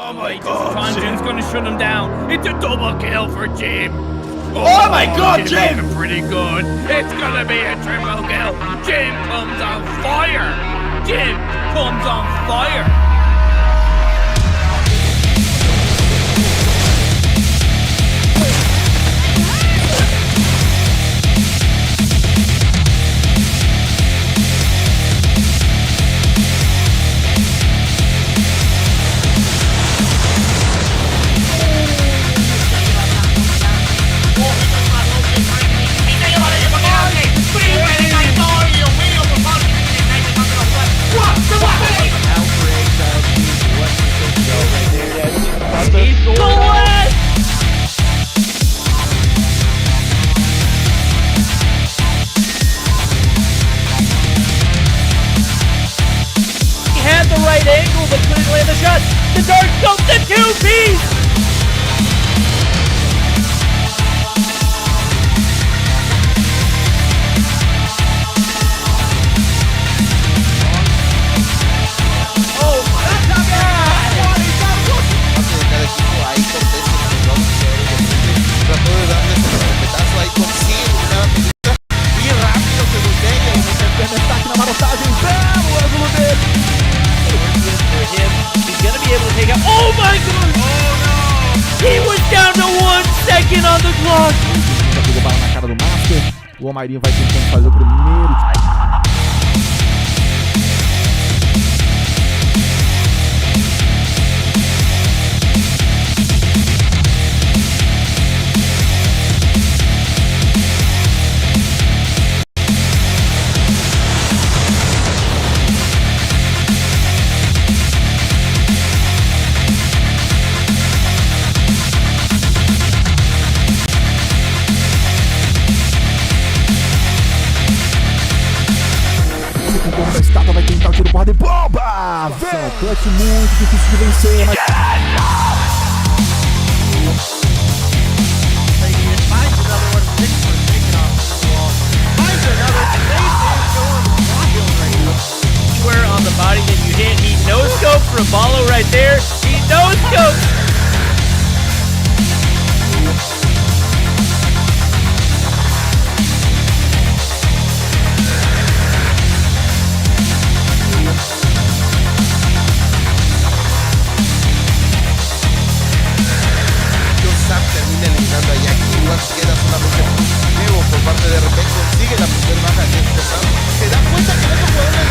Oh my god, Jim's gonna shut him down. It's a double kill for Jim. Oh my god, Jim! Looking pretty good. It's gonna be a triple kill. Jim comes on fire. Jim comes on fire. Angle, but couldn't land the shot. The dart goes to 2-piece. Oh my God! Cada equipo ahí contesta trató de darle ese respetazo ahí, consigue eliminar a Pelita y rápido se voltea y se destaque na marotagem. Belo ângulo dele. For him, he's gonna be able to take out. Oh my God! Oh no! He was down to 1 second on the clock. Já pegou bala na cara do Master. O Almairinho vai tentando fazer o primeiro. Da estátua vai tentar o tiro porrada e bomba! Vem! Clutch muito difícil de vencer, mas... Anywhere on the body that you hit, he no-scope for a follow right there. He no-scope. termina eliminando a Jack y Wax queda solamente nuevo por parte de repente consigue la primera baja de este Sam, se da cuenta que no se puede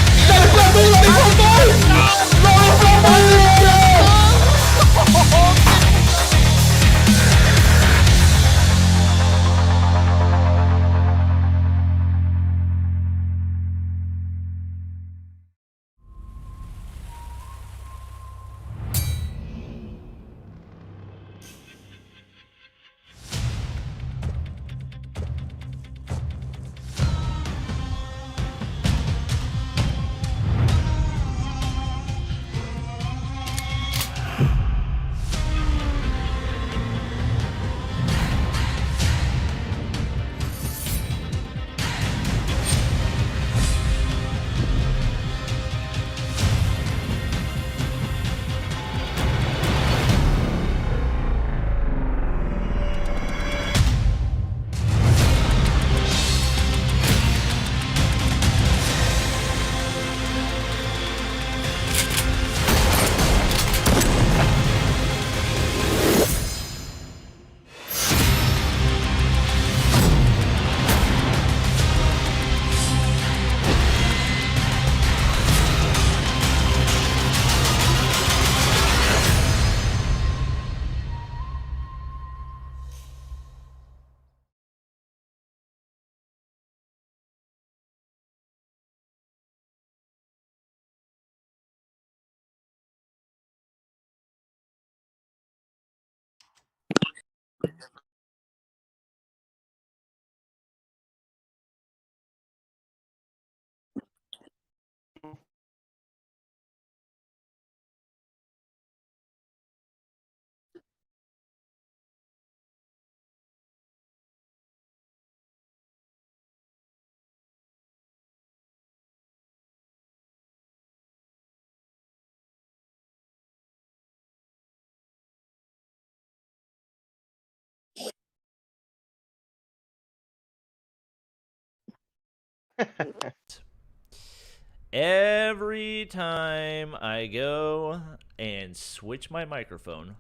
Every time I go and switch my microphone.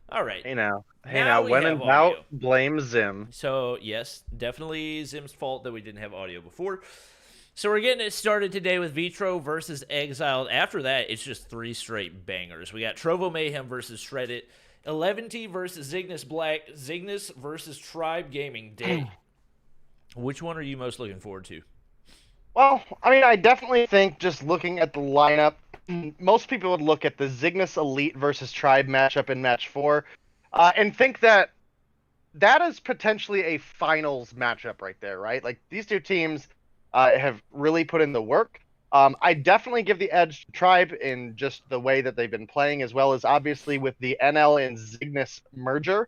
All right. Hey now, we when have in doubt, audio. blame Zim. So, yes, definitely Zim's fault that we didn't have audio before. So we're getting it started today with Vitro versus Exiled. After that, it's just 3 straight bangers. We got Trovo Mayhem versus Shreddit, 11T versus Zygnus Black, Zygnus versus Tribe Gaming Day. Which one are you most looking forward to? Well, I mean, I definitely think just looking at the lineup, most people would look at the Zygnus Elite versus Tribe matchup in Match 4 and think that that is potentially a finals matchup right there, right? Like, these two teams have really put in the work. I definitely give the edge to Tribe in just the way that they've been playing, as well as obviously with the NL and Zygnus merger.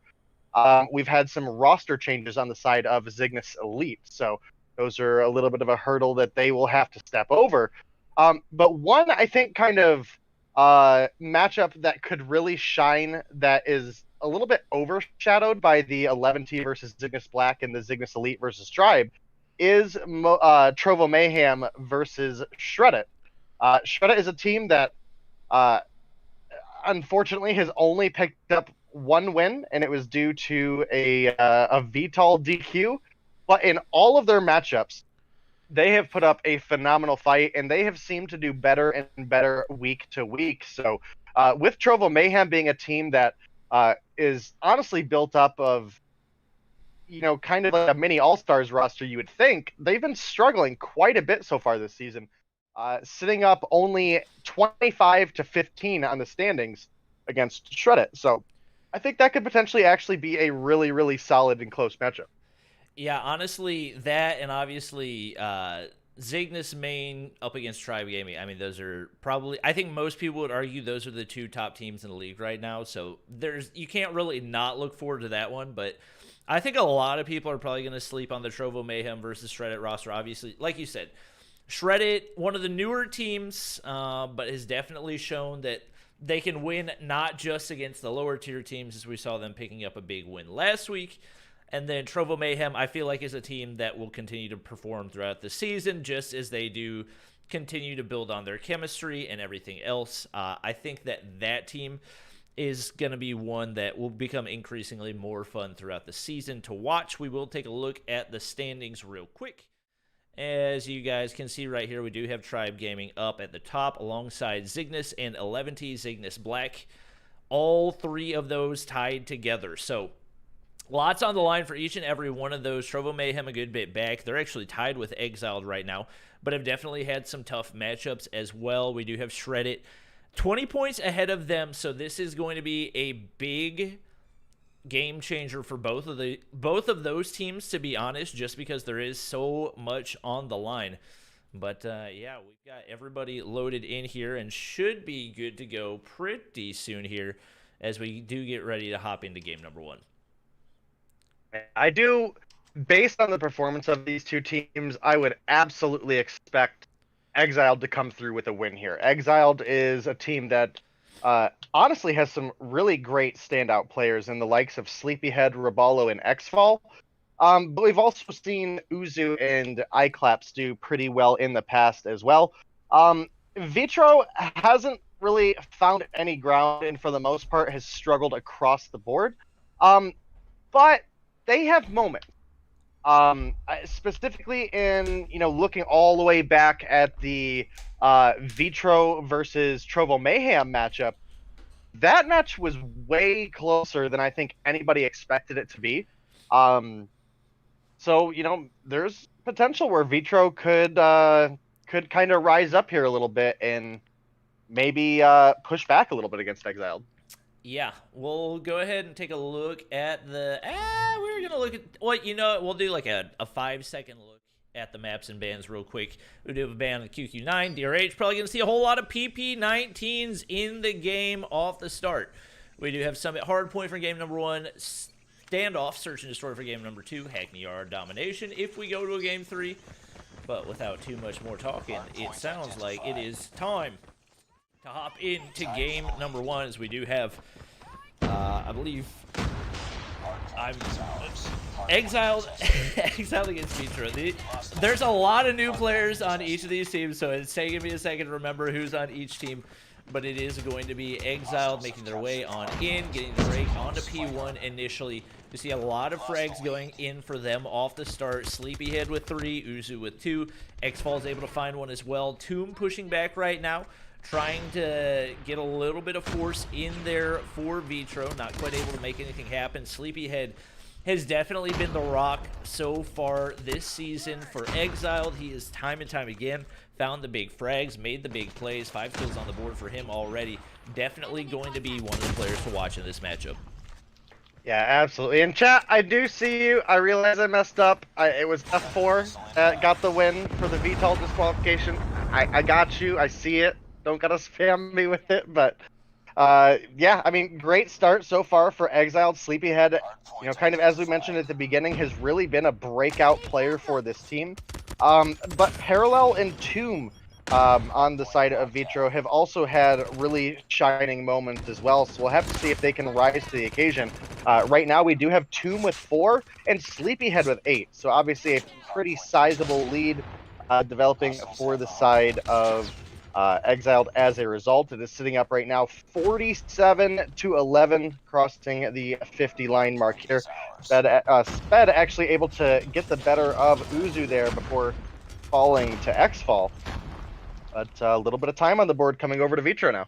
We've had some roster changes on the side of Zygnus Elite, so those are a little bit of a hurdle that they will have to step over. But one, I think, kind of matchup that could really shine that is a little bit overshadowed by the 11T versus Zygnus Black and the Zygnus Elite versus Tribe is Trovo Mayhem versus Shreddit. Shreddit is a team that unfortunately has only picked up 1 win, and it was due to a VTOL DQ. But in all of their matchups, they have put up a phenomenal fight, and they have seemed to do better and better week to week. So with Trovo Mayhem being a team that is honestly built up of, kind of like a mini All-Stars roster, you would think, they've been struggling quite a bit so far this season, sitting up only 25-15 on the standings against Shreddit. So I think that could potentially actually be a really, really solid and close matchup. Yeah, honestly, that and obviously Zygnus main up against Tribe Gaming. I mean, those are probably, I think most people would argue those are the 2 top teams in the league right now. So you can't really not look forward to that one. But I think a lot of people are probably going to sleep on the Trovo Mayhem versus Shreddit roster. Obviously, like you said, Shreddit, one of the newer teams, but has definitely shown that they can win not just against the lower tier teams, as we saw them picking up a big win last week. And then Trovo Mayhem, I feel like, is a team that will continue to perform throughout the season, just as they do continue to build on their chemistry and everything else. I think that team is going to be one that will become increasingly more fun throughout the season to watch. We will take a look at the standings real quick. As you guys can see right here, we do have Tribe Gaming up at the top alongside Zygnus and 11T Zygnus Black. All 3 of those tied together. So lots on the line for each and every one of those. Trovo Mayhem a good bit back. They're actually tied with Exiled right now, but have definitely had some tough matchups as well. We do have Shreddit 20 points ahead of them, so this is going to be a big game changer for both of those teams, to be honest, just because there is so much on the line. But yeah, we've got everybody loaded in here and should be good to go pretty soon here as we do get ready to hop into game number 1. I do, based on the performance of these 2 teams, I would absolutely expect Exiled to come through with a win here. Exiled is a team that honestly has some really great standout players in the likes of Sleepyhead, Raballo, and Xfall. But we've also seen Uzu and iClaps do pretty well in the past as well. Vitro hasn't really found any ground and for the most part has struggled across the board. But they have moments. Specifically in, looking all the way back at the Vitro versus Trovo Mayhem matchup, that match was way closer than I think anybody expected it to be. So, there's potential where Vitro could kind of rise up here a little bit and maybe push back a little bit against Exiled. Yeah, we'll go ahead and take a look at the... we're going to look at... we'll do like a 5-second look at the maps and bans real quick. We do have a ban on QQ9. DRH probably going to see a whole lot of PP19s in the game off the start. We do have Summit Hardpoint for game number 1. Standoff, Search and Destroy for game number 2. Hackney Yard Domination if we go to a game 3. But without too much more talking, it sounds like it is time to hop into game number 1, as we do have, I believe, I'm exiled against Vitro. There's a lot of new players on each of these teams, so it's taking me a second to remember who's on each team. But it is going to be Exiled making their way on in, getting the break onto P1 initially. You see a lot of frags going in for them off the start. Sleepyhead with 3, Uzu with 2. Xfall is able to find one as well. Tomb pushing back right now, trying to get a little bit of force in there for Vitro. Not quite able to make anything happen. Sleepyhead has definitely been the rock so far this season for Exiled. He has time and time again found the big frags, made the big plays. 5 kills on the board for him already. Definitely going to be one of the players to watch in this matchup. Yeah, absolutely. And chat, I do see you. I realize I messed up. It was F4 that got the win for the VTOL disqualification. I got you. I see it. Don't gotta spam me with it, but yeah, I mean, great start so far for Exiled. Sleepyhead, you know, kind of as we mentioned at the beginning, has really been a breakout player for this team. But Parallel and Tomb on the side of Vitro have also had really shining moments as well, so we'll have to see if they can rise to the occasion. Right now we do have Tomb with 4 and Sleepyhead with 8, so obviously a pretty sizable lead developing for the side of Exiled as a result. It is sitting up right now 47-11, crossing the 50 line mark here. Sped actually able to get the better of Uzu there before falling to Xfall. But a little bit of time on the board coming over to Vitro now.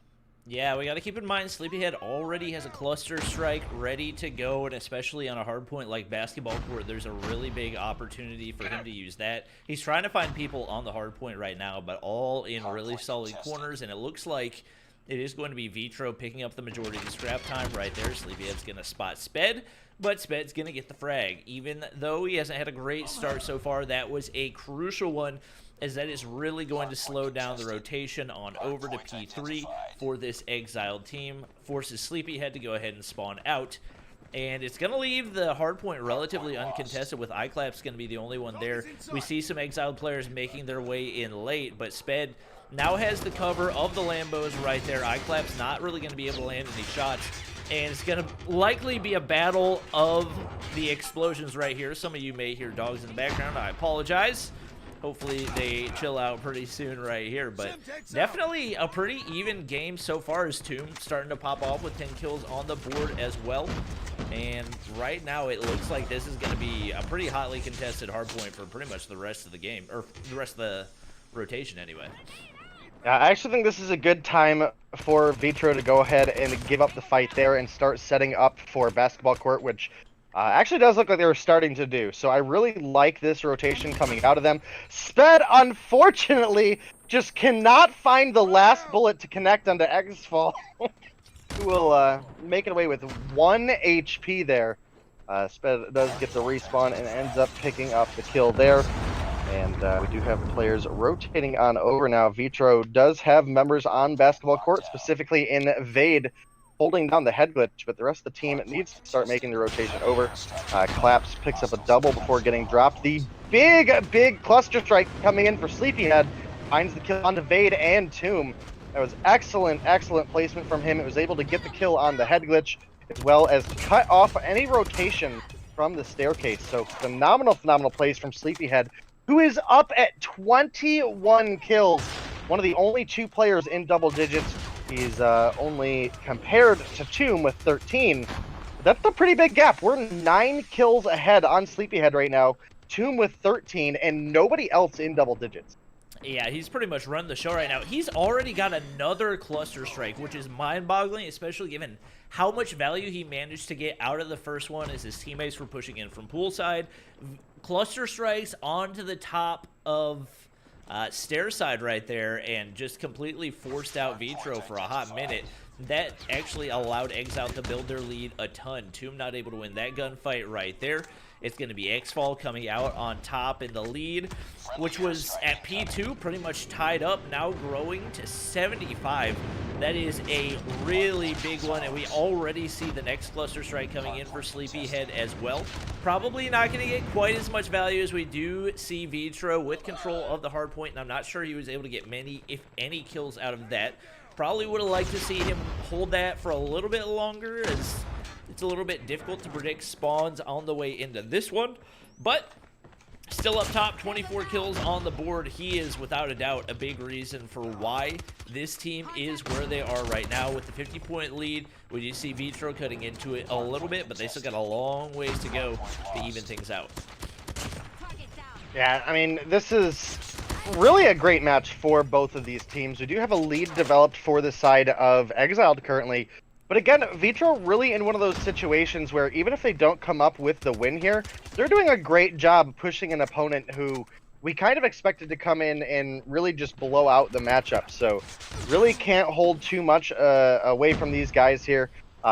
Yeah, we got to keep in mind Sleepyhead already has a cluster strike ready to go, and especially on a hard point like basketball court, there's a really big opportunity for him to use that. He's trying to find people on the hard point right now, but all in really solid corners, and it looks like it is going to be Vitro picking up the majority of the scrap time right there. Sleepyhead's going to spot Sped, but Sped's going to get the frag. Even though he hasn't had a great start so far, that was a crucial one, as that is really going to slow down the rotation on over to P3 for this Exiled team. Forces Sleepyhead to go ahead and spawn out, and it's going to leave the hardpoint relatively uncontested, with iClap's going to be the only one there. We see some Exiled players making their way in late, but Sped now has the cover of the Lambos right there. iClap's not really going to be able to land any shots, and it's going to likely be a battle of the explosions right here. Some of you may hear dogs in the background. I apologize. Hopefully they chill out pretty soon right here, but definitely a pretty even game so far, as Tomb starting to pop off with 10 kills on the board as well. And right now it looks like this is going to be a pretty hotly contested hardpoint for pretty much the rest of the game, or the rest of the rotation anyway. I actually think this is a good time for Vitro to go ahead and give up the fight there and start setting up for basketball court, which actually does look like they were starting to do. So I really like this rotation coming out of them. Sped, unfortunately, just cannot find the last bullet to connect onto Xfall, who will make it away with 1 HP there. Sped does get the respawn and ends up picking up the kill there. And we do have players rotating on over now. Vitro does have members on basketball court, specifically in Vade, holding down the head glitch, but the rest of the team needs to start making the rotation over. Claps picks up a double before getting dropped. The big cluster strike coming in for Sleepyhead finds the kill onto Vade and Tomb. That was excellent placement from him. It was able to get the kill on the head glitch, as well as cut off any rotation from the staircase. So phenomenal plays from Sleepyhead, who is up at 21 kills. One of the only 2 players in double digits. He's only compared to Tomb with 13. That's a pretty big gap. We're 9 kills ahead on Sleepyhead right now. Tomb with 13, and nobody else in double digits. Yeah, he's pretty much run the show right now. He's already got another cluster strike, which is mind-boggling, especially given how much value he managed to get out of the first one as his teammates were pushing in from poolside. Cluster strikes onto the top of stair side right there, and just completely forced out Vitro for a hot minute. That actually allowed Exiled to build their lead a ton. Tomb not able to win that gunfight right there. It's going to be Xfall coming out on top in the lead, which was at P2 pretty much tied up, now growing to 75. That is a really big one, and we already see the next cluster strike coming in for Sleepyhead as well. Probably not going to get quite as much value as we do see Vitro with control of the hard point, and I'm not sure he was able to get many, if any, kills out of that. Probably would have liked to see him hold that for a little bit longer, as It's a little bit difficult to predict spawns on the way into this one, but still up top, 24 kills on the board. He is, without a doubt, a big reason for why this team is where they are right now with the 50-point lead. We do see Vitro cutting into it a little bit, but they still got a long ways to go to even things out. Yeah, I mean, this is really a great match for both of these teams. We do have a lead developed for the side of Exiled currently. But again, Vitro really in one of those situations where even if they don't come up with the win here, they're doing a great job pushing an opponent who we kind of expected to come in and really just blow out the matchup. So really can't hold too much away from these guys here.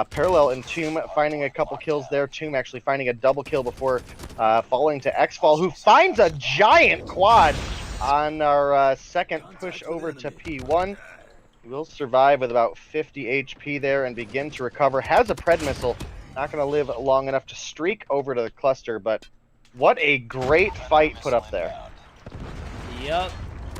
Parallel and Tomb finding a couple kills there. Tomb actually finding a double kill before falling to Xfall, who finds a giant quad on our second push over to P1. He will survive with about 50 HP there and begin to recover. Has a Pred missile. Not going to live long enough to streak over to the cluster, but what a great fight put up there. Yep.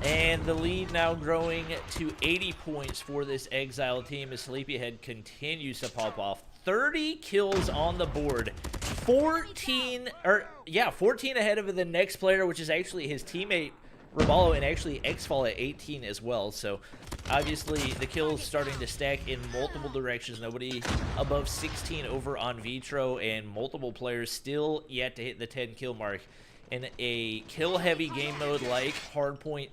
And the lead now growing to 80 points for this Exile team as Sleepyhead continues to pop off. 30 kills on the board. 14 ahead of the next player, which is actually his teammate Raballo, and actually Xfall at 18 as well. So obviously the kills starting to stack in multiple directions. Nobody above 16 over on Vitro, and multiple players still yet to hit the 10 kill mark. In a kill heavy game mode like Hardpoint,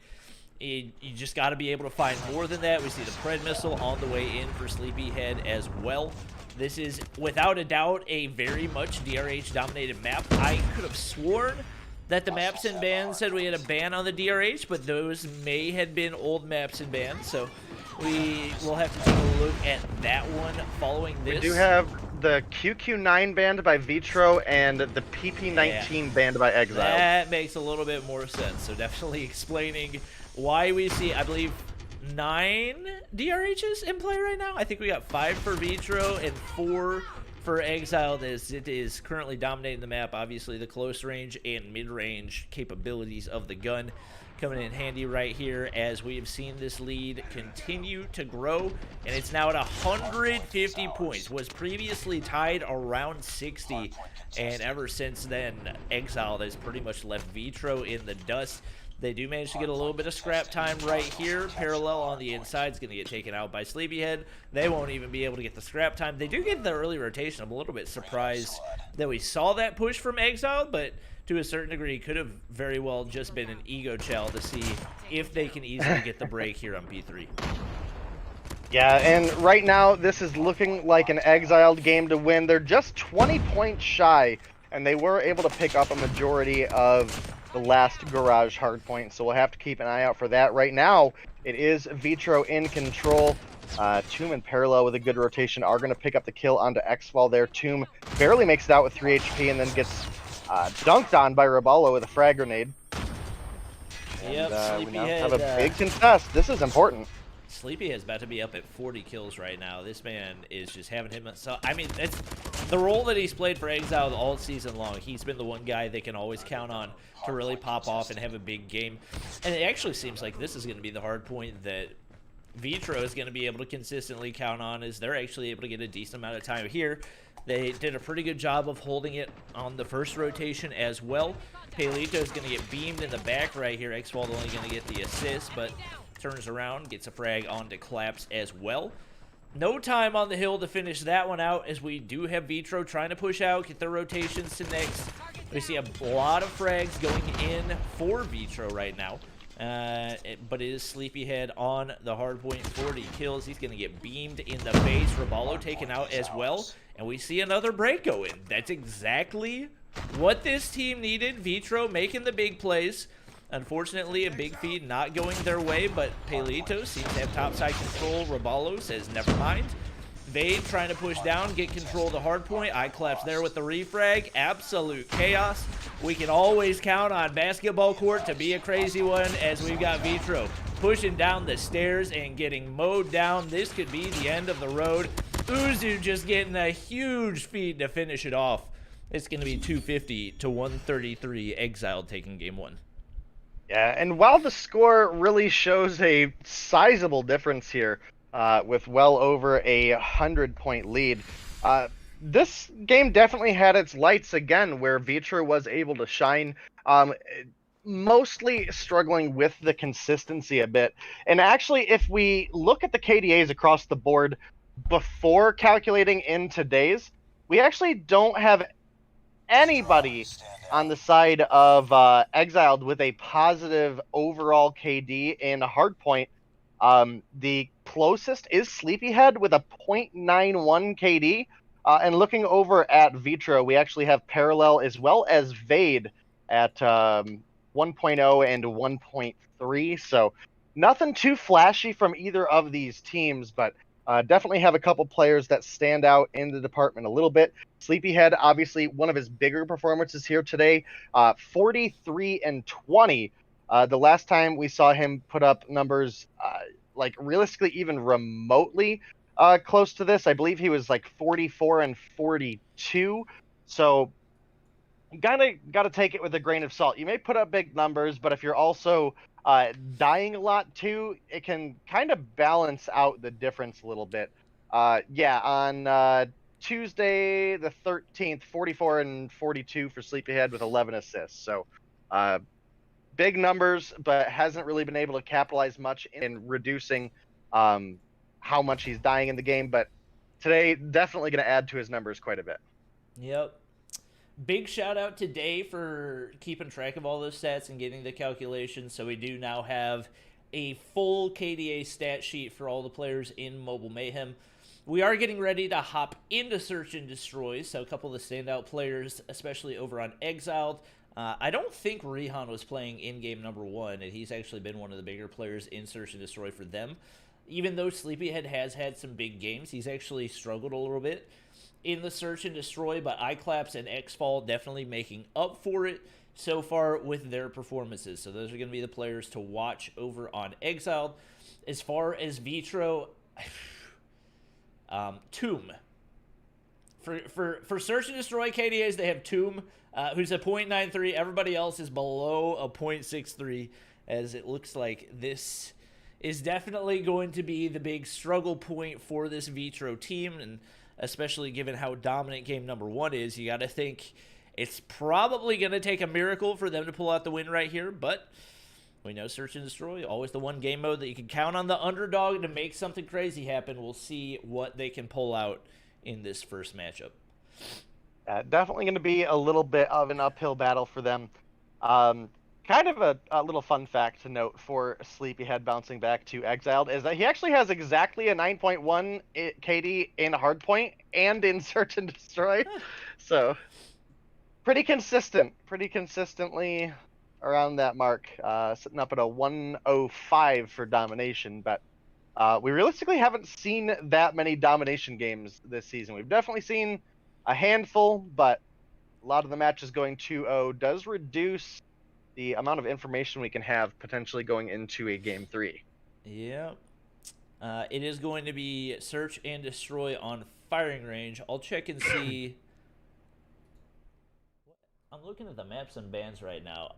you just got to be able to find more than that. We see the Pred missile on the way in for Sleepyhead as well. This is without a doubt a very much DRH dominated map. I could have sworn that the maps and bans said we had a ban on the DRH, but those may have been old maps and bans, so we will have to take a look at that one following this. We do have the QQ9 banned by Vitro and the PP19 banned by Exile. That makes a little bit more sense, so definitely explaining why we see, I believe, 9 DRHs in play right now. I think we got 5 for Vitro and 4 for Exiled, as it is currently dominating the map. Obviously, the close range and mid-range capabilities of the gun coming in handy right here as we have seen this lead continue to grow, and it's now at 150 points. Was previously tied around 60, and ever since then, Exiled has pretty much left Vitro in the dust. They do manage to get a little bit of scrap time right here. Parallel on the inside is going to get taken out by Sleepyhead. They won't even be able to get the scrap time. They do get the early rotation. I'm a little bit surprised that we saw that push from Exile, but to a certain degree, could have very well just been an ego chow to see if they can easily get the break here on P3. Yeah, and right now, this is looking like an Exiled game to win. They're just 20 points shy, and they were able to pick up a majority of the last garage hardpoint, so we'll have to keep an eye out for that. Right now, it is Vitro in control. Tomb and Parallel with a good rotation are going to pick up the kill onto Xfall there. Tomb barely makes it out with 3 HP and then gets dunked on by Raballo with a frag grenade. Yep, And, we now Sleepyhead, have a big contest. This is important. Sleepyhead's about to be up at 40 kills right now. This man is just having him. So I mean, it's the role that he's played for Exile all season long. He's been the one guy they can always count on to really pop off and have a big game. And it actually seems like this is going to be the hard point that Vitro is going to be able to consistently count on, is they're actually able to get a decent amount of time here. They did a pretty good job of holding it on the first rotation as well. Palito is going to get beamed in the back right here. Xwald only going to get the assist, but turns around, gets a frag onto Collapse as well. No time on the hill to finish that one out, as we do have Vitro trying to push out, get their rotations to next. We see a lot of frags going in for Vitro right now. But it is Sleepyhead on the hardpoint, 40 kills. He's going to get beamed in the face. Raballo taken out as well. And we see another break go in. That's exactly what this team needed. Vitro making the big plays. Unfortunately, a big feed not going their way, but Palito seems to have topside control. Raballo says, never mind. Vade trying to push down, get control of the hard point. Collapse there with the refrag. Absolute chaos. We can always count on Basketball Court to be a crazy one, as we've got Vitro pushing down the stairs and getting mowed down. This could be the end of the road. Uzu just getting a huge feed to finish it off. It's going to be 250 to 133. Exiled taking game one. Yeah, and while the score really shows a sizable difference here, with well over a 100-point lead, this game definitely had its lights again, where Vitra was able to shine. Um, Mostly struggling with the consistency a bit. And actually, if we look at the KDAs across the board before calculating in today's, we actually don't have anybody on the side of Exiled with a positive overall KD in Hardpoint. The closest is Sleepyhead with a .91 KD. And looking over at Vitro, we actually have Parallel as well as Vade at 1.0 and 1.3. So nothing too flashy from either of these teams, but definitely have a couple players that stand out in the department a little bit. Sleepyhead, obviously, one of his bigger performances here today, 43 and 20. The last time we saw him put up numbers like realistically even remotely close to this, I believe he was like 44 and 42. So you got to take it with a grain of salt. You may put up big numbers, but if you're also dying a lot too, it can kind of balance out the difference a little bit. Yeah, on Tuesday the 13th, 44 and 42 for Sleepyhead with 11 assists. So big numbers, but hasn't really been able to capitalize much in reducing how much he's dying in the game. But today, definitely going to add to his numbers quite a bit. Yep. Big shout out today for keeping track of all those stats and getting the calculations. So we do now have a full KDA stat sheet for all the players in Mobile Mayhem. We are getting ready to hop into Search and Destroy. So a couple of the standout players, especially over on Exiled. I don't think Rihan was playing in-game number 1, and he's actually been one of the bigger players in Search and Destroy for them. Even though Sleepyhead has had some big games, he's actually struggled a little bit in the Search and Destroy, but iClaps and Xfall definitely making up for it so far with their performances. So those are going to be the players to watch over on Exiled. As far as Vitro, Tomb. For Search and Destroy KDAs, they have Tomb, who's a .93. Everybody else is below a .63, as it looks like this is definitely going to be the big struggle point for this Vitro team, and especially given how dominant game number 1 is, you got to think it's probably going to take a miracle for them to pull out the win right here, but we know Search and Destroy, always the one game mode that you can count on the underdog to make something crazy happen. We'll see what they can pull out in this first matchup. Definitely going to be a little bit of an uphill battle for them. Kind of a little fun fact to note for Sleepyhead bouncing back to Exiled is that he actually has exactly a 9.1 KD in Hardpoint and in Search and Destroy. So pretty consistently around that mark, sitting up at a 105 for domination. But we realistically haven't seen that many domination games this season. We've definitely seen a handful, but a lot of the matches going 2-0 does reduce the amount of information we can have potentially going into a game 3. Yeah. It is going to be Search and Destroy on firing range. I'll check and see. I'm looking at the maps and bans right now.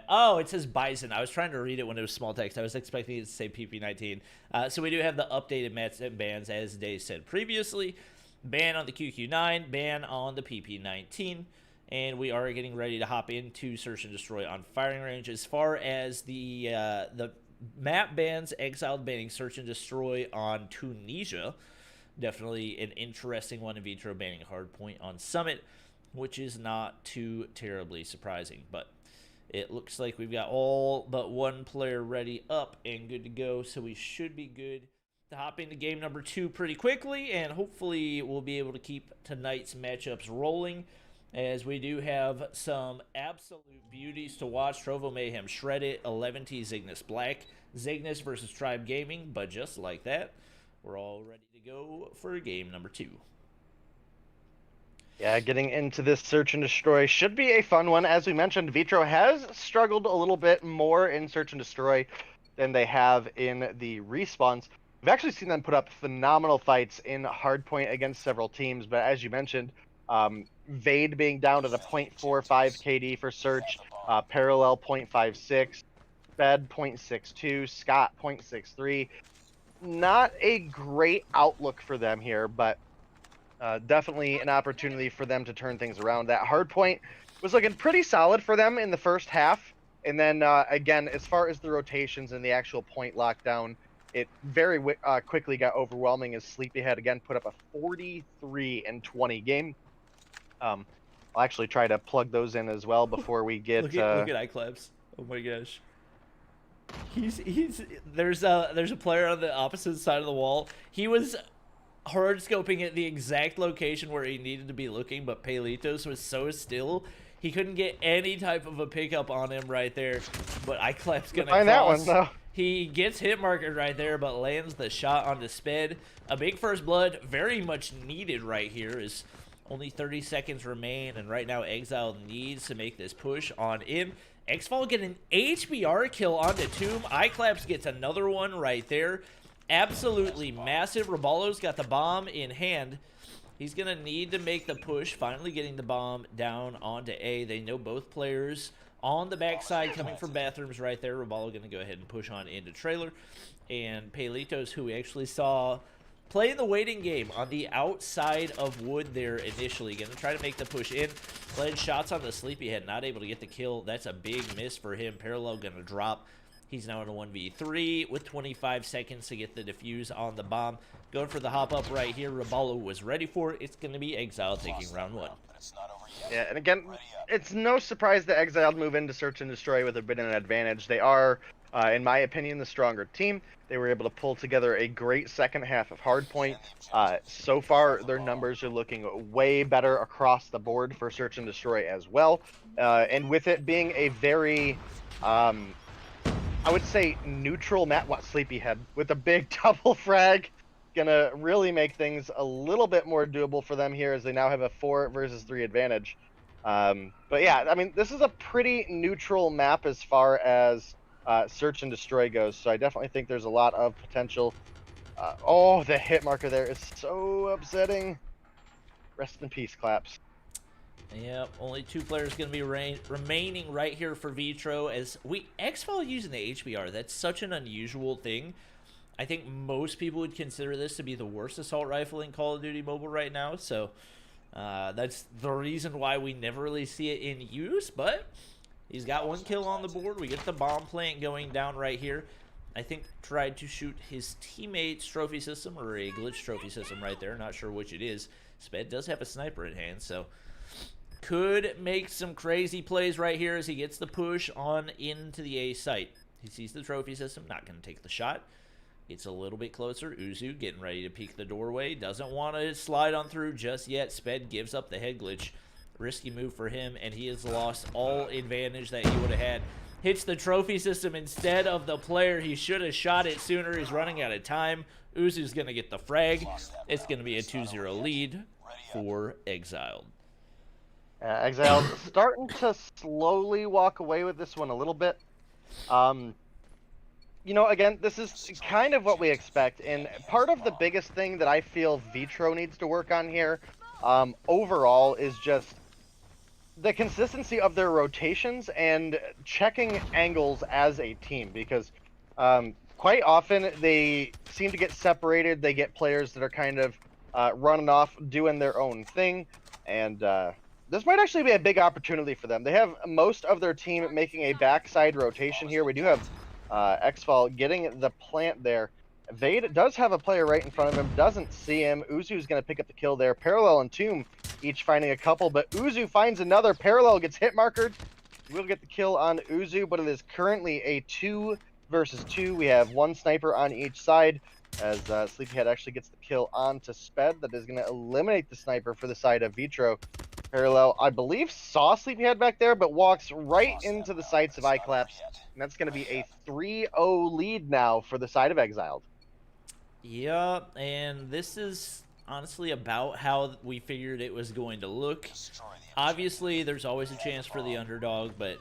Oh, it says Bison. I was trying to read it when it was small text. I was expecting it to say PP19. So we do have the updated maps and bans, as Dave said previously. Ban on the QQ9, ban on the PP19. And we are getting ready to hop into Search and Destroy on firing range. As far as the map bans, Exiled banning Search and Destroy on Tunisia. Definitely an interesting one in Vitro banning Hardpoint on Summit, which is not too terribly surprising. But it looks like we've got all but one player ready up and good to go, so we should be good to hop into game number 2 pretty quickly, and hopefully we'll be able to keep tonight's matchups rolling, as we do have some absolute beauties to watch. Trovo Mayhem shred it, 11T Zygnus Black, Zygnus versus Tribe Gaming, but just like that, we're all ready to go for game number 2. Yeah, getting into this Search and Destroy should be a fun one. As we mentioned, Vitro has struggled a little bit more in Search and Destroy than they have in the respawns. We've actually seen them put up phenomenal fights in Hardpoint against several teams, but as you mentioned, Vade being down at a .45 KD for Search, Parallel .56, Fed .62, Scott .63. Not a great outlook for them here, but Definitely an opportunity for them to turn things around. That hard point was looking pretty solid for them in the first half. And then, again, as far as the rotations and the actual point lockdown, it very quickly got overwhelming as Sleepyhead, again, put up a 43-20 game. I'll actually try to plug those in as well before we get... Look at iClaps. Oh my gosh. There's a player on the opposite side of the wall. He was hard scoping at the exact location where he needed to be looking, but Pelitos was so still he couldn't get any type of a pickup on him right there. But iClap's gonna find that one though. He gets hit marker right there, but lands the shot onto Sped. A big first blood, very much needed right here, as only 30 seconds remain, and right now Exile needs to make this push on in. Xfall get an HBR kill onto Tomb. iClaps gets another one right there. Absolutely massive. Rabalo's got the bomb in hand. He's going to need to make the push, finally getting the bomb down onto A. They know both players on the backside coming from bathrooms right there. Rabalo going to go ahead and push on into trailer. And Pelitos, who we actually saw play the waiting game on the outside of wood there initially. Going to try to make the push in. Played shots on the Sleepyhead, not able to get the kill. That's a big miss for him. Parallel going to drop. He's now in a 1v3 with 25 seconds to get the defuse on the bomb. Going for the hop up right here. Rabalo was ready for it. It's going to be Exile taking round one. Yeah, and again, it's no surprise that Exiled move into Search and Destroy with a bit of an advantage. They are, in my opinion, the stronger team. They were able to pull together a great second half of Hardpoint. So far, their numbers are looking way better across the board for Search and Destroy as well. And with it being a very... I would say neutral map. What, Sleepyhead with a big double frag, gonna really make things a little bit more doable for them here, as they now have a 4 versus 3 advantage. But yeah, I mean, this is a pretty neutral map as far as Search and Destroy goes, so I definitely think there's a lot of potential. Oh, the hit marker there is so upsetting. Rest in peace, Claps. Yep, only 2 players going to be remaining right here for Vitro, as Xfall using the HBR. That's such an unusual thing. I think most people would consider this to be the worst assault rifle in Call of Duty Mobile right now, so that's the reason why we never really see it in use, but he's got 1 kill on the board. We get the bomb plant going down right here. I think tried to shoot his teammate's trophy system, or a glitch trophy system right there. Not sure which it is. Sped does have a sniper in hand, so could make some crazy plays right here as he gets the push on into the A site. He sees the trophy system, not going to take the shot. Gets a little bit closer. Uzu getting ready to peek the doorway. Doesn't want to slide on through just yet. Sped gives up the head glitch. Risky move for him, and he has lost all advantage that he would have had. Hits the trophy system instead of the player. He should have shot it sooner. He's running out of time. Uzu's going to get the frag. It's going to be a 2-0 lead for Exiled. Exiled starting to slowly walk away with this one a little bit. You know, again, this is kind of what we expect, and part of the biggest thing that I feel Vitro needs to work on here overall is just the consistency of their rotations and checking angles as a team, because quite often they seem to get separated. They get players that are kind of running off, doing their own thing, and this might actually be a big opportunity for them. They have most of their team making a backside rotation here. We do have Xfall getting the plant there. Vade does have a player right in front of him, doesn't see him. Uzu's going to pick up the kill there. Parallel and Tomb each finding a couple, but Uzu finds another. Parallel gets hit markered. We'll get the kill on Uzu, but it is currently a 2 versus 2. We have 1 sniper on each side, as Sleepyhead actually gets the kill onto Sped. That is going to eliminate the sniper for the side of Vitro. Parallel, I believe, saw Sleepyhead back there, but walks right into the sights of iClaps. And that's going to be a 3-0 lead now for the side of Exiled. Yeah, and this is honestly about how we figured it was going to look. Obviously, there's always a chance for the underdog, but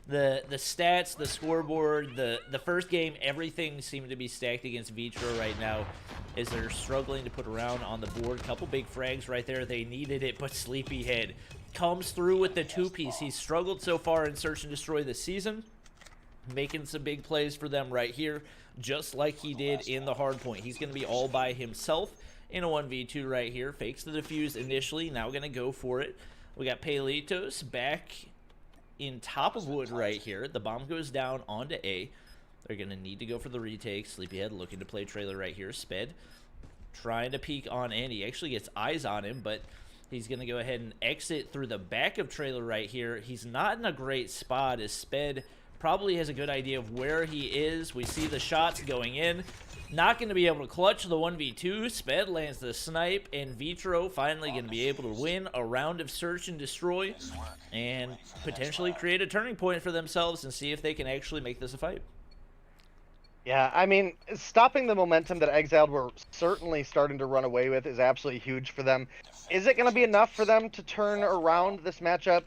the stats, the scoreboard, the first game, everything seemed to be stacked against Vitro right now, as they're struggling to put around on the board. Couple big frags right there. They needed it, but Sleepyhead comes through with the 2-piece. He's struggled so far in Search and Destroy this season, making some big plays for them right here. just like he did in the hard point. He's going to be all by himself in a 1v2 right here. Fakes the defuse initially, now going to go for it. We got Pelitos back in top of wood right here. The bomb goes down onto A. They're going to need to go for the retake. Sleepyhead looking to play trailer right here. Sped trying to peek on in. He actually gets eyes on him, but he's going to go ahead and exit through the back of trailer right here. He's not in a great spot as Sped probably has a good idea of where he is. We see the shots going in. Not going to be able to clutch the 1v2. Sped lands the snipe, and Vitro finally going to be able to win a round of search and destroy and potentially create a turning point for themselves and see if they can actually make this a fight. Yeah, I mean, stopping the momentum that Exiled were certainly starting to run away with is absolutely huge for them. Is it going to be enough for them to turn around this matchup?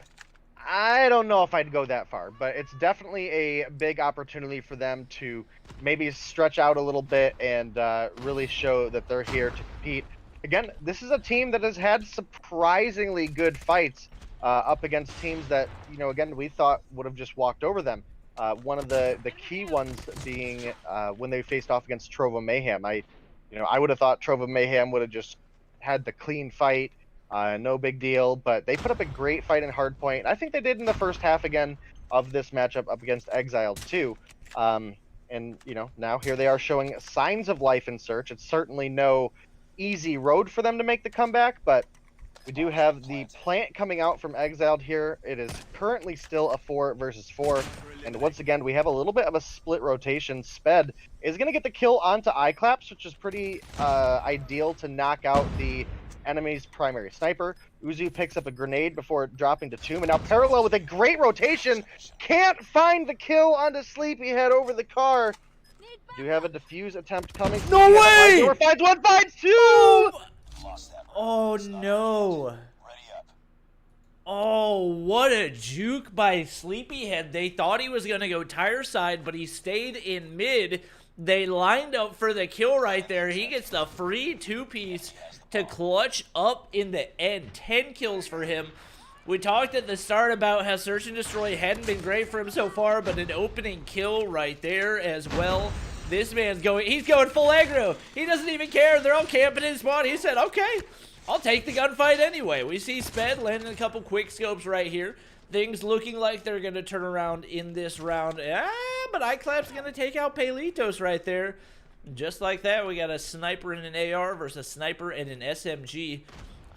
I don't know if I'd go that far, but it's definitely a big opportunity for them to maybe stretch out a little bit and really show that they're here to compete. Again, this is a team that has had surprisingly good fights up against teams that, you know, again, we thought would have just walked over them. One of the key ones being when they faced off against Trova Mayhem. I would have thought Trova Mayhem would have just had the clean fight, no big deal, but they put up a great fight in Hardpoint. I think they did in the first half again of this matchup up against Exiled too. And you know, now here they are showing signs of life in Search. It's certainly no easy road for them to make the comeback, but we do have the plant coming out from Exiled here. It is currently still a 4 versus 4. And once again, we have a little bit of a split rotation. Sped is going to get the kill onto Iclaps, which is pretty ideal to knock out the enemy's primary sniper. Uzu picks up a grenade before dropping to Tomb. And now Parallel with a great rotation. Can't find the kill onto Sleepyhead over the car. Do have a defuse attempt coming. No way! Door finds one, finds two! Oh no. Oh, what a juke by Sleepyhead. They thought he was going to go tire side, but he stayed in mid. They lined up for the kill right there. He gets the free two-piece to clutch up in the end. 10 kills for him. We talked at the start about how Search and Destroy hadn't been great for him so far, but an opening kill right there as well. This man's he's going full aggro. He doesn't even care. They're all camping in his spot. He said, okay, I'll take the gunfight anyway. We see Sped landing a couple quick scopes right here. Things looking like they're going to turn around in this round. But Iclap's going to take out Pelitos right there. Just like that, we got a sniper and an AR versus a sniper and an SMG.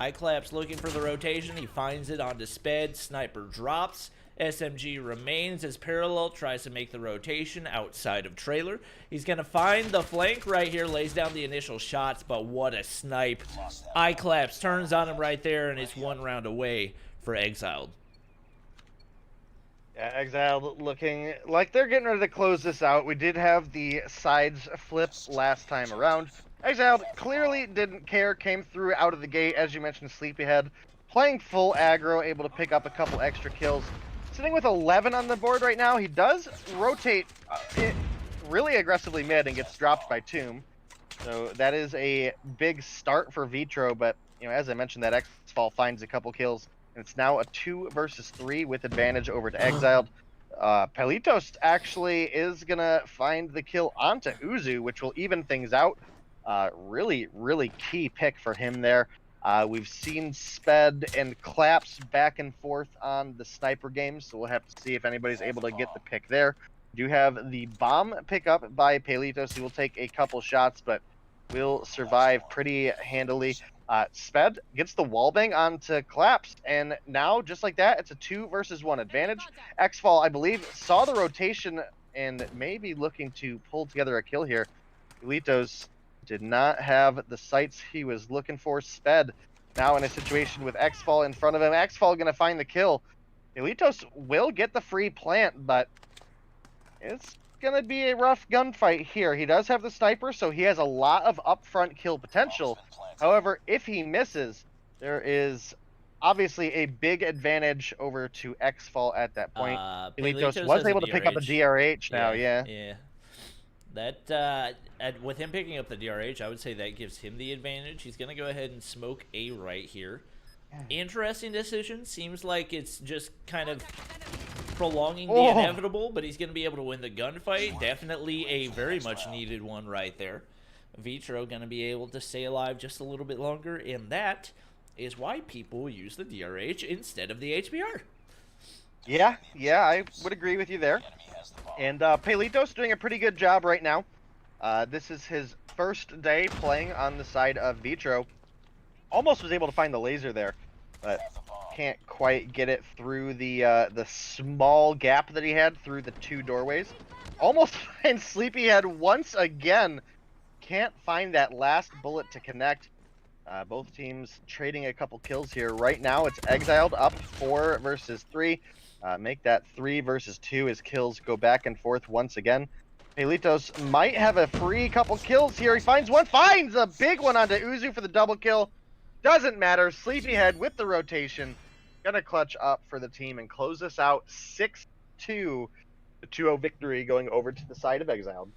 Iclap's looking for the rotation. He finds it onto Sped. Sniper drops. SMG remains as Parallel tries to make the rotation outside of trailer. He's going to find the flank right here, lays down the initial shots, but what a snipe. Iclaps turns on him right there, and it's one round away for Exiled. Yeah, Exiled looking like they're getting ready to close this out. We did have the sides flip last time around. Exiled clearly didn't care, came through out of the gate, as you mentioned, Sleepyhead, playing full aggro, able to pick up a couple extra kills. Sitting with 11 on the board right now. He does rotate really aggressively mid and gets dropped by Tomb. So that is a big start for Vitro, but you know, as I mentioned, that X-Fall finds a couple kills. And it's now a 2 versus 3 with advantage over to Exiled. Pelitos actually is going to find the kill onto Uzu, which will even things out. Really, really key pick for him there. We've seen Sped and Claps back and forth on the sniper games, so we'll have to see if anybody's able to get the pick there. Do have the bomb pick up by Pelitos. He will take a couple shots, but will survive pretty handily. Sped gets the wallbang onto Claps, and now, just like that, it's a 2 versus 1 advantage. X-Fall, I believe, saw the rotation and may be looking to pull together a kill here. Pelitos did not have the sights he was looking for. Sped now in a situation with X-Fall in front of him. X-Fall going to find the kill. Pelitos will get the free plant, but it's going to be a rough gunfight here. He does have the sniper, so he has a lot of upfront kill potential. However, if he misses, there is obviously a big advantage over to X-Fall at that point. Pelitos was able to pick up a DRH now, yeah. That with him picking up the DRH, I would say that gives him the advantage. He's going to go ahead and smoke A right here. Interesting decision. Seems like it's just kind of prolonging the Oh. inevitable, but he's going to be able to win the gunfight. Definitely a very much needed one right there. Vitro going to be able to stay alive just a little bit longer, and that is why people use the DRH instead of the HBR. Yeah, I would agree with you there. And Palito's doing a pretty good job right now. This is his first day playing on the side of Vitro. Almost was able to find the laser there, but can't quite get it through the small gap that he had through the 2 doorways. Almost finds Sleepyhead once again. Can't find that last bullet to connect. Both teams trading a couple kills here. Right now, it's Exiled up 4 versus 3. Make that 3 versus 2 as kills go back and forth once again. Pelitos might have a free couple kills here. He finds one, finds a big one onto Uzu for the double kill. Doesn't matter. Sleepyhead with the rotation. Gonna clutch up for the team and close us out 6-2. The 2-0 victory going over to the side of Exiled.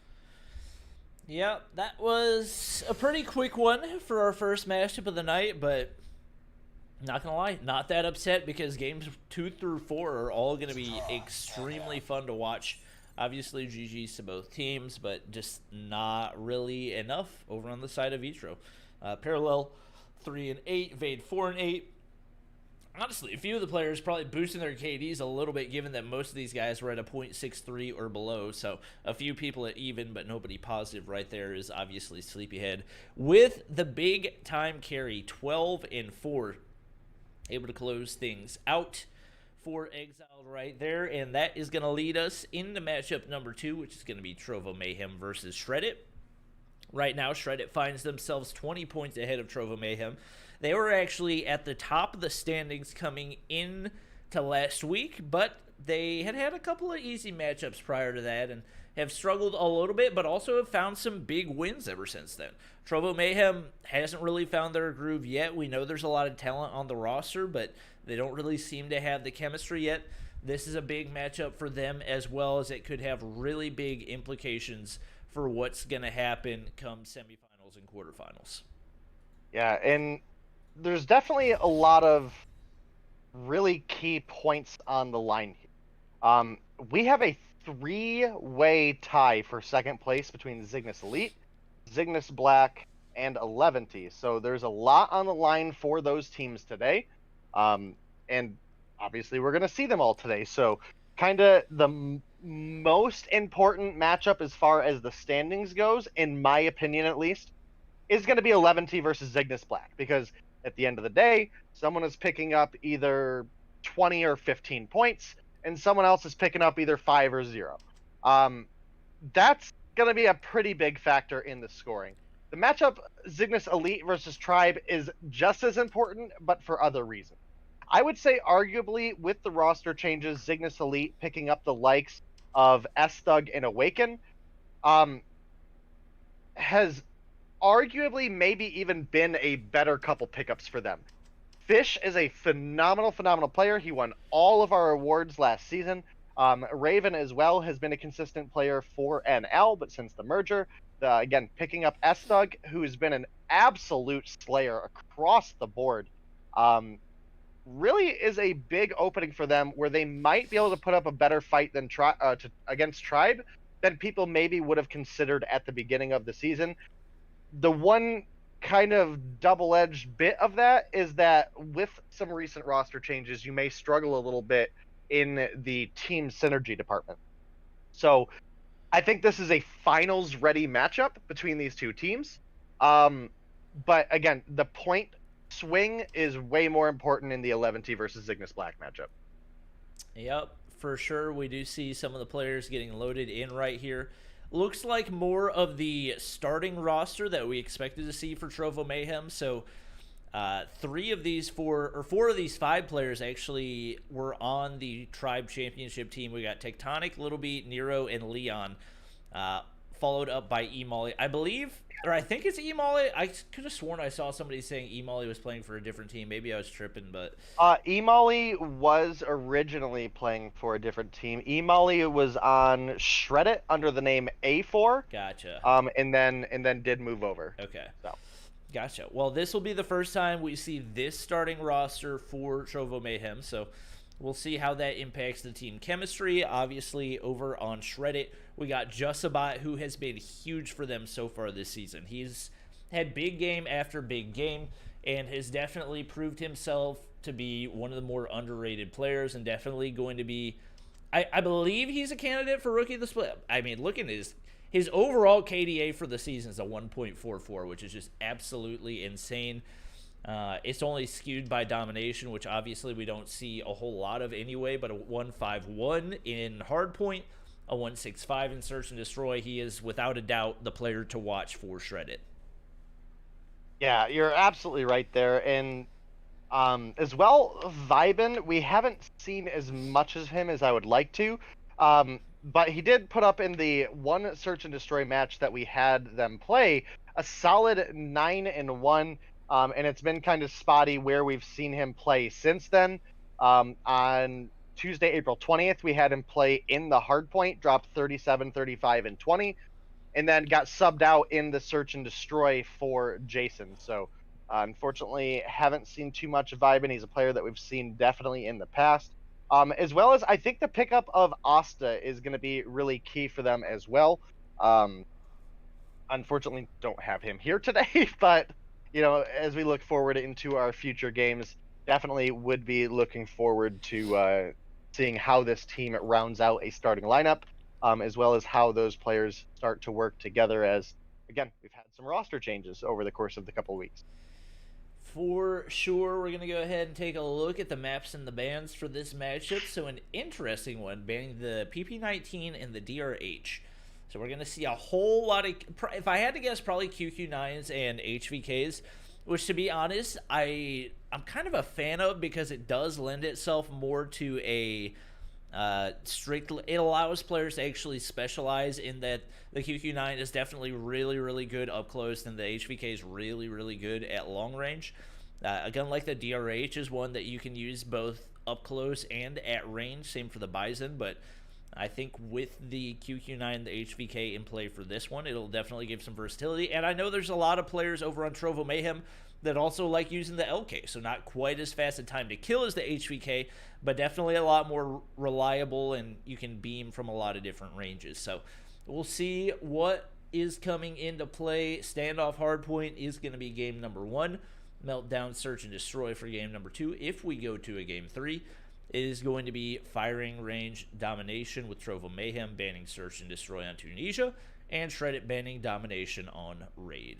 Yeah, that was a pretty quick one for our first matchup of the night, but not gonna lie, not that upset because games 2 through 4 are all gonna be extremely fun to watch. Obviously, GG's to both teams, but just not really enough over on the side of Vitro. Parallel 3-8, Vade 4-8. Honestly, a few of the players probably boosting their KDs a little bit, given that most of these guys were at a .63 or below. So a few people at even, but nobody positive right there is obviously Sleepyhead with the big time carry, 12-4, able to close things out for Exiled right there, and that is going to lead us into matchup number 2, which is going to be Trovo Mayhem versus Shreddit. Right now, Shreddit finds themselves 20 points ahead of Trovo Mayhem. They were actually at the top of the standings coming in to last week, but they had a couple of easy matchups prior to that and have struggled a little bit, but also have found some big wins ever since then. Trovo Mayhem hasn't really found their groove yet. We know there's a lot of talent on the roster, but they don't really seem to have the chemistry yet. This is a big matchup for them, as well as it could have really big implications for what's going to happen come semifinals and quarterfinals. Yeah, and there's definitely a lot of really key points on the line here. We have a 3-way tie for second place between Zygnus Elite, Zygnus Black, and Eleventy. So there's a lot on the line for those teams today. And obviously we're going to see them all today. So kind of the most important matchup as far as the standings goes, in my opinion at least, is going to be Eleventy versus Zygnus Black, because at the end of the day, someone is picking up either 20 or 15 points, and someone else is picking up either 5 or 0. That's going to be a pretty big factor in the scoring. The matchup Zygnus Elite versus Tribe is just as important, but for other reasons. I would say arguably with the roster changes, Zygnus Elite picking up the likes of S-Thug and Awaken has arguably maybe even been a better couple pickups for them. Fish is a phenomenal player. He won all of our awards last season. Raven as well has been a consistent player for NL, but since the merger, again, picking up S-Thug, who has been an absolute slayer across the board, really is a big opening for them where they might be able to put up a better fight than against Tribe than people maybe would have considered at the beginning of the season. The one kind of double-edged bit of that is that with some recent roster changes, you may struggle a little bit in the team synergy department. So I think this is a finals-ready matchup between these two teams. But again, the point swing is way more important in the Eleventy versus Zygnus Black matchup. Yep, for sure. We do see some of the players getting loaded in right here. Looks like more of the starting roster that we expected to see for Trovo Mayhem. So 4 of these 5 players actually were on the Tribe Championship team. We got Tectonic, Little Beat, Nero, and Leon, followed up by E-Molly. I believe, or I think it's E-Molly. I could have sworn I saw somebody saying E-Molly was playing for a different team. Maybe I was tripping, but E-Molly was originally playing for a different team. E-Molly was on Shreddit under the name A4. Gotcha. And then did move over. Okay. So. Gotcha. Well, this will be the first time we see this starting roster for Trovo Mayhem, so We'll see how that impacts the team chemistry. Obviously, over on Shreddit, we got Jusabot, who has been huge for them so far this season. He's had big game after big game and has definitely proved himself to be one of the more underrated players, and definitely going to be, I believe he's a candidate for Rookie of the Split. I mean, look at his overall KDA for the season is a 1.44, which is just absolutely insane. It's only skewed by domination, which obviously we don't see a whole lot of anyway, but a 151 in hardpoint, a 165 in search and destroy. He is without a doubt the player to watch for Shreddit. Yeah, you're absolutely right there. And as well, Vibin, we haven't seen as much of him as I would like to. But he did put up in the one search and destroy match that we had them play a solid 9-1. And it's been kind of spotty where we've seen him play since then. On Tuesday, April 20th, we had him play in the hardpoint, dropped 37, 35, and 20, and then got subbed out in the search and destroy for Jason. So unfortunately, haven't seen too much of Vibin. He's a player that we've seen definitely in the past. As well as I think the pickup of Asta is going to be really key for them as well. Unfortunately, don't have him here today, but you know, as we look forward into our future games, definitely would be looking forward to seeing how this team rounds out a starting lineup, as well as how those players start to work together as, again, we've had some roster changes over the course of the couple weeks. For sure, we're going to go ahead and take a look at the maps and the bans for this matchup. So an interesting one, banning the PP19 and the DRH. So we're going to see a whole lot of, if I had to guess, probably QQ9s and HVKs, which, to be honest, I'm kind of a fan of, because it does lend itself more to a it allows players to actually specialize in that. The QQ9 is definitely really, really good up close, and the HVK is really, really good at long range. A gun like the DRH is one that you can use both up close and at range, same for the Bison, but I think with the QQ9 and the HVK in play for this one, it'll definitely give some versatility. And I know there's a lot of players over on Trovo Mayhem that also like using the LK, so not quite as fast a time to kill as the HVK, but definitely a lot more reliable, and you can beam from a lot of different ranges. So we'll see what is coming into play. Standoff Hardpoint is going to be game number 1. Meltdown Search and Destroy for game number 2. If we go to a game 3, it is going to be Firing Range Domination with Trovo Mayhem banning Search and Destroy on Tunisia, and Shreddit banning Domination on Raid.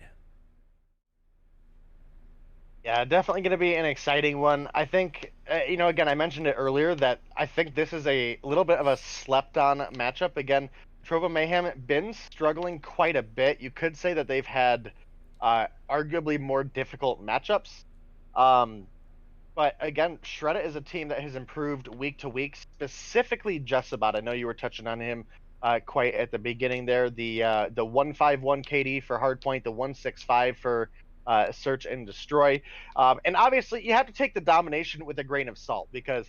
Yeah, definitely going to be an exciting one. I think, you know, again, I mentioned it earlier that I think this is a little bit of a slept-on matchup. Again, Trovo Mayhem been struggling quite a bit. You could say that they've had arguably more difficult matchups. But again, Shreddit is a team that has improved week to week, specifically Jusabot. I know you were touching on him quite at the beginning there. The 151 KD for Hardpoint, the 165 for Search and Destroy. And obviously, you have to take the domination with a grain of salt, because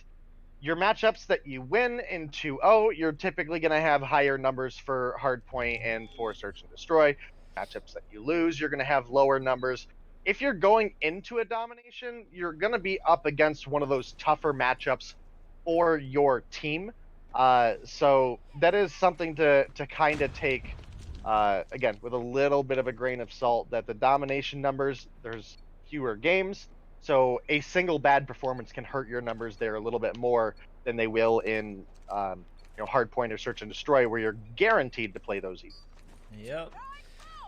your matchups that you win in 2-0, you're typically going to have higher numbers for Hardpoint and for Search and Destroy. Matchups that you lose, you're going to have lower numbers. If you're going into a domination, you're going to be up against one of those tougher matchups for your team. So that is something to kind of take, again, with a little bit of a grain of salt, that the domination numbers, there's fewer games. So a single bad performance can hurt your numbers there a little bit more than they will in Hardpoint or Search and Destroy, where you're guaranteed to play those even. Yep.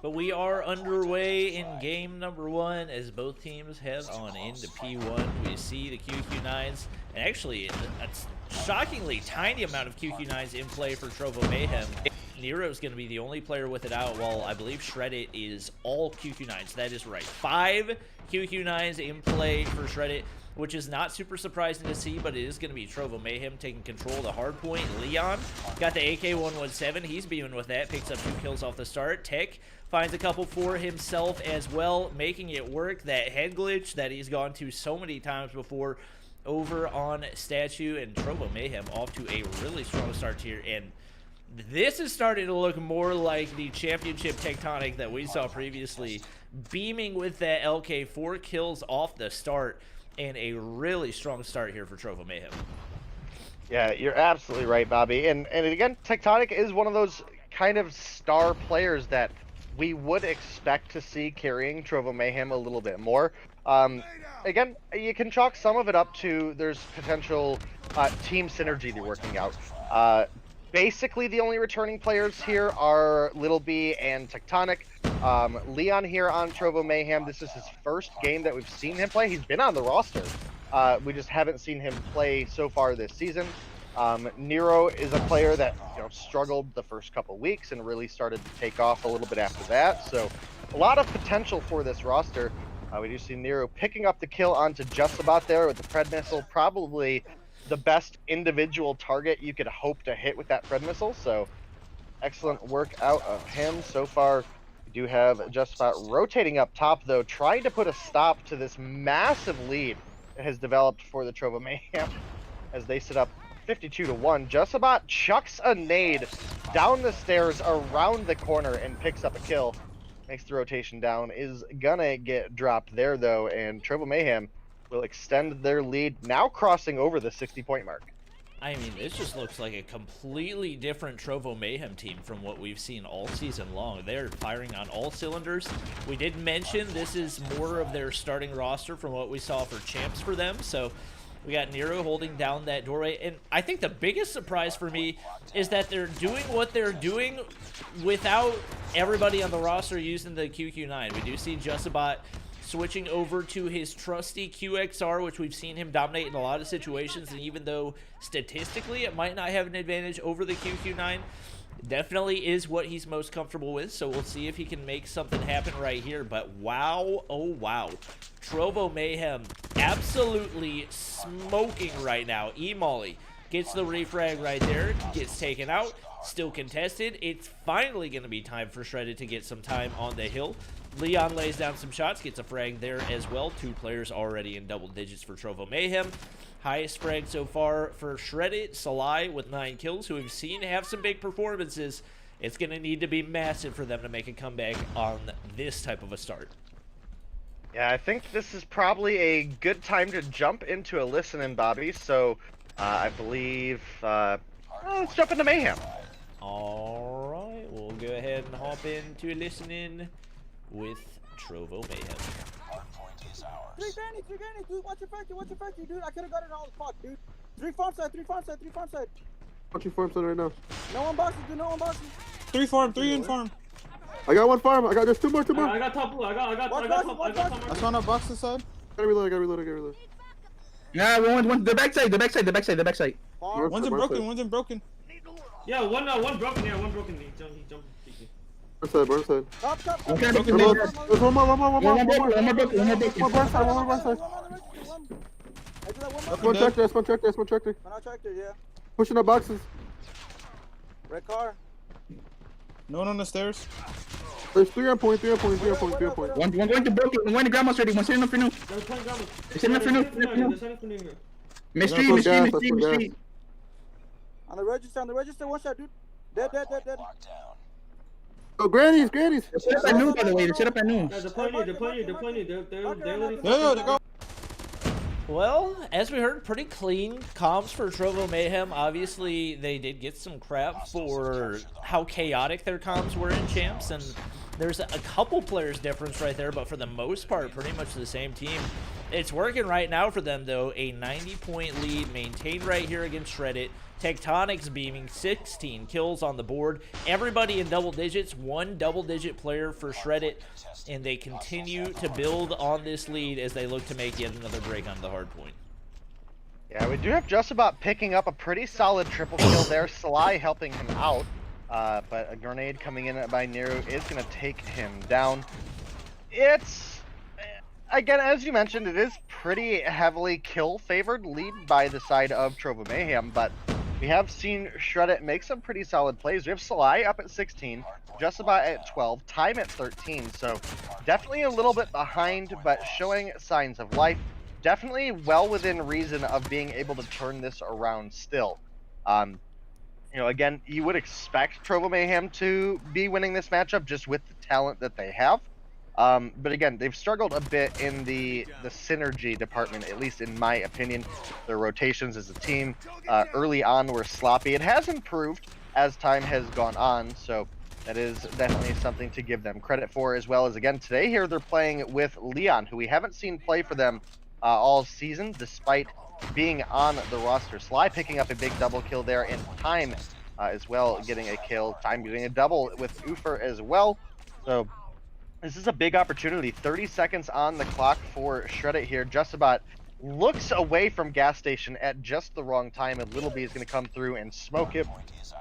But we are underway in game number 1 as both teams head on into P1. We see the QQ9s, and actually a shockingly tiny amount of QQ9s in play for Trovo Mayhem. Nero's going to be the only player with it out, while I believe Shreddit is all QQ9s. That is right. 5 QQ9s in play for Shreddit, which is not super surprising to see, but it is going to be Trovo Mayhem taking control of the hardpoint. Leon got the AK-117. He's beaming with that. Picks up 2 kills off the start. Tech finds a couple for himself as well, making it work. That head glitch that he's gone to so many times before over on Statue, and Trovo Mayhem off to a really strong start here. And this is starting to look more like the championship Tectonic that we saw previously, beaming with that LK. 4 kills off the start, and a really strong start here for Trovo Mayhem. Yeah, you're absolutely right, Bobby. And again, Tectonic is one of those kind of star players that we would expect to see carrying Trovo Mayhem a little bit more. Again, you can chalk some of it up to there's potential team synergy they're working out. Basically, the only returning players here are Little B and Tectonic. Leon here on Trovo Mayhem. This is his first game that we've seen him play. He's been on the roster. We just haven't seen him play so far this season. Nero is a player that struggled the first couple weeks and really started to take off a little bit after that. So a lot of potential for this roster. We do see Nero picking up the kill onto just about there with the Pred missile, probably the best individual target you could hope to hit with that Pred missile. So excellent work out of him so far. We do have just about rotating up top though, trying to put a stop to this massive lead that has developed for the Trovo Mayhem as they sit up 52-1. Just about chucks a nade down the stairs around the corner and picks up a kill. Makes the rotation down, is gonna get dropped there though, and Trovo Mayhem will extend their lead, now crossing over the 60-point mark. I mean, this just looks like a completely different Trovo Mayhem team from what we've seen all season long. They're firing on all cylinders. We did mention this is more of their starting roster from what we saw for champs for them, so we got Nero holding down that doorway, and I think the biggest surprise for me is that they're doing what they're doing without everybody on the roster using the QQ9. We do see Justabot switching over to his trusty QXR, which we've seen him dominate in a lot of situations, and even though statistically it might not have an advantage over the QQ9, definitely is what he's most comfortable with, so we'll see if he can make something happen right here. But wow, oh wow, Trovo Mayhem absolutely smoking right now. E-Molly gets the refrag right there, gets taken out, still contested. It's finally going to be time for Shredded to get some time on the hill. Leon lays down some shots, gets a frag there as well. Two players already in double digits for Trovo Mayhem. Highest frag so far for Shredded, Salai with 9 kills, who we've seen have some big performances. It's going to need to be massive for them to make a comeback on this type of a start. Yeah, I think this is probably a good time to jump into a listen-in, Bobby. So I believe let's jump into Mayhem. All right, we'll go ahead and hop into a listen-in with Trovo Mayhem. Three granny, dude. Watch your factory, dude. I could have got it all the fuck, dude. 3 farm side. Watch your farm center right now. No one boxes, dude. No one boxes. 3 in farm. I got one farm. There's two more. I got top blue. I got top. I saw no box this side. Gotta reload. Nah, one. The backside. Farm. One's in broken. Yeah, one broken. Yeah, one broken. He jumped. Burn side. Top. There's one more. Burn side. That's one tractor. One out tractor, yeah. Pushing up boxes. Red car. No one on the stairs. There's 3 on point. One going to broken. One to grandma's ready. One setting up for new. Setting up for new. Mystery. On the register, one shot, dude. Dead. Oh, grannies. They set up at noon, by the way. They set up at noon. They're playing you. They're letting. Yo, they go. Well, as we heard, pretty clean comms for Trovo Mayhem. Obviously, they did get some crap for how chaotic their comms were in champs, and there's a couple players difference right there, but for the most part, pretty much the same team. It's working right now for them, though. A 90-point lead maintained right here against Shredded. Tectonic's beaming 16 kills on the board. Everybody in double digits, one double-digit player for Shredded, and they continue to build on this lead as they look to make yet another break on the hard point. Yeah, we do have just about picking up a pretty solid triple kill there. Salai helping him out, but a grenade coming in by Nero is going to take him down. It's, again, as you mentioned, it is pretty heavily kill-favored lead by the side of Trovo Mayhem, but we have seen Shredded make some pretty solid plays. We have Salai up at 16, just about at 12, time at 13, so definitely a little bit behind, but showing signs of life. Definitely well within reason of being able to turn this around still. Again, you would expect Trovo Mayhem to be winning this matchup just with the talent that they have. But again, they've struggled a bit in the synergy department, at least in my opinion. Their rotations as a team early on were sloppy. It has improved as time has gone on, so that is definitely something to give them credit for, as well as, again, today here they're playing with Leon, who we haven't seen play for them all season, despite being on the roster. Sly picking up a big double kill there, and Time as well getting a kill. Time getting a double with Ufer as well. So this is a big opportunity. 30 seconds on the clock for Shreddit here. Just about looks away from gas station at just the wrong time, and Little B is going to come through and smoke it.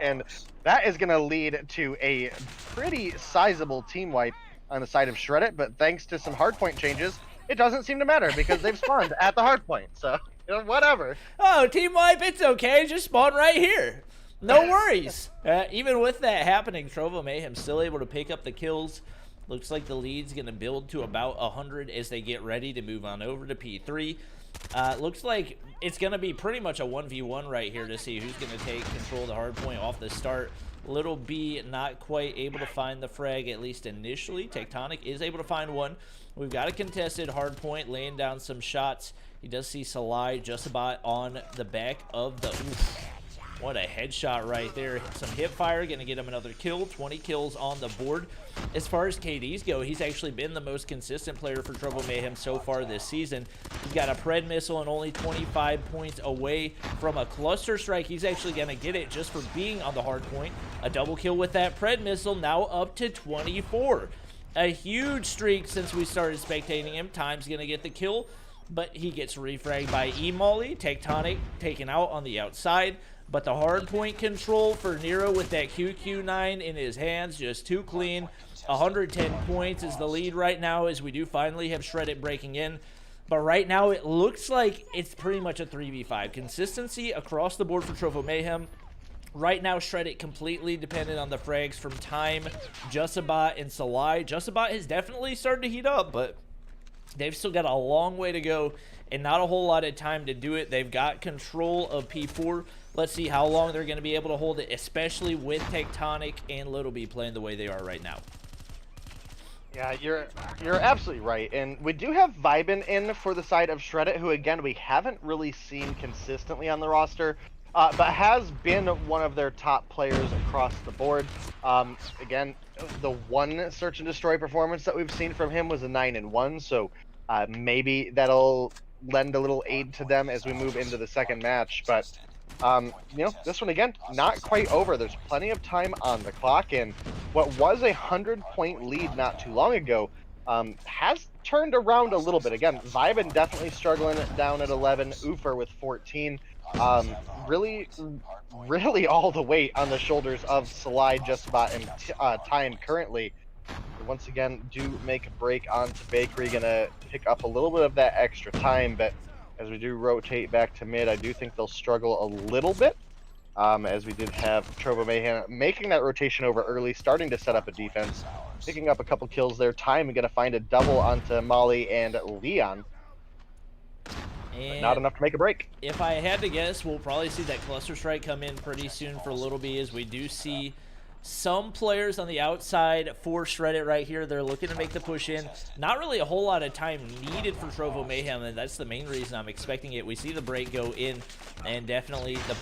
And that is going to lead to a pretty sizable team wipe on the side of Shreddit, but thanks to some hardpoint changes, it doesn't seem to matter because they've spawned at the hardpoint. So, you know, whatever. Oh, team wipe, it's okay. Just spawn right here. No worries. Even with that happening, Trovo Mayhem still able to pick up the kills. Looks like the lead's going to build to about 100 as they get ready to move on over to P3. Looks like it's going to be pretty much a 1v1 right here to see who's going to take control of the hard point off the start. Little B not quite able to find the frag, at least initially. Tectonic is able to find one. We've got a contested hard point laying down some shots. He does see Salai just about on the back of the... Oof. What a headshot right there. Some hip fire, going to get him another kill. 20 kills on the board. As far as KDs go, he's actually been the most consistent player for Trouble Mayhem so far this season. He's got a Pred missile and only 25 points away from a cluster strike. He's actually going to get it just for being on the hard point. A double kill with that Pred missile, now up to 24. A huge streak since we started spectating him. Time's going to get the kill, but he gets refragged by E-Molly. Tectonic taken out on the outside. But the hard point control for Nero with that QQ9 in his hands, just too clean. 110 points is the lead right now, as we do finally have Shreddit breaking in. But right now it looks like it's pretty much a 3v5. Consistency across the board for Trovo Mayhem. Right now, Shreddit completely dependent on the frags from Time, Justabat, and Salai. Justabat has definitely started to heat up, but they've still got a long way to go and not a whole lot of time to do it. They've got control of P4. Let's see how long they're going to be able to hold it, especially with Tectonic and Little B playing the way they are right now. Yeah, you're absolutely right. And we do have Vibin in for the side of Shreddit, who, again, we haven't really seen consistently on the roster, but has been one of their top players across the board. Again, the one Search and Destroy performance that we've seen from him was a 9-1, so maybe that'll lend a little aid to them as we move into the second match. But you know, this one, again, not quite over. There's plenty of time on the clock, and what was a 100-point lead not too long ago has turned around a little bit. Again, Vibin definitely struggling down at 11, Ufer with 14. Really all the weight on the shoulders of Salai, Justabat, and Time currently. Once again, do make a break onto Bakery, gonna pick up a little bit of that extra time, but as we do rotate back to mid, I do think they'll struggle a little bit, as we did have Trovo Mayhem making that rotation over early, starting to set up a defense, picking up a couple kills there. Time gonna find a double onto Molly and Leon. And not enough to make a break. If I had to guess, we'll probably see that cluster strike come in pretty soon for Little B, as we do see some players on the outside for Shreddit right here. They're looking to make the push in. Not really a whole lot of time needed for Trovo Mayhem, and that's the main reason I'm expecting it. We see the break go in, and definitely the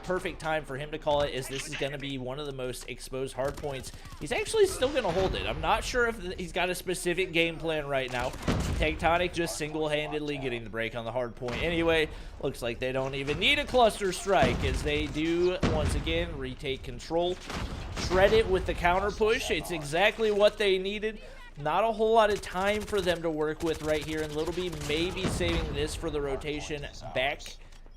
perfect time for him to call it, is this is going to be one of the most exposed hard points. He's actually still going to hold it. I'm not sure if he's got a specific game plan right now. Tectonic just single-handedly getting the break on the hard point. Anyway, looks like they don't even need a cluster strike, as they do once again retake control. Shreddit with the counter push. It's exactly what they needed. Not a whole lot of time for them to work with right here, and Little B may be saving this for the rotation back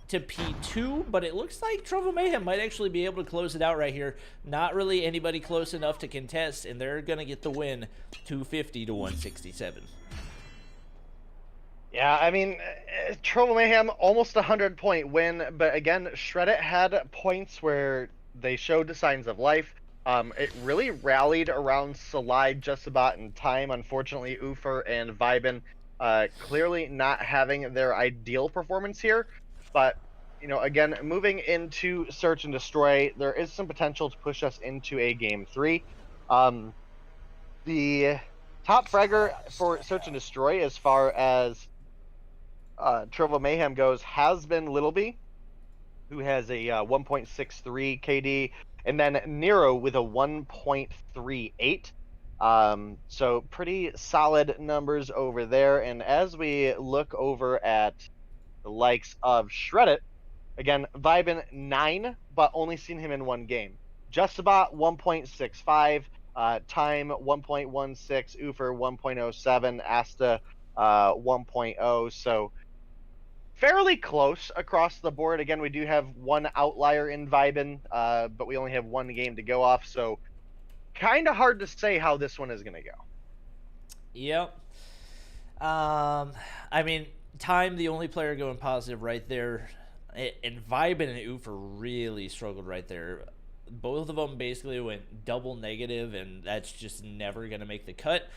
to P2, but it looks like Trovo Mayhem might actually be able to close it out right here. Not really anybody close enough to contest, and they're going to get the win 250 to 167. Yeah, I mean, Trovo Mayhem, almost a 100-point win, but again, Shreddit had points where they showed the signs of life. It really rallied around Salai, Justabat, and Time. Unfortunately, Ufer and Vibin clearly not having their ideal performance here. But, you know, again, moving into Search and Destroy, there is some potential to push us into a Game 3. The top fragger for Search and Destroy as far as Trovo Mayhem goes has been Littleby, who has a 1.63 KD, and then Nero with a 1.38. So pretty solid numbers over there. And as we look over at the likes of Shreddit, again, Vibin 9, but only seen him in one game. Justabot 1.65, Time 1.16, Ufer 1.07, Asta 1.0. So fairly close across the board. Again, we do have one outlier in Vibin, but we only have one game to go off. So kind of hard to say how this one is going to go. Yep. I mean, Time, the only player going positive right there. And Vibin and Ufer really struggled right there. Both of them basically went double negative, and that's just never going to make the cut.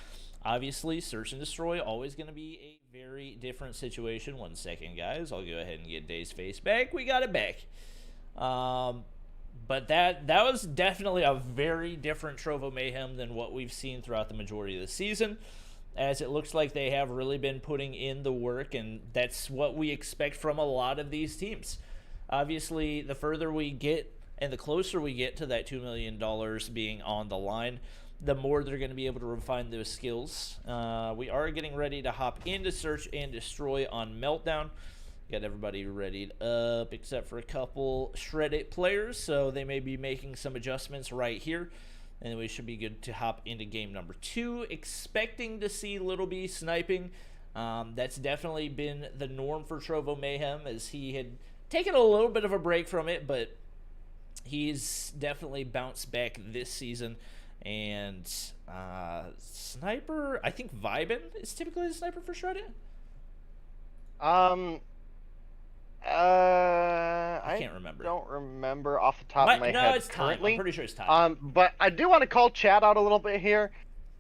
Obviously, Search and Destroy, always going to be a very different situation. 1 second, guys. I'll go ahead and get Day's face back. We got it back. But that was definitely a very different Trovo Mayhem than what we've seen throughout the majority of the season, as it looks like they have really been putting in the work, and that's what we expect from a lot of these teams. Obviously, the further we get and the closer we get to that $2 million being on the line, the more they're going to be able to refine those skills. We are getting ready to hop into Search and Destroy on Meltdown. Got everybody readied up except for a couple Shreddit players, so they may be making some adjustments right here. And we should be good to hop into game number 2. Expecting to see Littleby sniping. That's definitely been the norm for Trovo Mayhem, as he had taken a little bit of a break from it, but he's definitely bounced back this season. And Sniper, I think Vibin is typically the sniper for Shreddit. I can't remember. Don't remember off the top of my head. No, it's currently. Time. I'm pretty sure it's Time. But I do want to call Chad out a little bit here.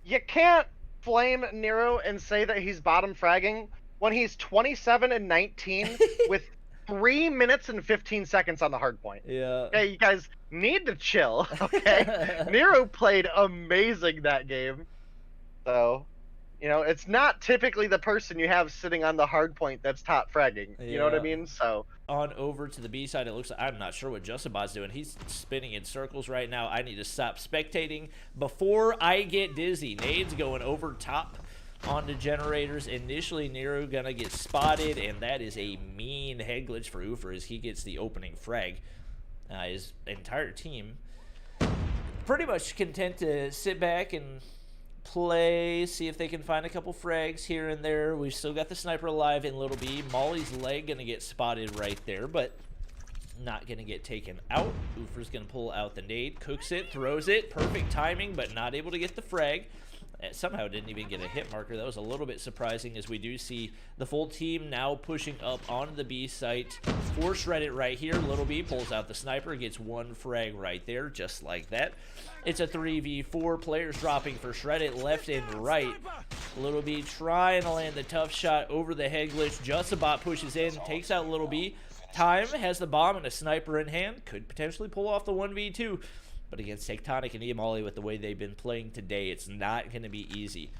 You can't flame Nero and say that he's bottom fragging when he's 27 and 19 with 3 minutes and 15 seconds on the hard point. Yeah. Okay, you guys need to chill. Okay, Nero played amazing that game. So, you know, it's not typically the person you have sitting on the hard point that's top fragging. You know what I mean? So on over to the B side, it looks like I'm not sure what Justabot's doing. He's spinning in circles right now. I need to stop spectating before I get dizzy. Nade's going over top onto generators. Initially, Nero gonna get spotted, and that is a mean head glitch for Ufer as he gets the opening frag. His entire team pretty much content to sit back and play, see if they can find a couple frags here and there. We've still got the sniper alive in Littleby. Molly's leg gonna get spotted right there, but not gonna get taken out. Ufer's gonna pull out the nade, cooks it, throws it, perfect timing, but not able to get the frag. Somehow didn't even get a hit marker. That was a little bit surprising, as we do see the full team now pushing up onto the B site for Shreddit right here. Littleby pulls out the sniper, gets one frag right there, just like that. It's a 3v4, players dropping for Shreddit left and right. Littleby trying to land the tough shot over the head glitch. Justabot pushes in, takes out Littleby. Time has the bomb and a sniper in hand, could potentially pull off the 1v2. But against Tectonic and Emolly, with the way they've been playing today, it's not going to be easy.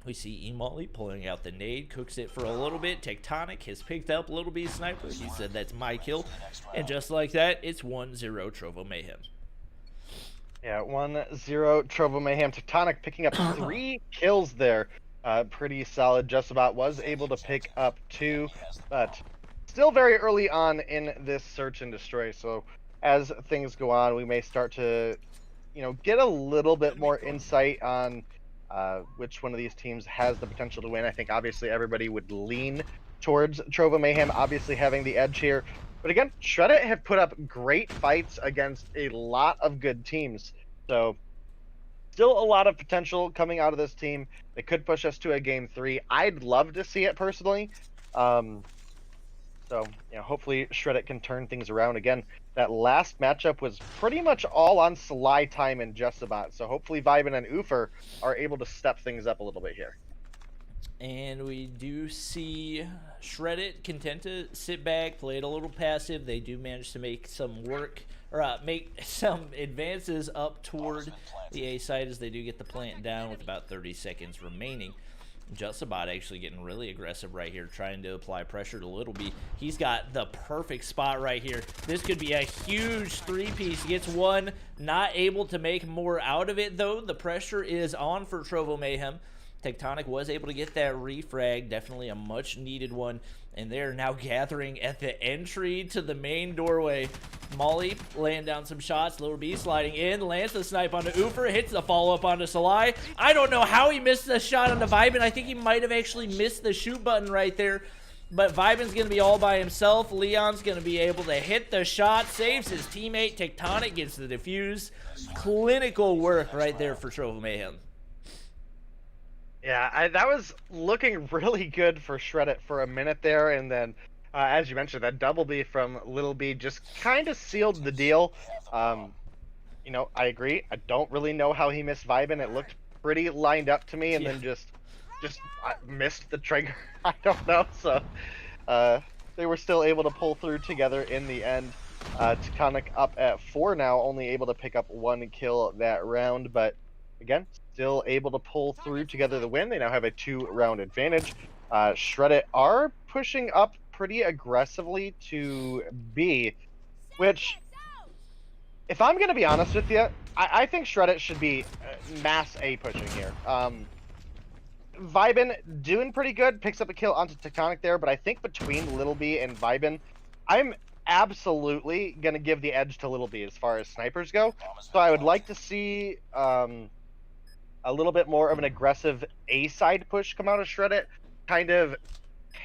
We see Emolly pulling out the nade, cooks it for a little bit. Tectonic has picked up Littleby's sniper. He said, that's my kill. And just like that, it's 1-0 Trovo Mayhem. Yeah, 1-0 Trovo Mayhem. Tectonic picking up 3 kills there. Pretty solid. Justabot was able to pick up 2, but still very early on in this search and destroy. So as things go on, we may start to, you know, get a little bit more insight on which one of these teams has the potential to win. I think obviously everybody would lean towards Trovo Mayhem, obviously having the edge here. But again, Shreddit have put up great fights against a lot of good teams. So still a lot of potential coming out of this team. They could push us to a game 3. I'd love to see it personally. So, you know, hopefully Shreddit can turn things around. Again, that last matchup was pretty much all on Sly Time and Justabot. So hopefully Vibin and Ufer are able to step things up a little bit here. And we do see Shreddit content to sit back, play it a little passive. They do manage to make some work or make some advances up toward the A side as they do get the plant down with about 30 seconds remaining. Justabot actually getting really aggressive right here, trying to apply pressure to Littleby. He's got the perfect spot right here. This could be a huge three-piece. He gets one, not able to make more out of it, though. The pressure is on for Trovo Mayhem. Tectonic was able to get that refrag, definitely a much-needed one, and they're now gathering at the entry to the main doorway. Molly laying down some shots, Littleby sliding in, lands the snipe onto Oofer, hits the follow-up onto Salai. I don't know how he missed the shot onto Vibin. I think he might have actually missed the shoot button right there, but Vibin's going to be all by himself. Leon's going to be able to hit the shot, saves his teammate. Tectonic gets the defuse. Clinical work right there for Trovo Mayhem. Yeah, that was looking really good for Shreddit for a minute there, and then, as you mentioned, that double B from Littleby just kind of sealed the deal. You know, I agree. I don't really know how he missed Vibin. It looked pretty lined up to me, and then just missed the trigger. I don't know. So they were still able to pull through together in the end. Tectonic up at 4 now, only able to pick up 1 kill that round, but again, still able to pull through together the win. They now have a 2-round advantage. Shreddit are pushing up pretty aggressively to B, which, if I'm going to be honest with you, I think Shreddit should be mass A pushing here. Vibin doing pretty good, picks up a kill onto Tectonic there, but I think between Littleby and Vibin, I'm absolutely going to give the edge to Littleby as far as snipers go. So I would like to see a little bit more of an aggressive A-side push come out of Shreddit, kind of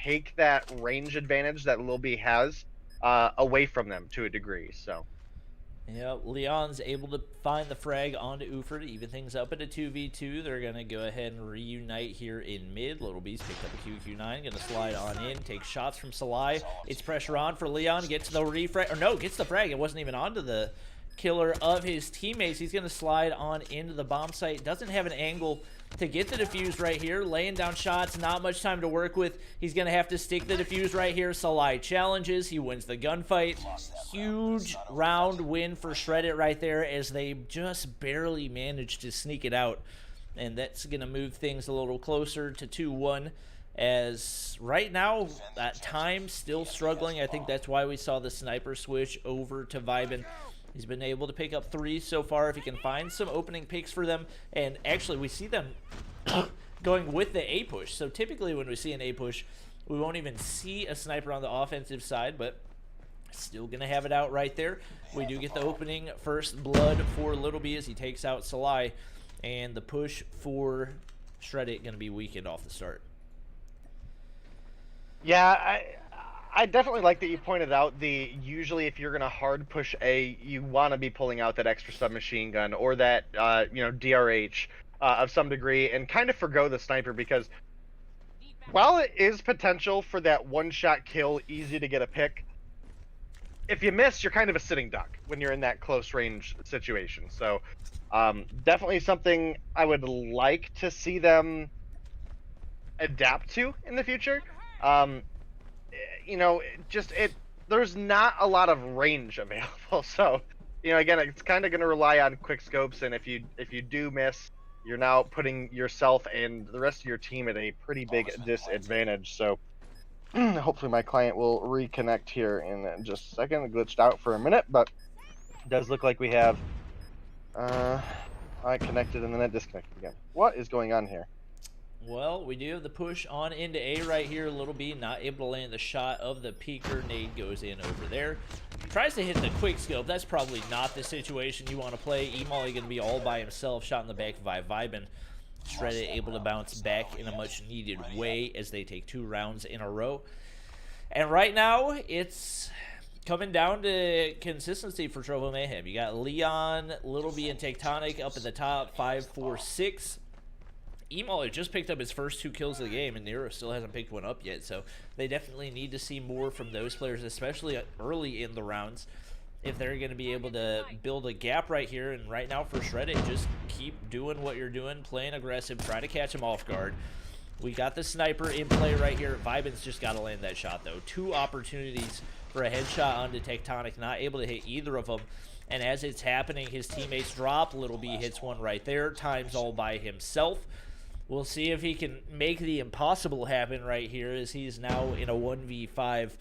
take that range advantage that Littleby has away from them to a degree. So, yeah, Leon's able to find the frag onto Oofer to even things up at a 2v2. They're going to go ahead and reunite here in mid. Littleby's picked up a QQ9, going to slide on in, take shots from Salai. It's pressure on for Leon, gets the refrag, or no, gets the frag. It wasn't even onto the killer of his teammates. He's going to slide on into the bomb site. Doesn't have an angle to get the defuse right here. Laying down shots, not much time to work with. He's going to have to stick the defuse right here. Salai challenges. He wins the gunfight. Huge round win for Shreddit right there as they just barely managed to sneak it out. And that's going to move things a little closer to 2-1. As right now, at times, still struggling. I think that's why we saw the sniper switch over to Vibin. He's been able to pick up 3 so far. If he can find some opening picks for them, and actually we see them going with the A push. So typically when we see an A push, we won't even see a sniper on the offensive side, but still going to have it out right there. We do get the opening first blood for Littleby as he takes out Salai, and the push for Shreddit going to be weakened off the start. Yeah, I definitely like that you pointed out usually if you're going to hard push A, you want to be pulling out that extra submachine gun or that, you know, DRH of some degree and kind of forgo the sniper, because while it is potential for that one-shot kill, easy to get a pick, if you miss, you're kind of a sitting duck when you're in that close range situation. So definitely something I would like to see them adapt to in the future. You know, there's not a lot of range available. So, you know, again, it's kind of going to rely on quick scopes, and if you do miss, you're now putting yourself and the rest of your team at a pretty big disadvantage. So, hopefully my client will reconnect here in just a second. It glitched out for a minute, but it does look like we have I connected and then it disconnected again. What is going on here? Well, we do have the push on into A right here. Littleby not able to land the shot of the peeker. Nade goes in over there. Tries to hit the quick scope. That's probably not the situation you want to play. Emolly going to be all by himself. Shot in the back by Vibin. Shreddit able to bounce back in a much needed way as they take 2 rounds in a row. And right now, it's coming down to consistency for Trovo Mayhem. You got Leon, Littleby, and Tectonic up at the top, 5-4-6. Emolly just picked up his first 2 kills of the game, and Nero still hasn't picked one up yet, so they definitely need to see more from those players, especially early in the rounds, if they're going to be able to build a gap right here. And right now for Shreddit, just keep doing what you're doing, playing aggressive, try to catch him off guard. We got the sniper in play right here. Vibin's just got to land that shot, though. 2 opportunities for a headshot onto Tectonic, not able to hit either of them. And as it's happening, his teammates drop. Little B hits one right there. Time's all by himself. We'll see if he can make the impossible happen right here, as he's now in a 1v5,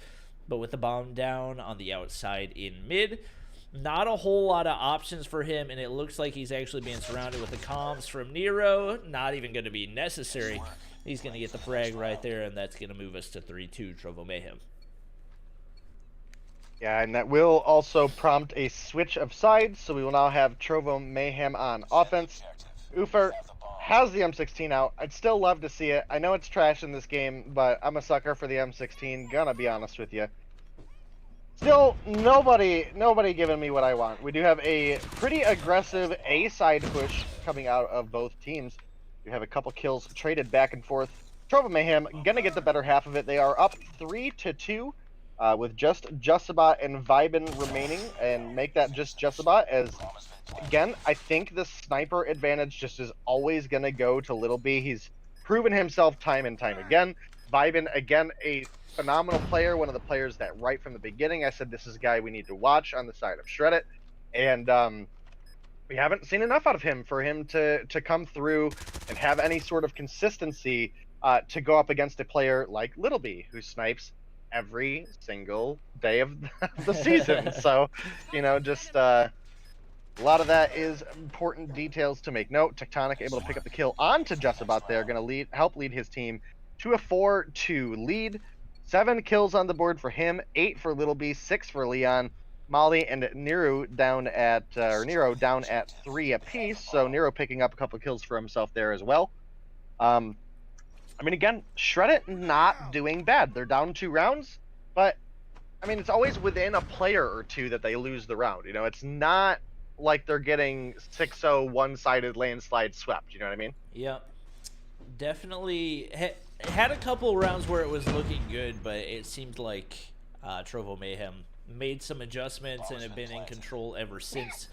but with the bomb down on the outside in mid. Not a whole lot of options for him, and it looks like he's actually being surrounded with the comms from Nero. Not even going to be necessary. He's going to get the frag right there, and that's going to move us to 3-2 Trovo Mayhem. Yeah, and that will also prompt a switch of sides, so we will now have Trovo Mayhem on offense. Ufer has the M16 out. I'd still love to see it. I know it's trash in this game, but I'm a sucker for the M16, gonna be honest with you. Still, nobody giving me what I want. We do have a pretty aggressive A-side push coming out of both teams. We have a couple kills traded back and forth. Trovo Mayhem gonna get the better half of it. They are up 3-2 with just Jusabot and Vibin remaining, and make that just Jusabot, as again, I think the sniper advantage just is always gonna go to Little B. He's proven himself time and time again. Vibin, again, a phenomenal player, one of the players that right from the beginning I said this is a guy we need to watch on the side of Shred It, and we haven't seen enough out of him for him to come through and have any sort of consistency to go up against a player like Little B, who snipes every single day of the season. So, you know, just a lot of that is important details to make note. Tectonic able to pick up the kill onto Jusabot there, going to help lead his team to a 4-2 lead. 7 kills on the board for him, 8 for Little B, 6 for Leon. Molly and Nero down at 3 apiece, so Nero picking up a couple kills for himself there as well. I mean, again, Shred It not doing bad. They're down 2 rounds, but I mean, it's always within a player or two that they lose the round. You know, it's not like they're getting 6-0 one-sided landslide swept. You know what I mean? Yep. Definitely had a couple rounds where it was looking good, but it seemed like Trovo Mayhem made some adjustments and have been in control ever since.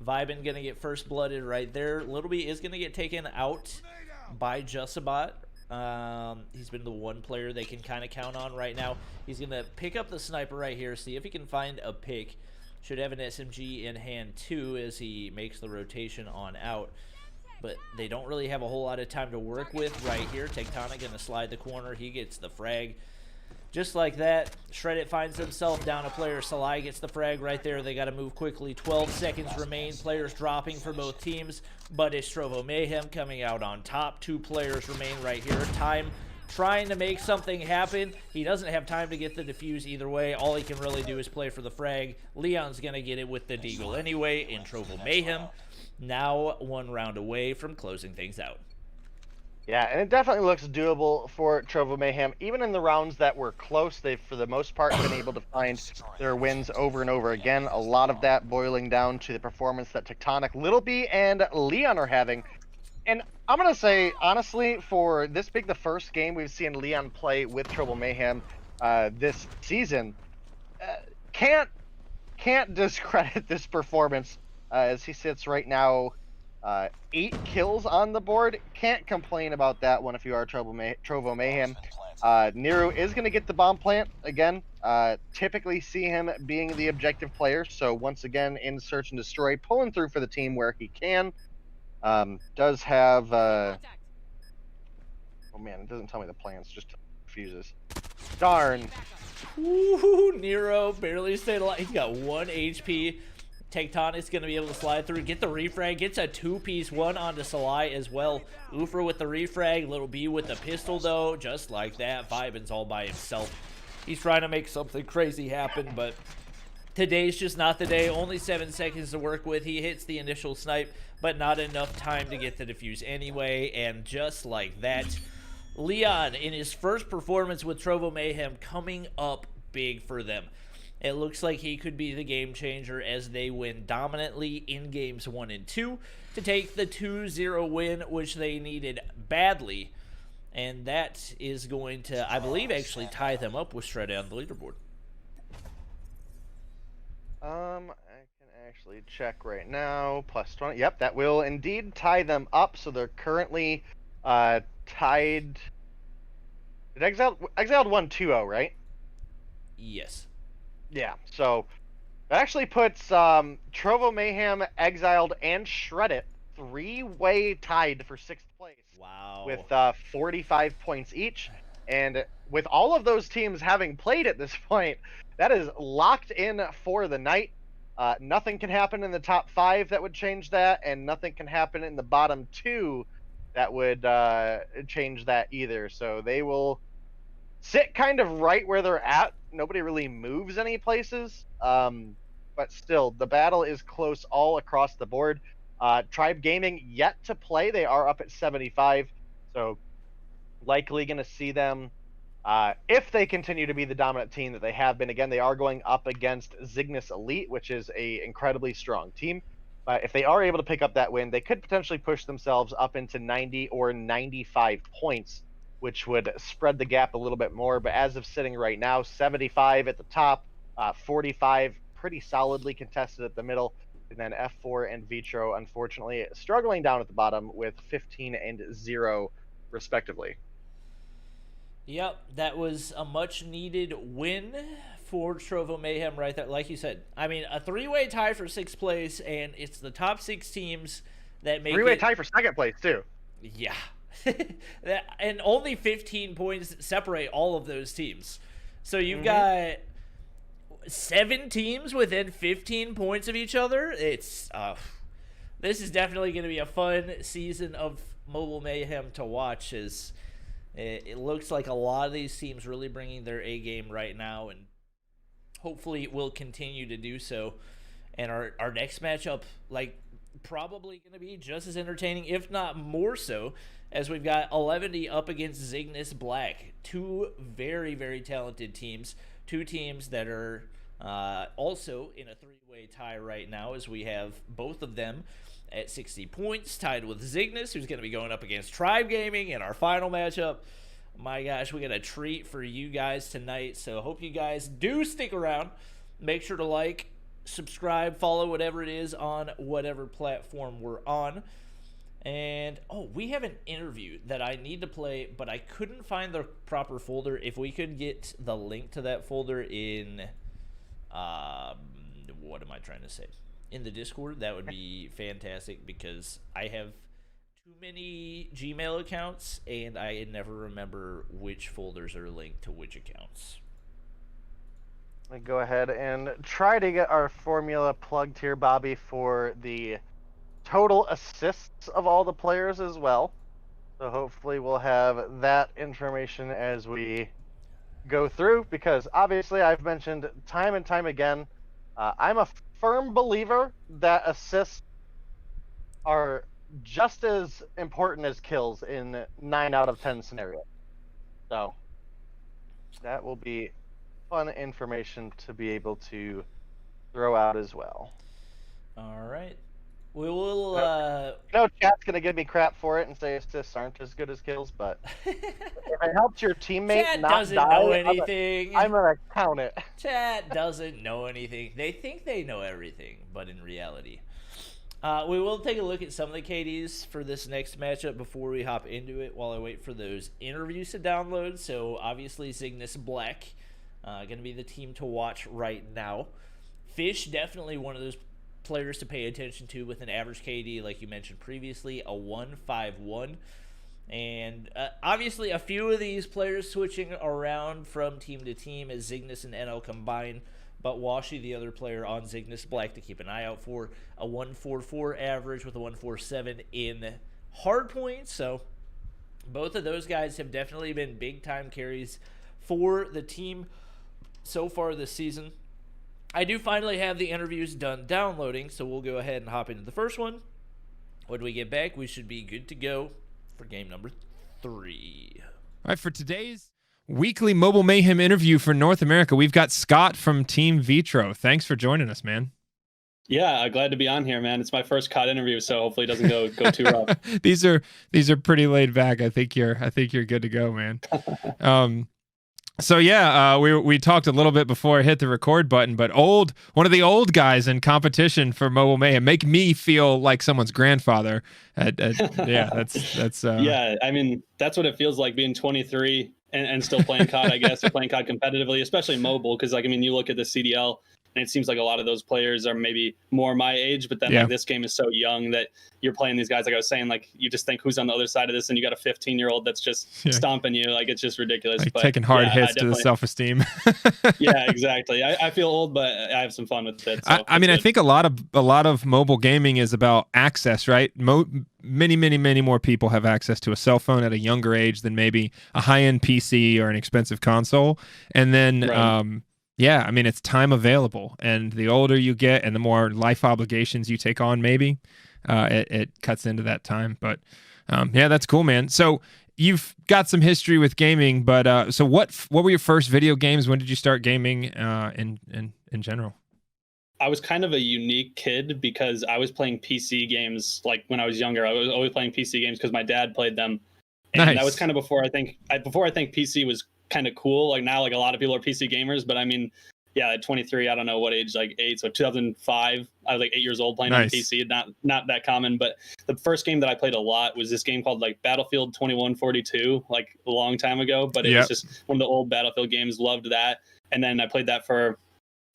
Vibin gonna get first blooded right there. Little B is gonna get taken out by Jusabot. He's been the one player they can kind of count on right now. He's gonna pick up the sniper right here, see if he can find a pick. Should have an SMG in hand too as he makes the rotation on out. But they don't really have a whole lot of time to work with right here. Tectonic gonna slide the corner. He gets the frag. Just like that, Shred It finds himself down a player. Salai gets the frag right there. They got to move quickly. 12 seconds remain. Players dropping for both teams, but it's Trovo Mayhem coming out on top. 2 players remain right here. Time trying to make something happen. He doesn't have time to get the defuse either way. All he can really do is play for the frag. Leon's going to get it with the deagle anyway in Trovo Mayhem. Now 1 round away from closing things out. Yeah, and it definitely looks doable for Trovo Mayhem. Even in the rounds that were close, they've, for the most part, been able to find their wins over and over again. A lot of that boiling down to the performance that Tectonic, Little B, and Leon are having. And I'm going to say, honestly, for this being the first game we've seen Leon play with Trovo Mayhem this season, can't discredit this performance as he sits right now. 8 kills on the board. Can't complain about that one if you are Trovo Mayhem. Nero is going to get the bomb plant again. Typically see him being the objective player. So once again, in search and destroy, pulling through for the team where he can. Does have... oh man, it doesn't tell me the plans, just fuses. Darn. Ooh, Nero barely stayed alive. He's got 1 HP. Tectonic's going to be able to slide through, get the refrag, gets a 2-piece, 1 onto Salai as well. Ufer with the refrag, Little B with the pistol though, just like that. Vibin's all by himself. He's trying to make something crazy happen, but today's just not the day. Only 7 seconds to work with. He hits the initial snipe, but not enough time to get the defuse anyway, and just like that, Leon in his first performance with Trovo Mayhem coming up big for them. It looks like he could be the game changer as they win dominantly in games 1 and 2 to take the 2-0 win, which they needed badly. And that is going to, I believe, actually tie them up with Shred on the leaderboard. I can actually check right now. Plus 20. Yep, that will indeed tie them up. So they're currently tied. Did Exiled won 2-0, right? Yes. Yeah, so actually puts Trovo Mayhem, Exiled, and Shreddit 3-way tied for 6th place. Wow. With 45 points each. And with all of those teams having played at this point, that is locked in for the night. Nothing can happen in the top 5 that would change that, and nothing can happen in the bottom 2 that would change that either. So they will sit kind of right where they're at. Nobody really moves any places. But still, the battle is close all across the board. Tribe Gaming yet to play. They are up at 75. So likely going to see them, if they continue to be the dominant team that they have been. Again, they are going up against Zygnus Elite, which is a incredibly strong team. But if they are able to pick up that win, they could potentially push themselves up into 90 or 95 points, which would spread the gap a little bit more. But as of sitting right now, 75 at the top, 45 pretty solidly contested at the middle, and then F4 and Vitro, unfortunately, struggling down at the bottom with 15 and 0, respectively. Yep, that was a much-needed win for Trovo Mayhem right there. Like you said, I mean, a 3-way tie for 6th place, and it's the top 6 teams that make 3-way tie for 2nd place, too. Yeah. And only 15 points separate all of those teams. So you've got 7 teams within 15 points of each other. It's this is definitely going to be a fun season of Mobile Mayhem to watch, as it looks like a lot of these teams really bringing their A game right now, and hopefully will continue to do so. And our next matchup, like, probably going to be just as entertaining, if not more so, as we've got 11D up against Zygnus Black. 2 very, very talented teams. 2 teams that are also in a 3-way tie right now, as we have both of them at 60 points, tied with Zygnus, who's going to be going up against Tribe Gaming in our final matchup. My gosh, we got a treat for you guys tonight, so hope you guys do stick around. Make sure to like, subscribe, follow, whatever it is on whatever platform we're on. And, oh, we have an interview that I need to play, but I couldn't find the proper folder. If we could get the link to that folder in, what am I trying to say? In the Discord, that would be fantastic, because I have too many Gmail accounts, and I never remember which folders are linked to which accounts. Let me go ahead and try to get our formula plugged here, Bobby, for the total assists of all the players as well. So hopefully we'll have that information as we go through, because obviously I've mentioned time and time again, I'm a firm believer that assists are just as important as kills in 9 out of 10 scenarios. So that will be fun information to be able to throw out as well. All right. We will, chat's going to give me crap for it and say assists aren't as good as kills, but if it helps your teammate Chat not doesn't die, know anything. I'm going to count it. Chat doesn't know anything. They think they know everything, but in reality. We will take a look at some of the KDs for this next matchup before we hop into it, while I wait for those interviews to download. So, obviously, Zygnus Black going to be the team to watch right now. Fish, definitely one of those players to pay attention to, with an average KD, like you mentioned previously, a 151. And obviously a few of these players switching around from team to team as Zygnus and NL combine, but Washi, the other player on Zygnus Black to keep an eye out for, a 144 average with a 147 in hard points. So both of those guys have definitely been big time carries for the team so far this season. I do finally have the interviews done downloading, so we'll go ahead and hop into the first one. When we get back, we should be good to go for game number 3. All right, for today's weekly Mobile Mayhem interview for North America, we've got Scott from Team Vitro. Thanks for joining us, man. Yeah, glad to be on here, man. It's my first COD interview, so hopefully it doesn't go too rough. These are pretty laid back. I think you're good to go, man. So yeah, we talked a little bit before I hit the record button, but one of the old guys in competition for Mobile Mayhem, make me feel like someone's grandfather. Yeah, that's yeah, I mean, that's what it feels like being 23 and still playing COD, I guess, or playing COD competitively, especially mobile, because like, I mean, you look at the CDL, And it seems like a lot of those players are maybe more my age, but then like this game is so young that you're playing these guys. Like I was saying, like you just think who's on the other side of this, and you got a 15-year-old that's just stomping you. Like it's just ridiculous. Like but, taking hard hits to the self-esteem. Yeah, exactly. I feel old, but I have some fun with it. So I mean, I think a lot of mobile gaming is about access, right? Many more people have access to a cell phone at a younger age than maybe a high-end PC or an expensive console. And then, yeah, I mean, it's time available. And the older you get and the more life obligations you take on, maybe, it cuts into that time. But yeah, that's cool, man. So you've got some history with gaming, but so what were your first video games? When did you start gaming in general? I was kind of a unique kid because I was playing PC games like when I was younger. I was always playing PC games because my dad played them. And that was kind of before I think PC was kind of cool. Like now, like a lot of people are PC gamers, but I mean, yeah, at 23, I don't know what age, like 8. So 2005, I was like 8 years old playing on PC. Not that common, but the first game that I played a lot was this game called like Battlefield 2142, like a long time ago. But it was just one of the old Battlefield games. Loved that, and then I played that for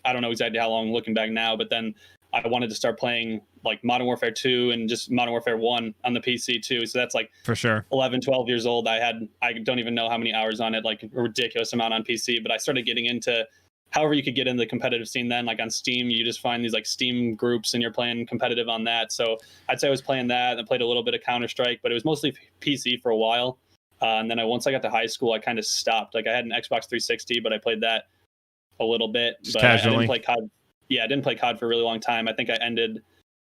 I don't know exactly how long looking back now, but then I wanted to start playing like Modern Warfare 2 and just Modern Warfare 1 on the PC too. So that's like for sure 11, 12 years old. I don't even know how many hours on it, like a ridiculous amount on PC. But I started getting into however you could get into the competitive scene then, like on Steam, you just find these like Steam groups and you're playing competitive on that. So I'd say I was playing that and played a little bit of Counter-Strike, but it was mostly PC for a while. And then once I got to high school, I kind of stopped. Like I had an Xbox 360, but I played that a little bit. But I didn't play COD. Yeah, I didn't play COD for a really long time. I think I ended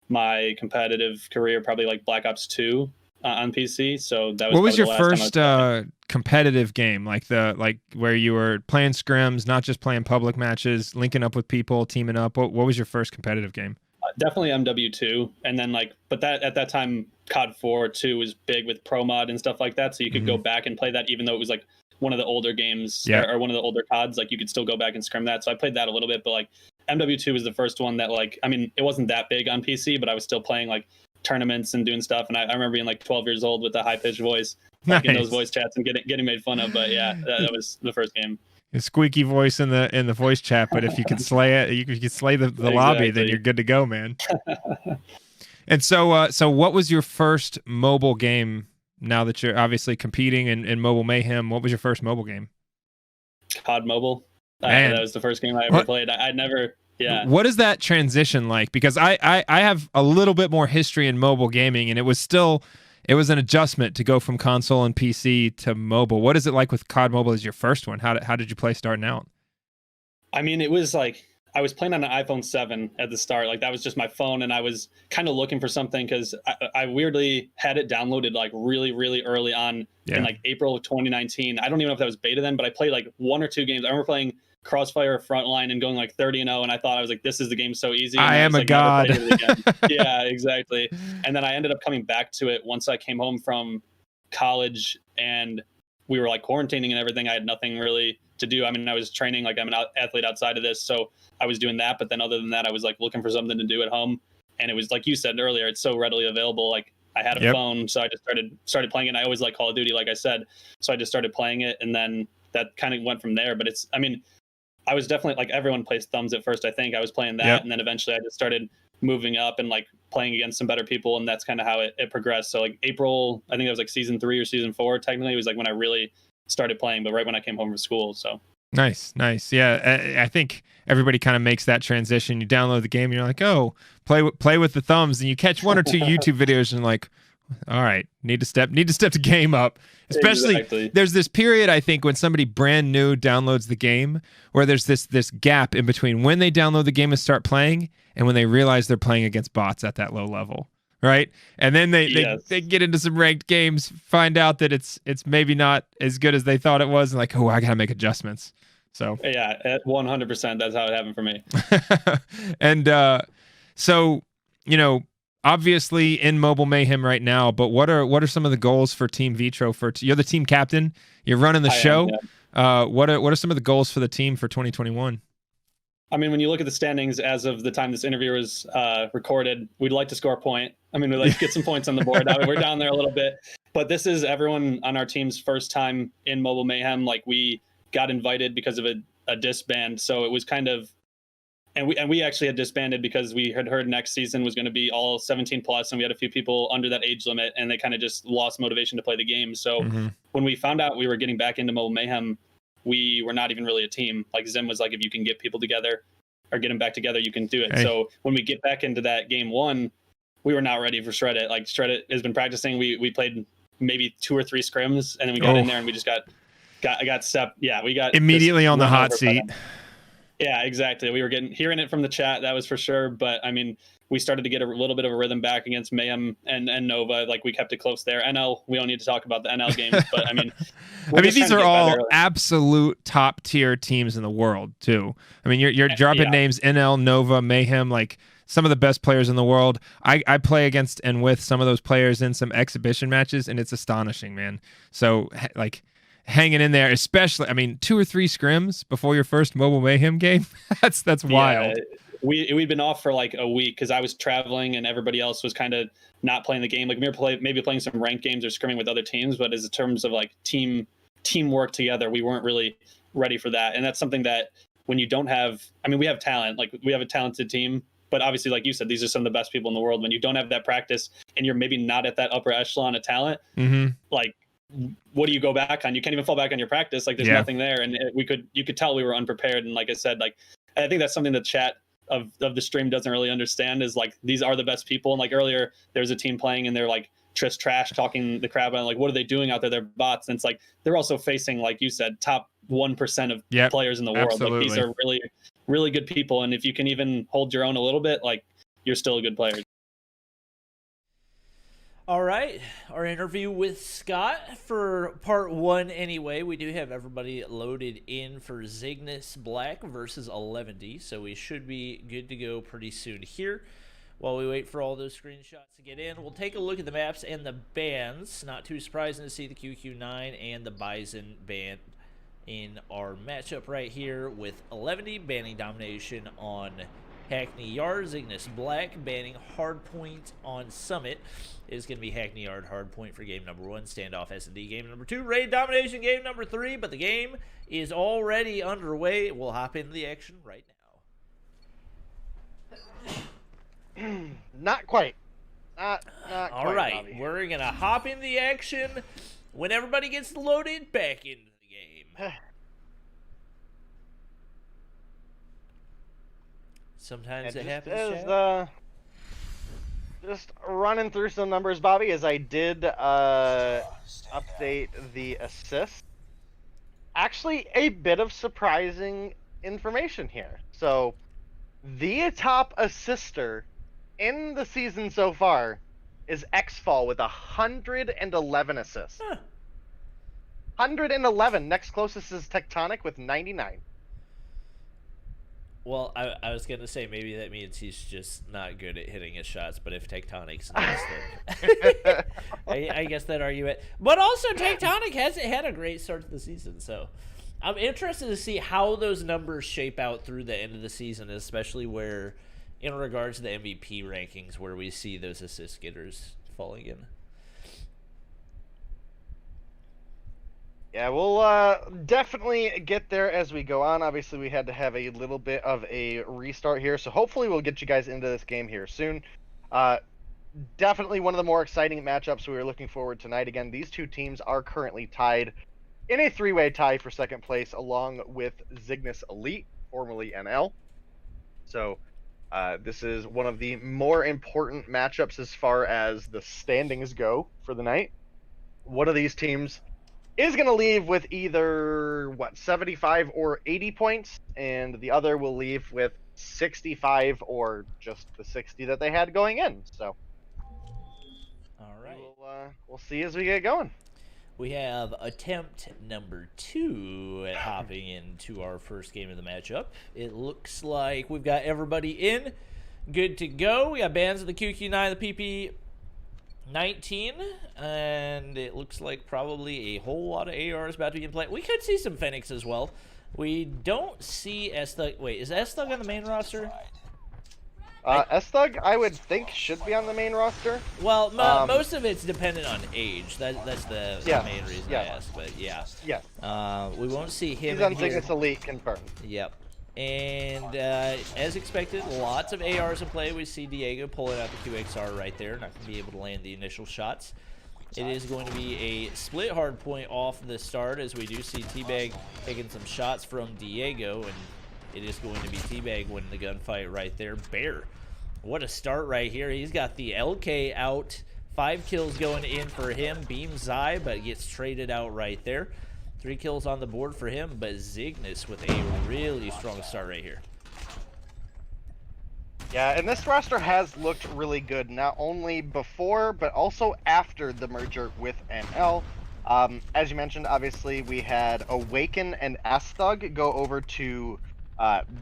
my competitive career probably like Black Ops 2 on PC. So that was what was your first competitive game? Like where you were playing scrims, not just playing public matches, linking up with people, teaming up. What was your first competitive game? Definitely MW2, and then but that at that time COD 4 2 was big with Pro Mod and stuff like that. So you could go back and play that, even though it was like one of the older games or one of the older CODs. Like you could still go back and scrim that. So I played that a little bit, but like MW2 was the first one that like, I mean, it wasn't that big on PC, but I was still playing like tournaments and doing stuff. And I remember being like 12 years old with a high pitched voice, like in those voice chats and getting made fun of. But yeah, that was the first game. A squeaky voice in the voice chat, but if you can slay it, you can slay the lobby, then you're good to go, man. And so what was your first mobile game? Now that you're obviously competing in Mobile Mayhem, what was your first mobile game? COD Mobile. That was the first game I ever played. I'd never. Yeah. What is that transition like? Because I have a little bit more history in mobile gaming, and it was an adjustment to go from console and PC to mobile. What is it like with COD Mobile as your first one? How did you play starting out? I mean, it was like I was playing on an iPhone 7 at the start. Like that was just my phone, and I was kind of looking for something because I weirdly had it downloaded like really, really early on in like April of 2019. I don't even know if that was beta then, but I played like 1 or 2 games. I remember playing Crossfire Frontline and going like 30-0, and I thought I was like, this is the game so easy. And I am a god. Yeah, exactly. And then I ended up coming back to it once I came home from college, and we were like quarantining and everything. I had nothing really to do. I mean, I was training, like I'm an athlete outside of this, so I was doing that. But then other than that, I was like looking for something to do at home, and it was like you said earlier, it's so readily available. Like I had a phone, so I just started playing it. And I always like Call of Duty, like I said, so I just started playing it, and then that kind of went from there. But I mean, I was definitely like everyone plays Thumbs at first. I think I was playing that, and then eventually I just started moving up and like playing against some better people, and that's kind of how it progressed. So like April, I think it was like season 3 or season 4. Technically, it was like when I really started playing, but right when I came home from school. So nice. Yeah, I think everybody kind of makes that transition. You download the game, and you're like, oh, play with the thumbs, and you catch 1 or 2 YouTube videos, and like, all right, need to step the game up. Especially there's this period, I think, when somebody brand new downloads the game where there's this gap in between when they download the game and start playing and when they realize they're playing against bots at that low level, right? And then they get into some ranked games, find out that it's maybe not as good as they thought it was, and like, oh, I gotta make adjustments. So yeah, 100%. That's how it happened for me. And so, you know, obviously in Mobile Mayhem right now, but what are some of the goals for Team Vitro? You're the team captain. You're running the show. What are some of the goals for the team for 2021? I mean, when you look at the standings as of the time this interview was recorded, we'd like to score a point. I mean, we'd like to get some points on the board. We're down there a little bit, but this is everyone on our team's first time in Mobile Mayhem. Like we got invited because of a disband, so it was kind of and we actually had disbanded because we had heard next season was going to be all 17 plus, and we had a few people under that age limit, and they kind of just lost motivation to play the game. So when we found out we were getting back into Mobile Mayhem, we were not even really a team. Like Zim was like, if you can get people together or get them back together, you can do it. Hey. So when we get back into that game 1, we were not ready for Shreddit. Like Shreddit has been practicing. We played maybe 2 or 3 scrims, and then we got in there and we just got stepped. Yeah, we got immediately on the hot seat. Yeah, exactly. We were hearing it from the chat, that was for sure. But I mean, we started to get a little bit of a rhythm back against Mayhem and Nova. Like we kept it close there. NL, we don't need to talk about the NL games, but I mean, these are all absolute top tier teams in the world too. I mean, you're dropping names: NL, Nova, Mayhem, like some of the best players in the world. I play against and with some of those players in some exhibition matches, and it's astonishing, man. So like, hanging in there, especially, I mean, 2 or 3 scrims before your first Mobile Mayhem game. That's wild. We'd been off for like a week because I was traveling and everybody else was kind of not playing the game. Like we were maybe playing some ranked games or scrimming with other teams, but as in terms of like teamwork together, we weren't really ready for that. And that's something that when you don't have, I mean, we have talent, like we have a talented team, but obviously, like you said, these are some of the best people in the world. When you don't have that practice and you're maybe not at that upper echelon of talent, like, what do you go back on? You can't even fall back on your practice. Like there's nothing there. And you could tell we were unprepared. And like I said, like, I think that's something the chat of the stream doesn't really understand is like, these are the best people. And like earlier there was a team playing and they're like trash talking the crap. And like, what are they doing out there? They're bots. And it's like, they're also facing, like you said, top 1% of players in the world. Like these are really, really good people. And if you can even hold your own a little bit, like you're still a good player. All right, our interview with Scott for part 1 anyway. We do have everybody loaded in for Zygnus Black versus 11D, so we should be good to go pretty soon here. While we wait for all those screenshots to get in, we'll take a look at the maps and the bans. Not too surprising to see the QQ9 and the Bison banned in our matchup right here with 11D banning Domination on Hackney Yard. Zygnus Black banning Hardpoint on Summit. Is going to be Hackney Yard Hardpoint for game number 1. Standoff S&D game number 2. Raid Domination game number 3. But the game is already underway. We'll hop into the action right now. Not quite. Not all quite, right, Bobby. we're going to hop in the action when everybody gets loaded back into the game. Sometimes it happens. Just running through some numbers, Bobby, as I did update the assist. Actually, a bit of surprising information here. So, the top assister in the season so far is Xfall with 111 assists. 111. Next closest is Tectonic with 99. Well, I was going to say maybe that means he's just not good at hitting his shots, but if Tectonic's next, then I guess that argue it. But also, Tectonic hasn't had a great start to the season, so I'm interested to see how those numbers shape out through the end of the season, especially where, in regards to the MVP rankings, where we see those assist getters falling in. Yeah, we'll definitely get there as we go on. Obviously, we had to have a little bit of a restart here, so hopefully we'll get you guys into this game here soon. Definitely one of the more exciting matchups we were looking forward tonight. Again, these two teams are currently tied in a 3-way tie for second place, along with Zygnus Elite, formerly NL. So this is one of the more important matchups as far as the standings go for the night. One of these teams is going to leave with either, 75 or 80 points, and the other will leave with 65 or just the 60 that they had going in. So, all right, we'll see as we get going. We have attempt number 2 at hopping into our first game of the matchup. It looks like we've got everybody in, good to go. We got bans of the QQ9, the PP 19, and it looks like probably a whole lot of ARs about to be in play. We could see some Phoenix as well. We don't see S-Thug. Wait, is S-Thug on the main roster? S-Thug, I would think, should be on the main roster. Well, most of it's dependent on age. That's the main reason I asked. But yeah. Yeah. We won't see him. He's on Zygnus Elite, confirmed. Yep. And as expected, lots of ARs in play. We see Diego pulling out the QXR right there. Not going to be able to land the initial shots. It is going to be a split hard point off the start, as we do see T-Bag taking some shots from Diego, and it is going to be T-Bag winning the gunfight right there. Bear, what a start right here. He's got the LK out. 5 kills going in for him. Beam Zai, but gets traded out right there. 3 kills on the board for him, but Zygnus with a really strong start right here. Yeah, and this roster has looked really good, not only before, but also after the merger with NL. As you mentioned, obviously, we had Awaken and Astug go over to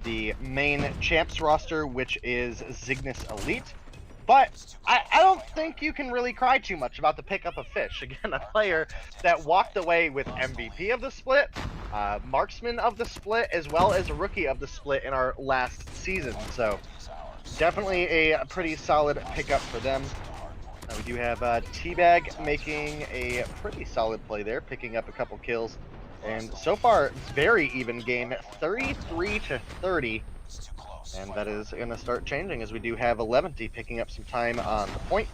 the main champs roster, which is Zygnus Elite. But I don't think you can really cry too much about the pickup of Fish. Again, a player that walked away with MVP of the split, marksman of the split, as well as a rookie of the split in our last season. So definitely a pretty solid pickup for them. We do have T-Bag making a pretty solid play there, picking up a couple kills. And so far, very even game, 33-30. And that is going to start changing as we do have 11T picking up some time on the point.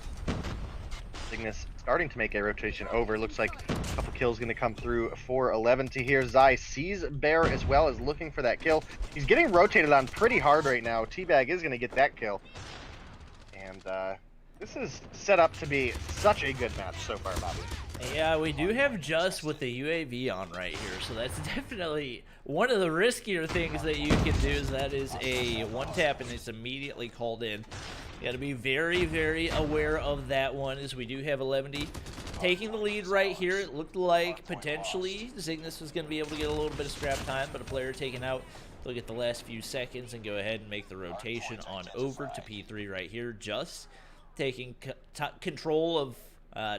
Zygnus starting to make a rotation over. Looks like a couple kills going to come through for 11T here. Zai sees Bear as well as looking for that kill. He's getting rotated on pretty hard right now. T-Bag is going to get that kill. And this is set up to be such a good match so far, Bobby. Yeah, we do have Just with the UAV on right here, so that's definitely one of the riskier things that you can do. Is that is a one-tap and it's immediately called in. You got to be very, very aware of that one, as we do have 11D taking the lead right here. It looked like potentially Zygnus was going to be able to get a little bit of scrap time, but a player taken out. Look at the last few seconds and go ahead and make the rotation on over to P3 right here. Just taking control of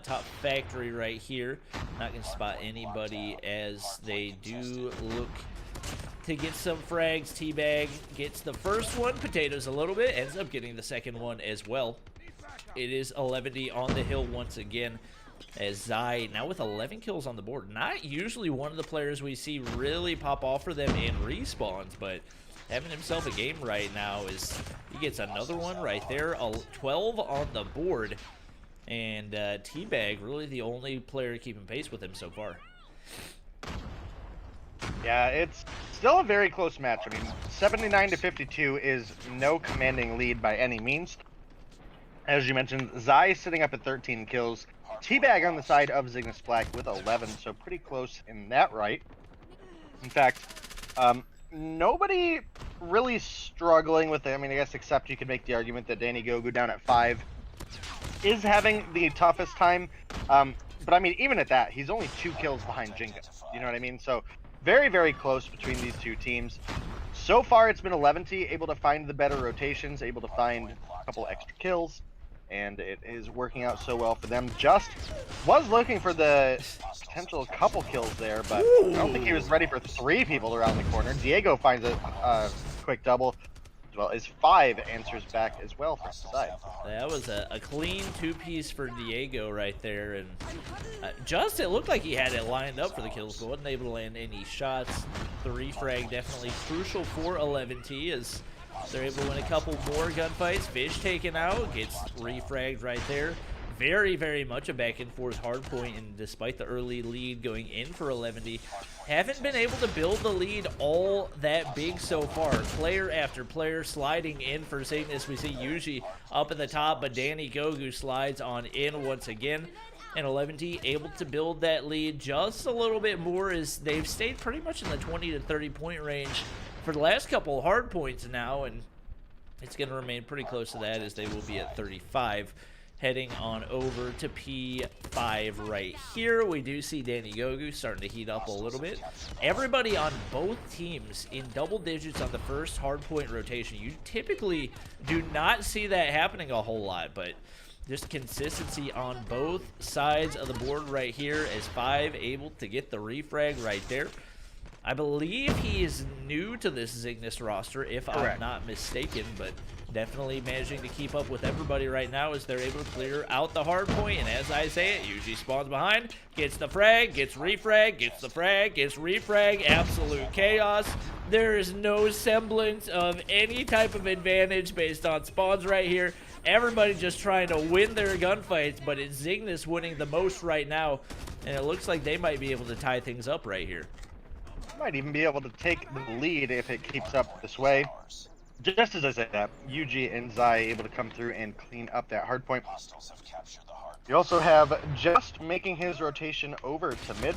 top factory right here. Not going to spot anybody as they do look to get some frags. T-Bag gets the first one, potatoes a little bit, ends up getting the second one as well. It is 11D on the hill once again, as Zai now with 11 kills on the board. Not usually one of the players we see really pop off for them in respawns, but having himself a game right now is he gets another one right there. 12 on the board. And T-Bag really the only player keeping pace with him so far. Yeah, it's still a very close match. I mean, 79-52 is no commanding lead by any means. As you mentioned, Zai sitting up at 13 kills. T-Bag on the side of Zygnus Black with 11, so pretty close in that right. In fact, nobody really struggling with it. I mean, I guess except you could make the argument that Danny Gogu down at 5 is having the toughest time. But I mean, even at that, he's only 2 kills behind Jinga. You know what I mean? So very, very close between these two teams. So far, it's been 11T able to find the better rotations, able to find a couple extra kills, and it is working out so well for them. Just was looking for the potential couple kills there, but I don't think he was ready for 3 people around the corner. Diego finds a quick double, as well as 5 answers back as well from the side. That was a clean 2-piece for Diego right there, and just it looked like he had it lined up for the kills, but wasn't able to land any shots. The refrag definitely crucial for 11T as they're able to win a couple more gunfights. Fish taken out, gets refragged right there. Very, very much a back and forth hard point, and despite the early lead going in for 11D, haven't been able to build the lead all that big so far. Player after player sliding in for Zygnus. We see Yuji up at the top, but Danny Gogu slides on in once again. And 11D able to build that lead just a little bit more, as they've stayed pretty much in the 20 to 30 point range for the last couple of hard points now, and it's going to remain pretty close to that as they will be at 35. Heading on over to P5 right here. We do see Danny Gogu starting to heat up a little bit. Everybody on both teams in double digits on the first hardpoint rotation. You typically do not see that happening a whole lot, but just consistency on both sides of the board right here, as 5 able to get the refrag right there. I believe he is new to this Zygnus roster, if Correct. I'm not mistaken, but definitely managing to keep up with everybody right now as they're able to clear out the hard point. And as I say it, usually spawns behind, gets the frag, gets refrag, gets the frag, gets refrag, absolute chaos. There is no semblance of any type of advantage based on spawns right here. Everybody just trying to win their gunfights, but it's Zygnus winning the most right now, and it looks like they might be able to tie things up right here. Might even be able to take the lead if it keeps up this way. Just as I said that, UG and Zai able to come through and clean up that hard point. You also have Just making his rotation over to mid,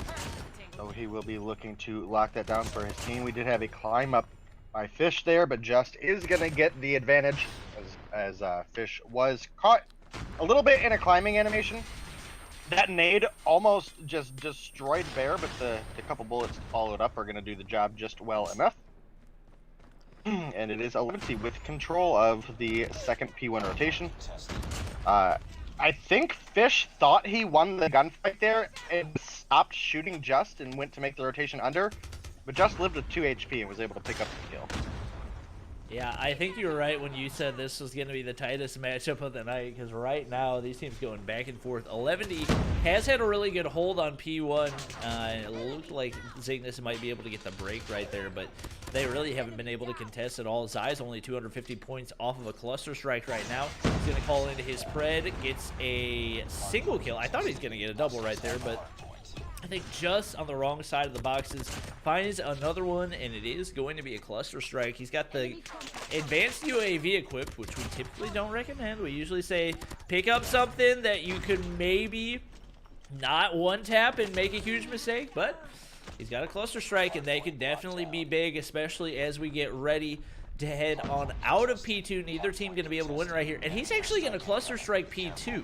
so he will be looking to lock that down for his team. We did have a climb up by Fish there, but Just is going to get the advantage as Fish was caught a little bit in a climbing animation. That nade almost just destroyed Bear, but the couple bullets followed up are going to do the job just well enough. And it is 11C with control of the second P1 rotation. I think Fish thought he won the gunfight there and stopped shooting Just and went to make the rotation under, but Just lived with 2 HP and was able to pick up the kill. Yeah, I think you were right when you said this was going to be the tightest matchup of the night, because right now these teams going back and forth. 11D has had a really good hold on P1. It looked like Zygnus might be able to get the break right there, but they really haven't been able to contest at all. Zai's only 250 points off of a cluster strike right now. He's going to call into his pred, gets a single kill. I thought he was going to get a double right there, but I think just on the wrong side of the boxes, finds another one, and it is going to be a cluster strike. He's got the advanced UAV equipped, which we typically don't recommend. We usually say pick up something that you could maybe not one tap and make a huge mistake, but he's got a cluster strike, and they could definitely be big, especially as we get ready to head on out of P2. Neither team going to be able to win right here, and he's actually going to cluster strike P2.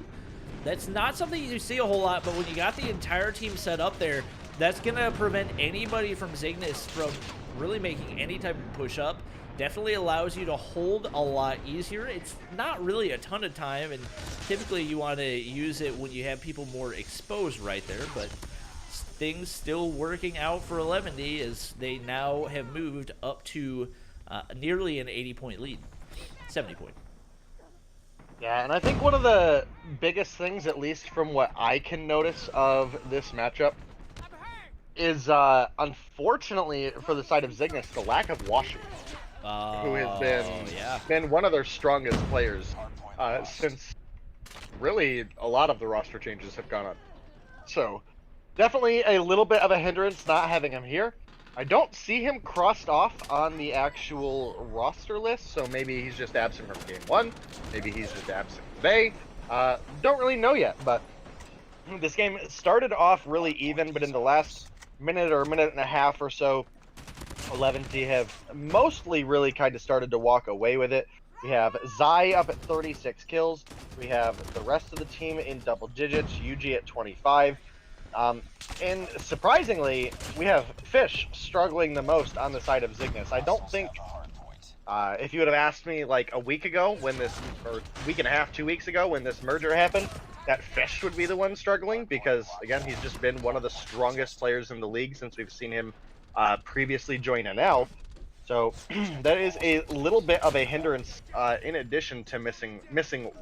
That's not something you see a whole lot, but when you got the entire team set up there, that's going to prevent anybody from Zygnus from really making any type of push up. Definitely allows you to hold a lot easier. It's not really a ton of time, and typically you want to use it when you have people more exposed right there, but things still working out for 11D as they now have moved up to nearly an 80-point lead, 70-point. Yeah, and I think one of the biggest things, at least from what I can notice of this matchup, is unfortunately for the side of Zygnus, the lack of Washi, who has been one of their strongest players since really a lot of the roster changes have gone on. So definitely a little bit of a hindrance not having him here. I don't see him crossed off on the actual roster list, so maybe he's just absent from game 1. Maybe he's just absent today. Don't really know yet, but this game started off really even, but in the last minute or minute and a half or so, 11D have mostly really kind of started to walk away with it. We have Zai up at 36 kills. We have the rest of the team in double digits, UG at 25. And surprisingly, we have Fish struggling the most on the side of Zygnus. I don't think, if you would have asked me like a week ago when this, or week and a half, 2 weeks ago when this merger happened, that Fish would be the one struggling, because again, he's just been one of the strongest players in the league since we've seen him previously join NL. So that is a little bit of a hindrance in addition to missing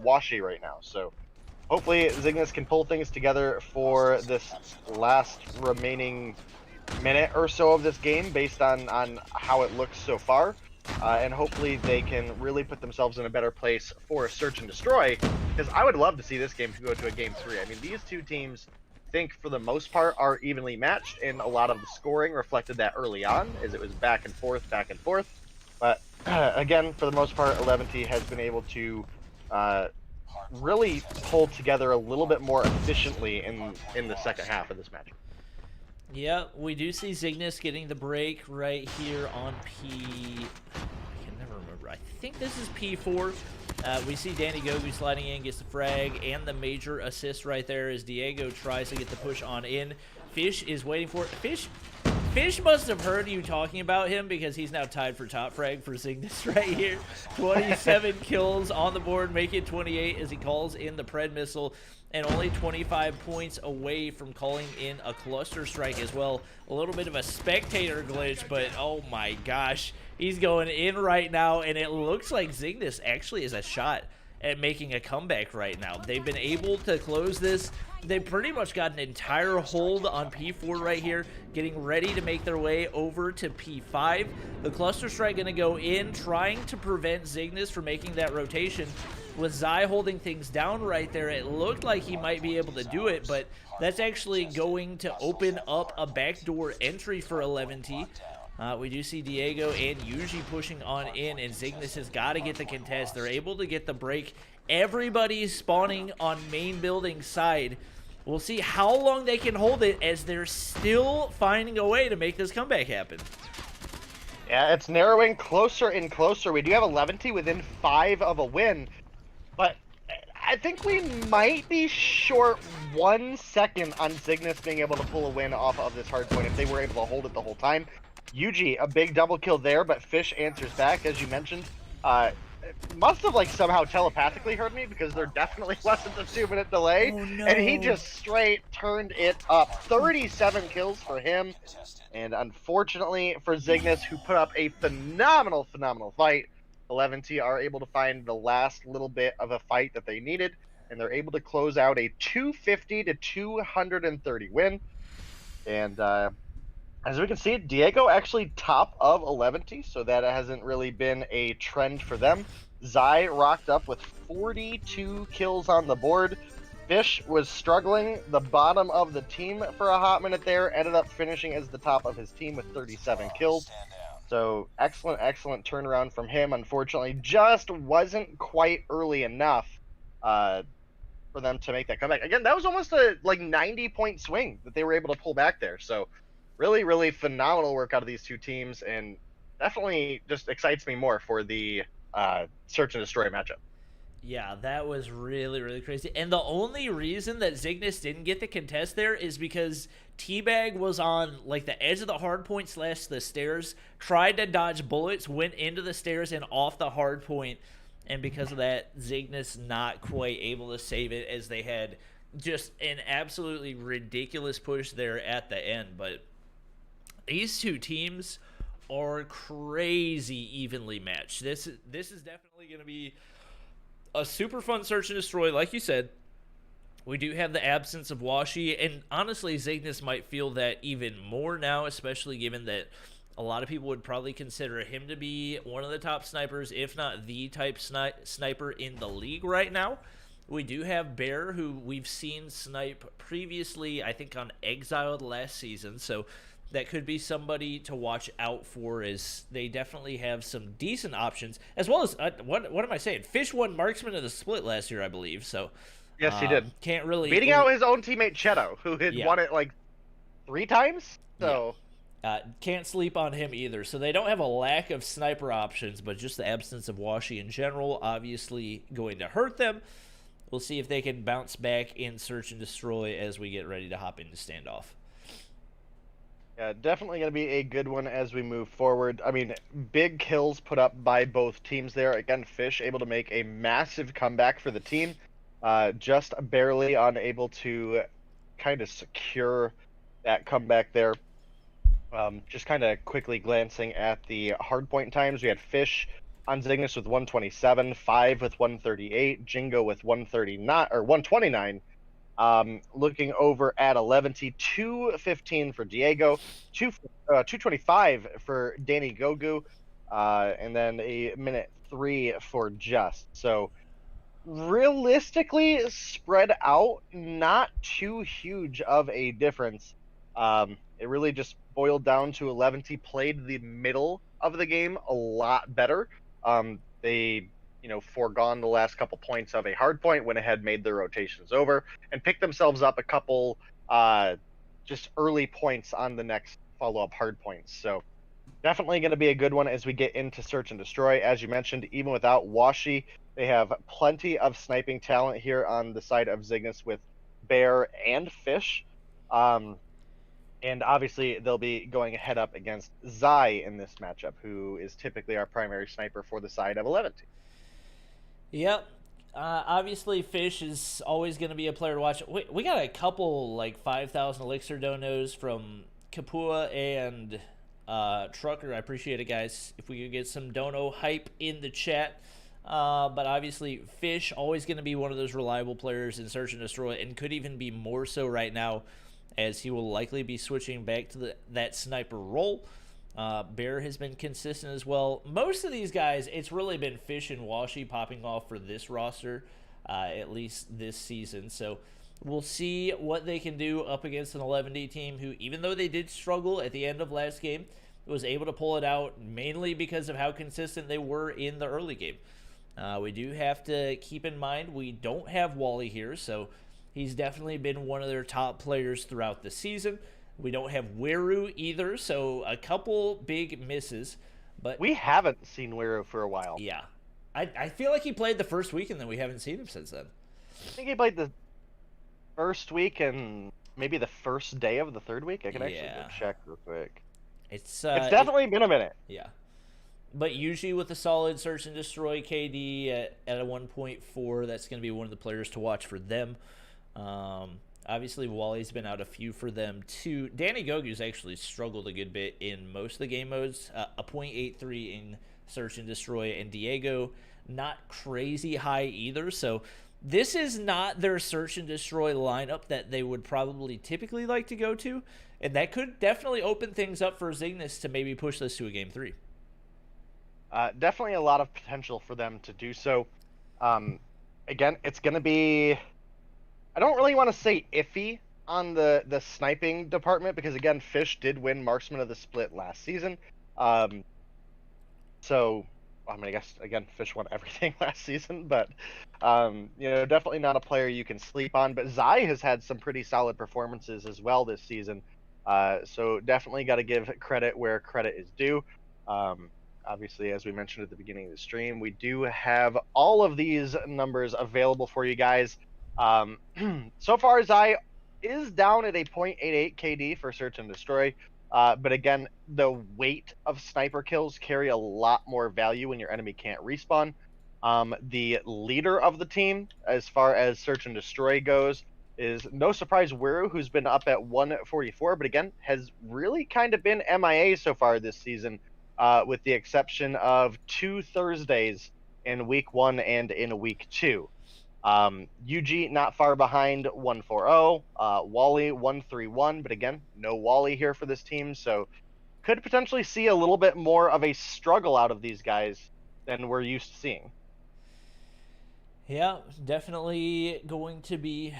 Washi right now. So hopefully Zygnus can pull things together for this last remaining minute or so of this game based on how it looks so far. And hopefully they can really put themselves in a better place for a search and destroy, because I would love to see this game go to a game 3. I mean, these two teams, I think for the most part, are evenly matched, and a lot of the scoring reflected that early on, as it was back and forth. But again, for the most part, 11T has been able to really pull together a little bit more efficiently in the second half of this match. Yeah, we do see Zygnus getting the break right here on I can never remember. I think this is P4. We see Danny Gogu sliding in, gets the frag and the major assist right there as Diego tries to get the push on in. Fish is waiting for it. Fish Fish must have heard you talking about him because he's now tied for top frag for Zygnus right here. 27 kills on the board, make it 28 as he calls in the Pred missile, and only 25 points away from calling in a cluster strike as well. A little bit of a spectator glitch, but oh my gosh, he's going in right now, and it looks like Zygnus actually is a shot at making a comeback right now. They've been able to close this. They pretty much got an entire hold on P4 right here, getting ready to make their way over to P5. The cluster strike going to go in, trying to prevent Zygnus from making that rotation. With Zy holding things down right there, it looked like he might be able to do it, but that's actually going to open up a backdoor entry for 11T. We do see Diego and Yuji pushing on in, and Zygnus has got to get the contest. They're able to get the break. Everybody's spawning on main building side. We'll see how long they can hold it as they're still finding a way to make this comeback happen. Yeah, it's narrowing closer and closer. We do have 11T within 5 of a win, but I think we might be short 1 second on Zygnus being able to pull a win off of this hardpoint if they were able to hold it the whole time. Yuji, a big double kill there, but Fish answers back, as you mentioned. Must have, like, somehow telepathically heard me, because there definitely wasn't a 2-minute delay. Oh, no. And he just straight turned it up. 37 kills for him. And unfortunately for Zygnus, who put up a phenomenal fight, 11T are able to find the last little bit of a fight that they needed, and they're able to close out a 250 to 230 win. And as we can see, Diego actually top of 11T, so that hasn't really been a trend for them. Zy rocked up with 42 kills on the board. Fish was struggling the bottom of the team for a hot minute there, ended up finishing as the top of his team with 37 kills. So excellent turnaround from him. Unfortunately, just wasn't quite early enough for them to make that comeback. Again, that was almost a 90-point swing that they were able to pull back there. So really phenomenal work out of these two teams, and definitely just excites me more for the search and destroy matchup. Yeah, that was really crazy. And the only reason that Zygnus didn't get the contest there is because Teabag was on like the edge of the hard point / the stairs, tried to dodge bullets, went into the stairs and off the hard point, and because of that, Zygnus not quite able to save it, as they had just an absolutely ridiculous push there at the end. But these two teams are crazy evenly matched. This is definitely going to be a super fun search and destroy. Like you said, we do have the absence of Washi, and honestly, Zygnus might feel that even more now, especially given that a lot of people would probably consider him to be one of the top snipers, if not the type sniper in the league right now. We do have Bear, who we've seen snipe previously, I think on Exiled last season, so that could be somebody to watch out for, as they definitely have some decent options, as well as, what am I saying? Fish won Marksman of the Split last year, I believe, so. Yes, he did. Can't really. Beating out his own teammate Cheto, who had won it like 3 times, so. Yeah. Can't sleep on him either, so they don't have a lack of sniper options, but just the absence of Washi in general, obviously going to hurt them. We'll see if they can bounce back in Search and Destroy as we get ready to hop into Standoff. Yeah, definitely going to be a good one as we move forward. I mean, big kills put up by both teams there. Again, Fish able to make a massive comeback for the team. Just barely unable to kind of secure that comeback there. Just kind of quickly glancing at the hardpoint times, we had Fish on Zygnus with 127, 5 with 138, Jingo with 139 or 129. Looking over at 11T, 215 for Diego, 225 for Danny Gogu, and then a minute 3 for Just. So realistically spread out, not too huge of a difference. It really just boiled down to 11T played the middle of the game a lot better. They foregone the last couple points of a hard point, went ahead, made their rotations over, and picked themselves up a couple just early points on the next follow-up hard points. So definitely going to be a good one as we get into Search and Destroy. As you mentioned, even without Washi, they have plenty of sniping talent here on the side of Zygnus with Bear and Fish. And obviously, they'll be going head up against Zai in this matchup, who is typically our primary sniper for the side of 11 team. Yep. Obviously, Fish is always going to be a player to watch. We got a couple, like, 5,000 Elixir donos from Kapua and Trucker. I appreciate it, guys. If we could get some dono hype in the chat. But obviously, Fish always going to be one of those reliable players in Search and Destroy, and could even be more so right now, as he will likely be switching back to that sniper role. Bear has been consistent as well. Most of these guys, it's really been Fish and Washi popping off for this roster, at least this season. So we'll see what they can do up against an 11D team who, even though they did struggle at the end of last game, was able to pull it out mainly because of how consistent they were in the early game. We do have to keep in mind we don't have Wally here, so he's definitely been one of their top players throughout the season. We don't have Weru either, so a couple big misses. But we haven't seen Weru for a while. Yeah. I feel like he played the first week, and then we haven't seen him since then. I think he played the first week and maybe the first day of the third week. I can actually go check real quick. It's definitely been a minute. Yeah. But usually with a solid Search and Destroy KD at a 1.4, that's going to be one of the players to watch for them. Obviously, Wally's been out a few for them, too. Danny Gogu's actually struggled a good bit in most of the game modes. A 0.83 in Search and Destroy, and Diego, not crazy high either. So this is not their Search and Destroy lineup that they would probably typically like to go to. And that could definitely open things up for Zygnus to maybe push this to a Game 3. Definitely a lot of potential for them to do so. Again, it's going to be... I don't really want to say iffy on the sniping department because, again, Fish did win Marksman of the Split last season. So, I mean, I guess, again, Fish won everything last season, but, definitely not a player you can sleep on. But Zai has had some pretty solid performances as well this season. So definitely got to give credit where credit is due. Obviously, as we mentioned at the beginning of the stream, we do have all of these numbers available for you guys. So far, Zai is down at a 0.88 KD for Search and Destroy. But again, the weight of sniper kills carry a lot more value when your enemy can't respawn. The leader of the team, as far as Search and Destroy goes, is no surprise Weru, who's been up at 144, but again, has really kind of been MIA so far this season, with the exception of 2 Thursdays in week 1 and in week 2. UG not far behind, 140. Wally 131, but again, no Wally here for this team, so could potentially see a little bit more of a struggle out of these guys than we're used to seeing. Yeah, definitely going to be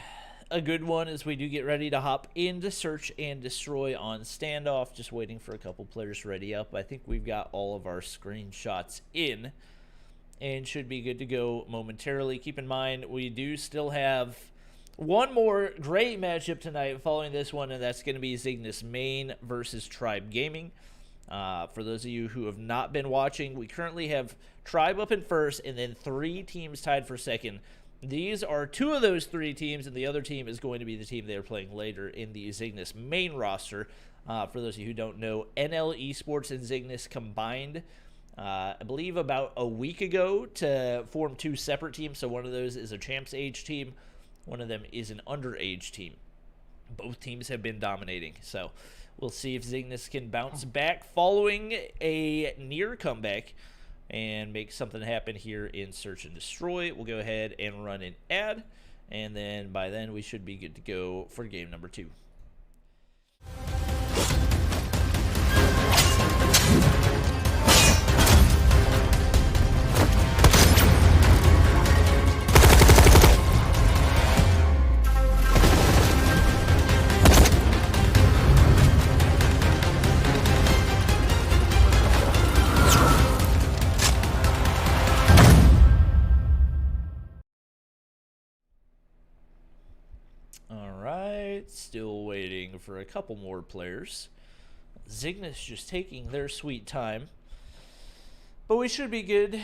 a good one as we do get ready to hop into Search and Destroy on standoff. Just waiting for a couple players ready up. I think we've got all of our screenshots in and should be good to go momentarily. Keep in mind, we do still have one more great matchup tonight following this one, and that's going to be Zygnus Main versus Tribe Gaming. For those of you who have not been watching, we currently have Tribe up in first and then 3 teams tied for second. These are 2 of those 3 teams, and the other team is going to be the team they're playing later in the Zygnus Main roster. For those of you who don't know, NL Esports and Zygnus combined, I believe about a week ago, to form 2 separate teams. So one of those is a Champs Age team. One of them is an Underage team. Both teams have been dominating. So we'll see if Zygnus can bounce back following a near comeback and make something happen here in Search and Destroy. We'll go ahead and run an ad, and then by then we should be good to go for game number 2. Still waiting for a couple more players. Zygnus just taking their sweet time. But we should be good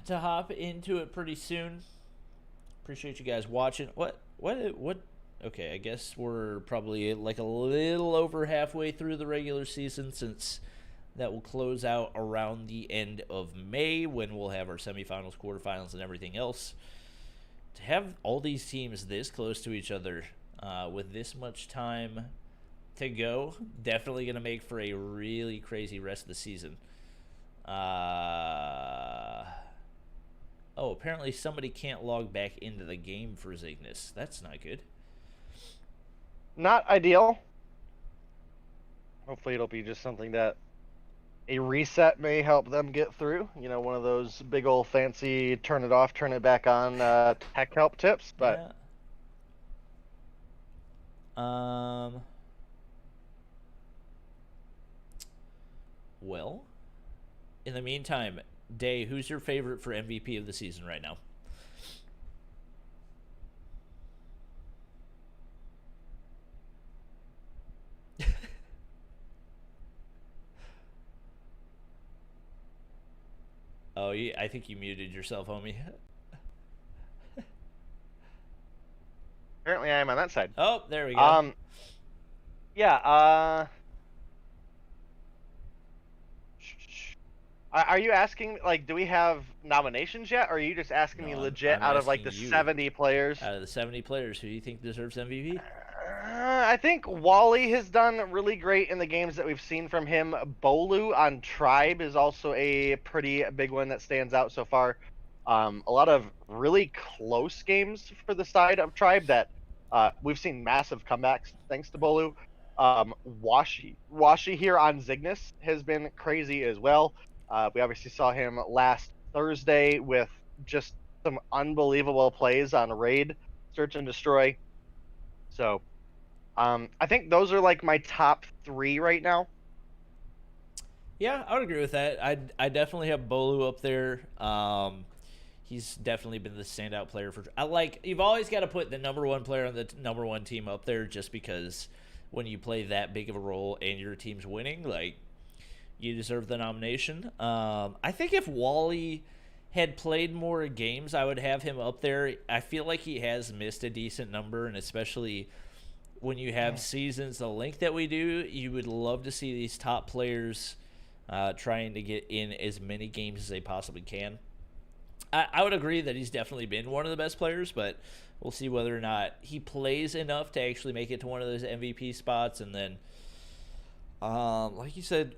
to hop into it pretty soon. Appreciate you guys watching. What Okay, I guess we're probably like a little over halfway through the regular season, since that will close out around the end of May, when we'll have our semifinals, quarterfinals, and everything else. To have all these teams this close to each other with this much time to go, definitely going to make for a really crazy rest of the season. Oh, apparently somebody can't log back into the game for Zygnus. That's not good. Not ideal. Hopefully it'll be just something that a reset may help them get through. You know, one of those big old fancy turn it off, turn it back on tech help tips. But yeah. Well, in the meantime, Day, who's your favorite for MVP of the season right now? Oh, I think you muted yourself, homie. Apparently I am on that side. Oh, there we go. Yeah, are you asking, like, do we have nominations yet, or are you just asking me legit I'm out of, like, the asking you. 70 players? Out of the 70 players, who do you think deserves MVP? I think Wally has done really great in the games that we've seen from him. Bolu on Tribe is also a pretty big one that stands out so far. A lot of really close games for the side of Tribe that we've seen massive comebacks thanks to Bolu. Washi here on Zygnus has been crazy as well. We obviously saw him last Thursday with just some unbelievable plays on Raid, Search and Destroy. So I think those are like my top 3 right now. Yeah, I would agree with that. I definitely have Bolu up there. He's definitely been the standout player for. You've always got to put the #1 player on the #1 team up there, just because when you play that big of a role and your team's winning, like, you deserve the nomination. I think if Wally had played more games, I would have him up there. I feel like he has missed a decent number, and especially when you have seasons the length that we do, you would love to see these top players trying to get in as many games as they possibly can. I would agree that he's definitely been one of the best players, but we'll see whether or not he plays enough to actually make it to one of those MVP spots. And then, like you said,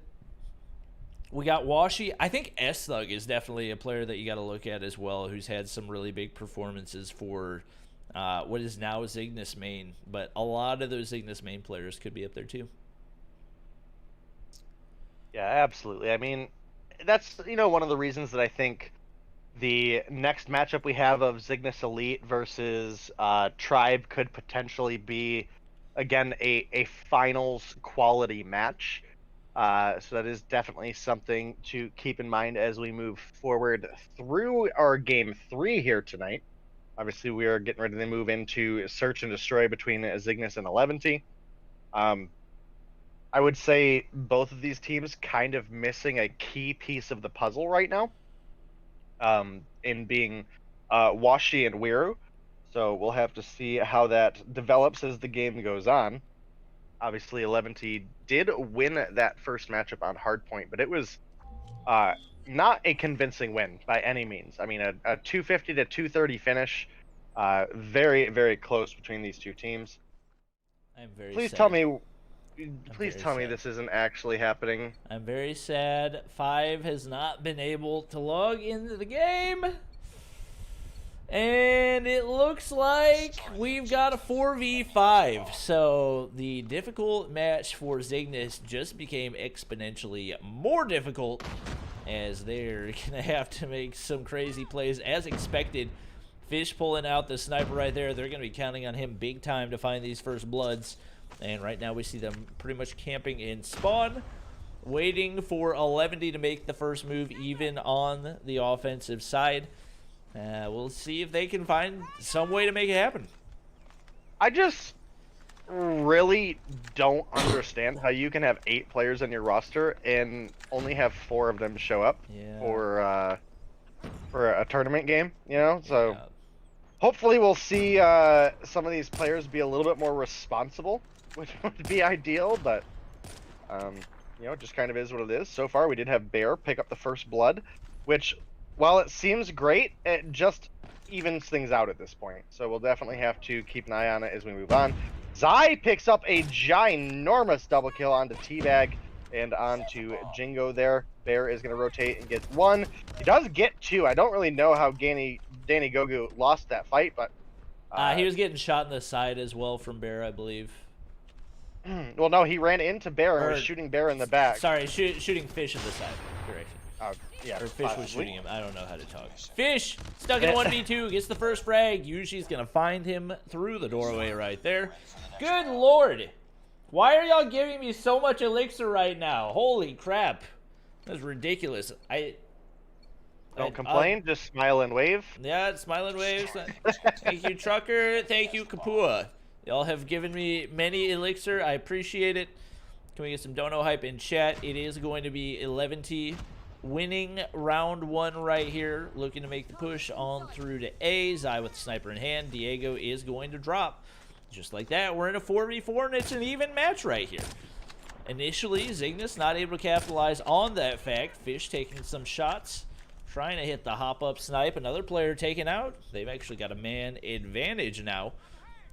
we got Washi. I think S-Thug is definitely a player that you got to look at as well, who's had some really big performances for what is now Zygnus main. But a lot of those Zygnus main players could be up there too. Yeah, absolutely. I mean, that's, one of the reasons that I think the next matchup we have of Zygnus Elite versus Tribe could potentially be, again, a finals quality match. So that is definitely something to keep in mind as we move forward through our game 3 here tonight. Obviously, we are getting ready to move into Search and Destroy between Zygnus and 11T. I would say both of these teams kind of missing a key piece of the puzzle right now, in being Washi and Wiru. So we'll have to see how that develops as the game goes on. Obviously, 11T did win that first matchup on Hardpoint, but it was not a convincing win by any means. I mean, a 250 to 230 finish, very, very close between these two teams. I'm very Please sad. tell me sad. This isn't actually happening. I'm very sad. 5 has not been able to log into the game. And it looks like we've got a 4v5. So the difficult match for Zygnus just became exponentially more difficult, as they're going to have to make some crazy plays as expected. Fish pulling out the sniper right there. They're going to be counting on him big time to find these first bloods. And right now we see them pretty much camping in spawn, waiting for 11T to make the first move even on the offensive side. We'll see if they can find some way to make it happen. I just really don't understand how you can have 8 players on your roster and only have 4 of them show up for a tournament game, So hopefully we'll see some of these players be a little bit more responsible, which would be ideal, but you know, it just kind of is what it is. So far, we did have Bear pick up the first blood, which, while it seems great, it just evens things out at this point. So we'll definitely have to keep an eye on it as we move on. Zai picks up a ginormous double kill onto Teabag and onto Jingo there. Bear is going to rotate and get one. He does get two. I don't really know how Danny Gogu lost that fight, but... he was getting shot in the side as well from Bear, I believe. Well, no, he ran into Bear and was shooting Bear in the back. Sorry, shooting Fish in the side. Correction. Yeah, or Fish was shooting him. I don't know how to talk. Fish stuck in a 1v2, gets the first frag. Yushi's gonna find him through the doorway right there. Good lord, why are y'all giving me so much elixir right now? Holy crap, that's ridiculous. Don't complain, just smile and wave. Yeah, smile and wave. Thank you, Trucker. Thank you, Kapua. Y'all have given me many elixir. I appreciate it. Can we get some dono hype in chat? It is going to be 11T winning round one right here. Looking to make the push on through to A. Zai with the sniper in hand. Diego is going to drop. Just like that, we're in a 4v4, and it's an even match right here. Initially, Zygnus not able to capitalize on that fact. Fish taking some shots. Trying to hit the hop-up snipe. Another player taken out. They've actually got a man advantage now.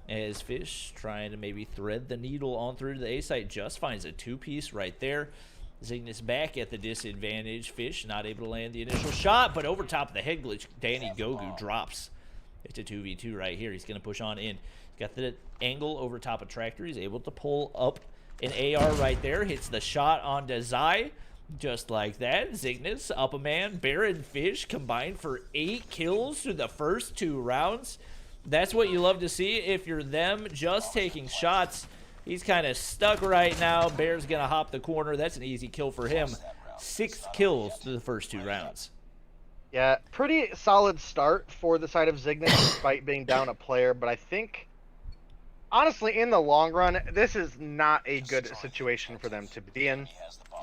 As Fish trying to maybe thread the needle on through to the A site, just finds a two-piece right there. Zygnus back at the disadvantage. Fish not able to land the initial shot, but over top of the head glitch, Danny Gogu drops. It's a 2v2 right here. He's going to push on in. He's got the angle over top of Tractor. He's able to pull up an AR right there. Hits the shot onto Zai. Just like that. Zygnus up a man. Bear and Fish combined for 8 kills through the first 2 rounds. That's what you love to see. If you're them just taking shots, he's kind of stuck right now. Bear's going to hop the corner. That's an easy kill for him. 6 kills through the first 2 rounds. Yeah, pretty solid start for the side of Zygnus despite being down a player, but I think, honestly, in the long run, this is not a good situation for them to be in.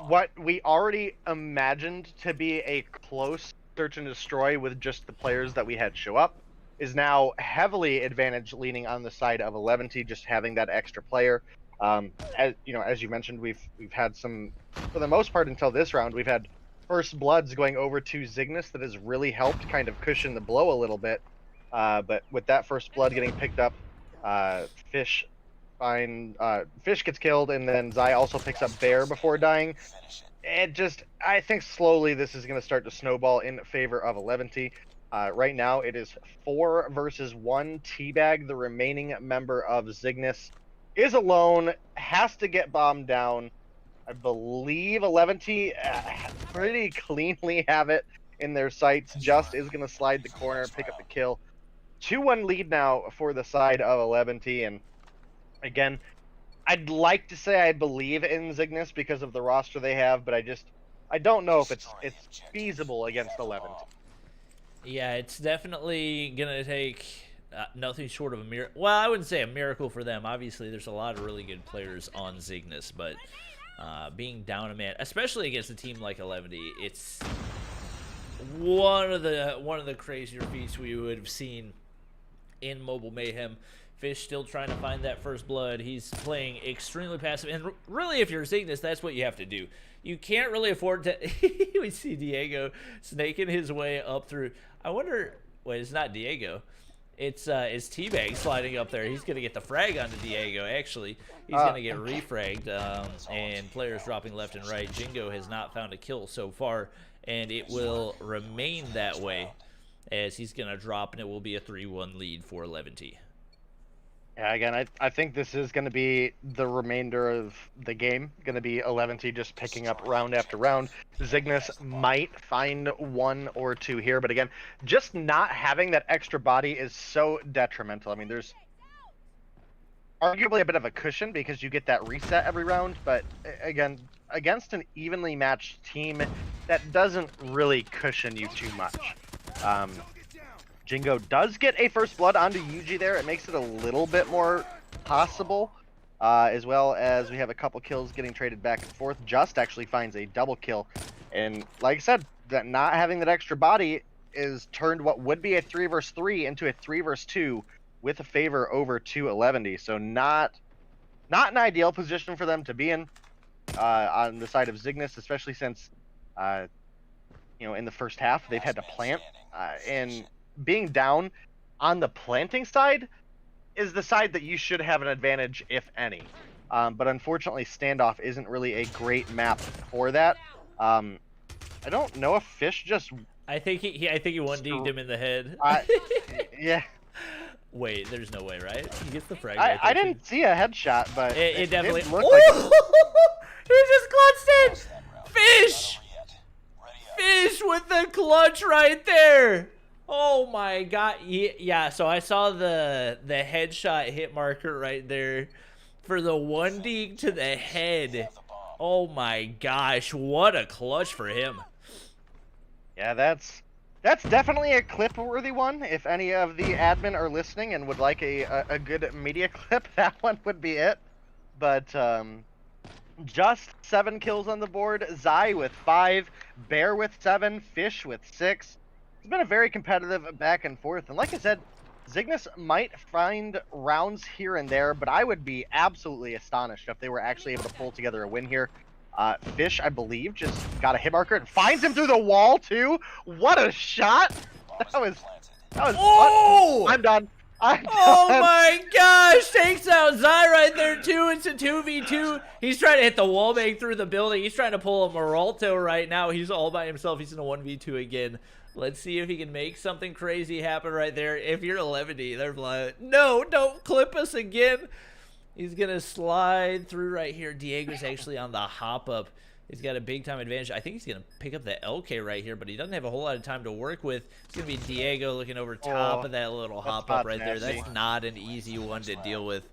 What we already imagined to be a close search and destroy with just the players that we had show up is now heavily advantage leaning on the side of 11T, just having that extra player. As you know, as you mentioned, we've had some, for the most part until this round, we've had first bloods going over to Zygnus that has really helped kind of cushion the blow a little bit. But with that first blood getting picked up, Fish gets killed, and then Zai also picks up Bear before dying. It just, I think slowly this is going to start to snowball in favor of 11T. Right now, it is 4 versus 1. Teabag, the remaining member of Zygnus, is alone, has to get bombed down. I believe 11T pretty cleanly have it in their sights. Just is going to slide the corner, pick up the kill. 2-1 lead now for the side of 11T, and again, I'd like to say I believe in Zygnus because of the roster they have, but I don't know if it's feasible against 11T. Yeah, it's definitely going to take nothing short of a miracle. Well, I wouldn't say a miracle for them. Obviously, there's a lot of really good players on Zygnus, but being down a man, especially against a team like 11T, it's one of the crazier feats we would have seen in Mobile Mayhem. Fish still trying to find that first blood. He's playing extremely passive, and really, if you're Zygnus, that's what you have to do. You can't really afford to. We see Diego snaking his way up through. I wonder. Wait, it's not Diego. It's Teabag sliding up there. He's gonna get the frag onto Diego. Actually, he's gonna get refragged, and players dropping left and right. Jingo has not found a kill so far, and it will remain that way as he's gonna drop, and it will be a 3-1 lead for 11T. Yeah, again, I think this is going to be the remainder of the game. Going to be 11T just picking up round after round. Zygnus might find 1 or 2 here, but again, just not having that extra body is so detrimental. I mean, there's arguably a bit of a cushion because you get that reset every round, but again, against an evenly matched team, that doesn't really cushion you too much. Jingo does get a first blood onto Yuji there. It makes it a little bit more possible, as well as we have a couple kills getting traded back and forth. Just actually finds a double kill. And like I said, that not having that extra body is turned what would be a 3 versus 3 into a 3 versus 2 with a favor over 211. So not an ideal position for them to be in on the side of Zygnus, especially since in the first half they've had to plant, and being down on the planting side is the side that you should have an advantage, if any. But unfortunately, standoff isn't really a great map for that. I don't know if Fish just. I think he one-dinged him in the head. Yeah. Wait, there's no way, right? He gets the frag. I didn't see a headshot, but it definitely looked like. He just clutched it. Fish. Fish with the clutch right there. Oh my god. Yeah, so I saw the headshot hit marker right there for the 1D to the head. Oh my gosh, what a clutch for him. Yeah, that's definitely a clip-worthy one. If any of the admin are listening and would like a good media clip, that one would be it. But just 7 kills on the board. Zy with 5, Bear with 7, Fish with 6. It's been a very competitive back and forth. And like I said, Zygnus might find rounds here and there, but I would be absolutely astonished if they were actually able to pull together a win here. Fish, I believe, just got a hit marker and finds him through the wall too. What a shot! That was. Oh! I'm done. Oh my gosh! Takes out Zy right there too. It's a 2v2. He's trying to hit the wallbang through the building. He's trying to pull a Moralto right now. He's all by himself. He's in a 1v2 again. Let's see if he can make something crazy happen right there. If you're 11D, they're like, no, don't clip us again. He's going to slide through right here. Diego's actually on the hop-up. He's got a big-time advantage. I think he's going to pick up the LK right here, but he doesn't have a whole lot of time to work with. It's going to be Diego looking over top of that little hop-up right there. That's not an easy one to deal with.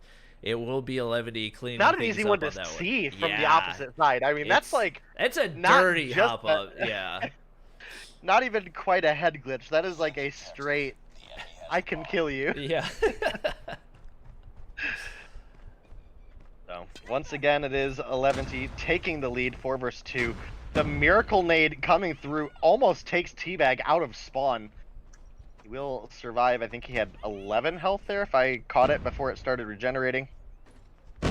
It will be 11D cleaning not an things easy up one to on that see one. from the opposite side. I mean, that's like... That's a dirty hop-up, yeah. Not even quite a head glitch. That is like a straight, I can kill you. Yeah. So, once again, it is 11T taking the lead, 4 versus 2. The Miracle Nade coming through almost takes Teabag out of spawn. He will survive. I think he had 11 health there if I caught it before it started regenerating.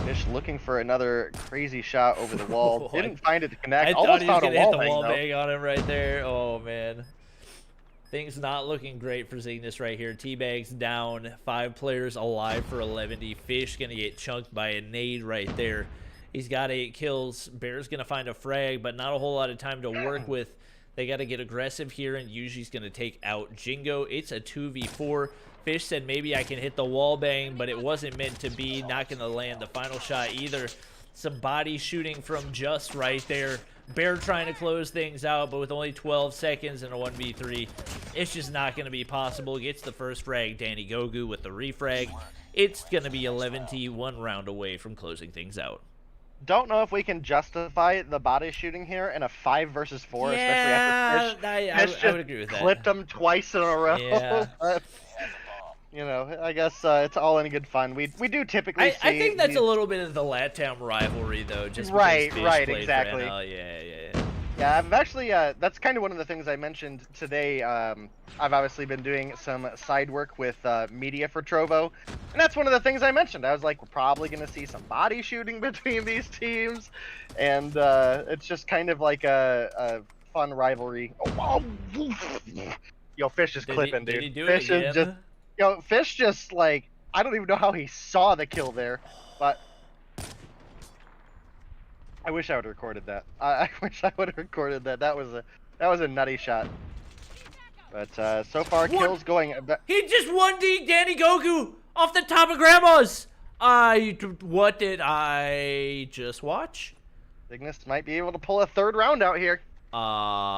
Fish looking for another crazy shot over the wall. Didn't find it to connect. I Almost thought he was found going to hit the wall bang bang on him right there. Oh, man. Things not looking great for Zygnus right here. Teabag's down. 5 players alive for 11D. Fish going to get chunked by a nade right there. He's got 8 kills. Bear's going to find a frag, but not a whole lot of time to work with. They got to get aggressive here, and Yuji's going to take out Jingo. It's a 2v4. Fish said maybe I can hit the wall bang, but it wasn't meant to be. Not going to land the final shot either. Some body shooting from Just right there. Bear trying to close things out, but with only 12 seconds and a 1v3, it's just not going to be possible. Gets the first frag. Danny Gogu with the refrag. It's going to be 11T, 1 round away from closing things out. Don't know if we can justify the body shooting here in a 5 versus 4, especially after Fish I would agree with that. Clipped him twice in a row. Yeah. But, you know, I guess it's all in good fun. We do typically see... I think that's a little bit of the LATAM rivalry, though. Just right, Fish right, plays exactly. for NL. Yeah. Yeah, I've actually, that's kind of one of the things I mentioned today. I've obviously been doing some side work with media for Trovo, and that's one of the things I mentioned. I was like, we're probably going to see some body shooting between these teams, and it's just kind of like a fun rivalry. Oh, yo, Fish is clipping, dude. Did he do Fish it again? is just, yo, Fish just like, I don't even know how he saw the kill there, but... I wish I would have recorded that. I wish I would have recorded that. That was a nutty shot. But so far, kills going. He just 1D Danny Goku off the top of Grandma's. What did I just watch? Zygnus might be able to pull a 3rd round out here. I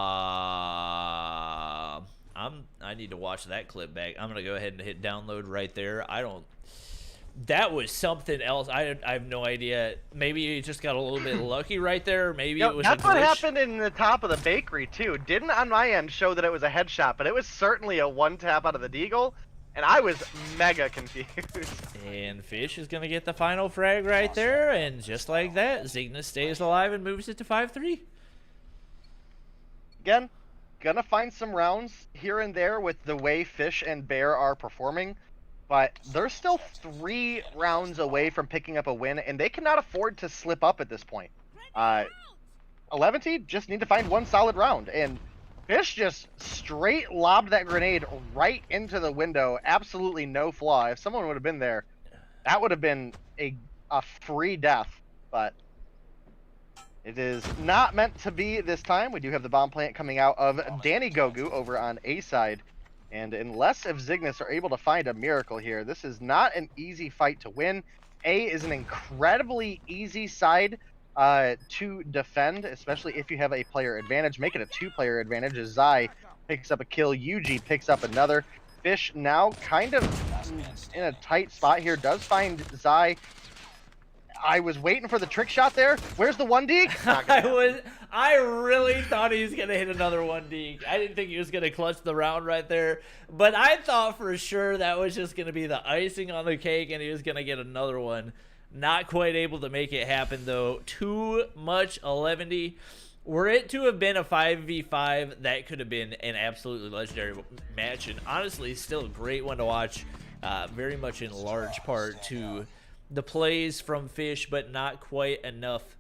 need to watch that clip back. I'm gonna go ahead and hit download right there. That was something else. I have no idea. Maybe you just got a little bit lucky right there. Maybe it was that's a glitch. What happened in the top of the bakery too. Didn't on my end show that it was a headshot, but it was certainly a 1-tap out of the deagle, and I was mega confused. And Fish is gonna get the final frag right there, and just like that, Zygnus stays alive and moves it to 5-3. Again, gonna find some rounds here and there with the way Fish and Bear are performing, but they're still 3 rounds away from picking up a win, and they cannot afford to slip up at this point. 11T just need to find one solid round, and Fish just straight lobbed that grenade right into the window, absolutely no flaw. If someone would have been there, that would have been a free death, but it is not meant to be this time. We do have the bomb plant coming out of Danny Gogu over on A side, and unless if Zygnus are able to find a miracle here, this is not an easy fight to win. A is an incredibly easy side to defend, especially if you have a player advantage. Make it a 2-player advantage as Zai picks up a kill, UG picks up another. Fish now kind of in a tight spot here, does find Zai. I was waiting for the trick shot there. Where's the 1D? I really thought he was gonna hit another 1D. I didn't think he was gonna clutch the round right there, but I thought for sure that was just gonna be the icing on the cake and he was gonna get another one. Not quite able to make it happen though. Too much 11D. Were it to have been a 5v5, that could have been an absolutely legendary match, and honestly still a great one to watch. Very much in large part to the plays from Fish, but not quite enough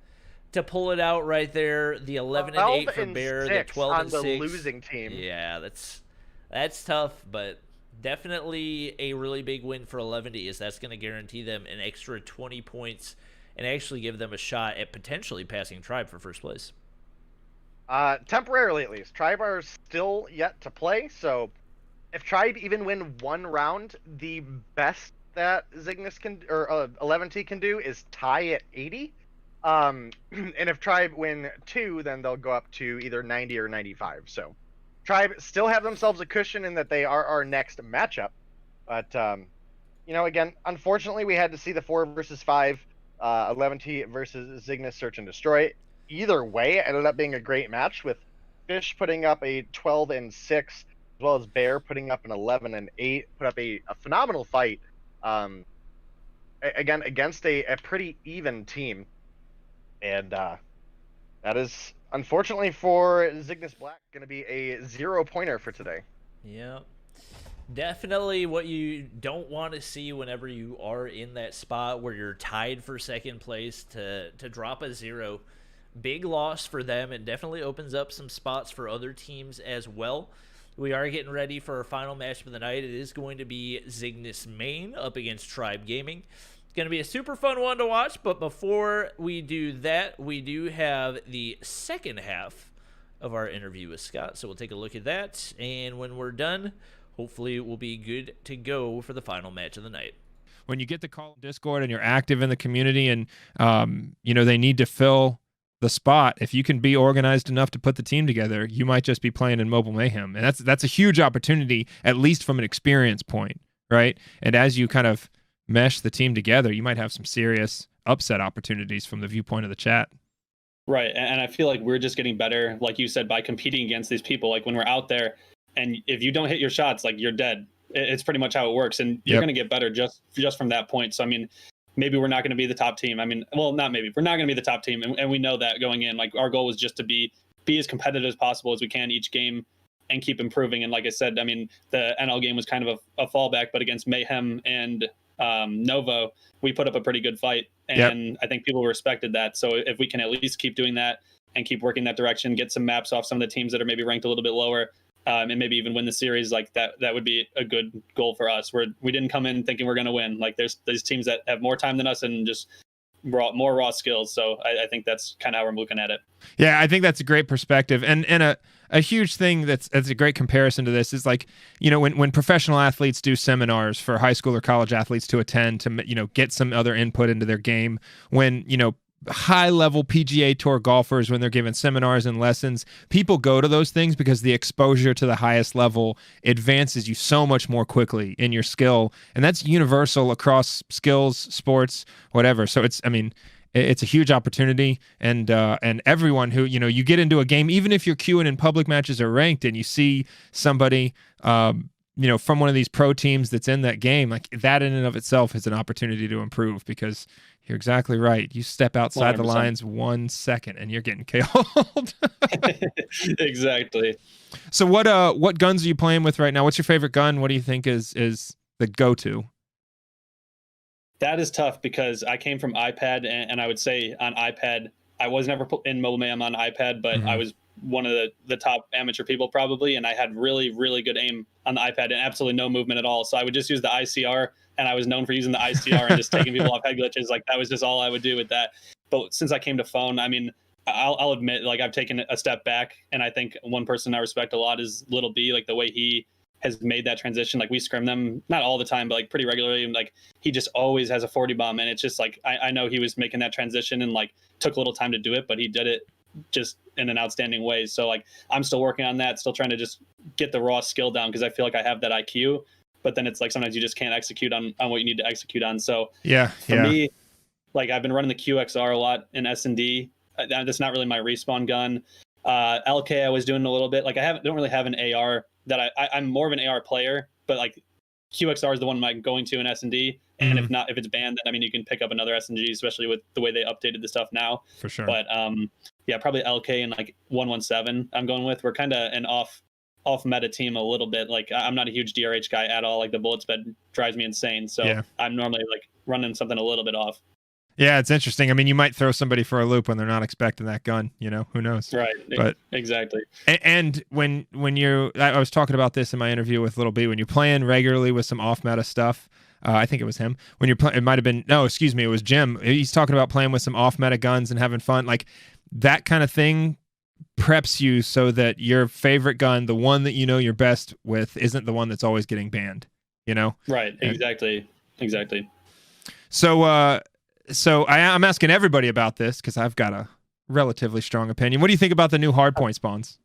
to pull it out right there. The 11-8 for Bear, the 12-6 on the losing team. Yeah, that's tough, but definitely a really big win for 11D, as that's going to guarantee them an extra 20 points and actually give them a shot at potentially passing Tribe for first place. Temporarily at least. Tribe are still yet to play, so if Tribe even win 1 round, the best that Zygnus can, or 11T can do, is tie at 80. And if Tribe win 2, then they'll go up to either 90 or 95. So Tribe still have themselves a cushion in that they are our next matchup. But, you know, again, unfortunately, we had to see the 4 versus 5, 11T versus Zygnus Search and Destroy. Either way, it ended up being a great match, with Fish putting up a 12-6, as well as Bear putting up an 11-8, put up a phenomenal fight. Again, against a pretty even team. And that is, unfortunately for Zygnus Black, going to be a 0-pointer for today. Yeah. Definitely what you don't want to see whenever you are in that spot where you're tied for second place, to drop a 0. Big loss for them, and definitely opens up some spots for other teams as well. We are getting ready for our final match of the night. It is going to be Zygnus Main up against Tribe Gaming. It's going to be a super fun one to watch, but before we do that, we do have the second half of our interview with Scott. So we'll take a look at that, and when we're done, hopefully we'll be good to go for the final match of the night. When you get the call in Discord and you're active in the community, and you know, they need to fill the spot, if you can be organized enough to put the team together, you might just be playing in Mobile Mayhem. And that's a huge opportunity, at least from an experience point, right? And as you kind of mesh the team together, you might have some serious upset opportunities from the viewpoint of the chat. Right. And I feel like we're just getting better, like you said, by competing against these people. Like when we're out there, and if you don't hit your shots, like you're dead. It's pretty much how it works. And you're going to get better just from that point. So, I mean, maybe we're not going to be the top team. I mean, well, not maybe. We're not going to be the top team, and we know that going in. Like, our goal was just to be as competitive as possible as we can each game and keep improving. And like I said, I mean, the NL game was kind of a fallback, but against Mayhem and Novo, we put up a pretty good fight, and I think people respected that. So if we can at least keep doing that and keep working that direction, get some maps off some of the teams that are maybe ranked a little bit lower, and maybe even win the series, like that would be a good goal for us. We didn't come in thinking we're going to win. Like there's teams that have more time than us and just more raw skills. So I think that's kind of how we're looking at it. Yeah, I think that's a great perspective. And a huge thing that's a great comparison to this is, like, you know, when professional athletes do seminars for high school or college athletes to attend to, you know, get some other input into their game, when, you know, high-level PGA Tour golfers, when they're given seminars and lessons, people go to those things because the exposure to the highest level advances you so much more quickly in your skill, and that's universal across skills, sports, whatever. So it's a huge opportunity, and everyone who, you know, you get into a game, even if you're queuing in public matches or ranked, and you see somebody from one of these pro teams that's in that game, like that in and of itself is an opportunity to improve, because you're exactly right. You step outside 100%. the lines 1 second and you're getting killed. Exactly. So what guns are you playing with right now? What's your favorite gun? What do you think is the go-to? That is tough because I came from iPad, and I would say on iPad, I was never in Mobile Mayhem on iPad, but I was one of the top amateur people probably, and I had really, really good aim on the iPad and absolutely no movement at all. So I would just use the ICR, and I was known for using the ICR and just taking people off head glitches. Like that was just all I would do with that. But since I came to phone, I mean, I'll admit, like I've taken a step back, and I think one person I respect a lot is Little B, like the way he has made that transition. Like we scrim them not all the time, but like pretty regularly, and like he just always has a 40 bomb, and it's just like I know he was making that transition and like took a little time to do it, but he did it just in an outstanding way. So like I'm still working on that, still trying to just get the raw skill down, because I feel like I have that IQ, but then it's like sometimes you just can't execute on what you need to execute on. So for me, like I've been running the QXR a lot in S&D. That's not really my respawn gun. LK I was doing a little bit. Like don't really have an AR that I'm more of an AR player, but like QXR is the one I'm going to in S&D. And if it's banned, then I mean you can pick up another SMG, especially with the way they updated the stuff now. For sure. But yeah, probably LK and like 117 I'm going with. We're kind of an off meta team a little bit. Like I'm not a huge DRH guy at all. Like the bullet sped drives me insane. So I'm normally like running something a little bit off. Yeah, it's interesting. I mean, you might throw somebody for a loop when they're not expecting that gun, who knows? Right. But exactly. And when you're, I was talking about this in my interview with Little B, when you're playing regularly with some off meta stuff, I think it was him. When you're playing, it might have been, no, excuse me, it was Jim. He's talking about playing with some off meta guns and having fun. Like that kind of thing preps you so that your favorite gun, the one that you're best with, isn't the one that's always getting banned, Right. Exactly. So I'm asking everybody about this because I've got a relatively strong opinion. What do you think about the new hardpoint spawns?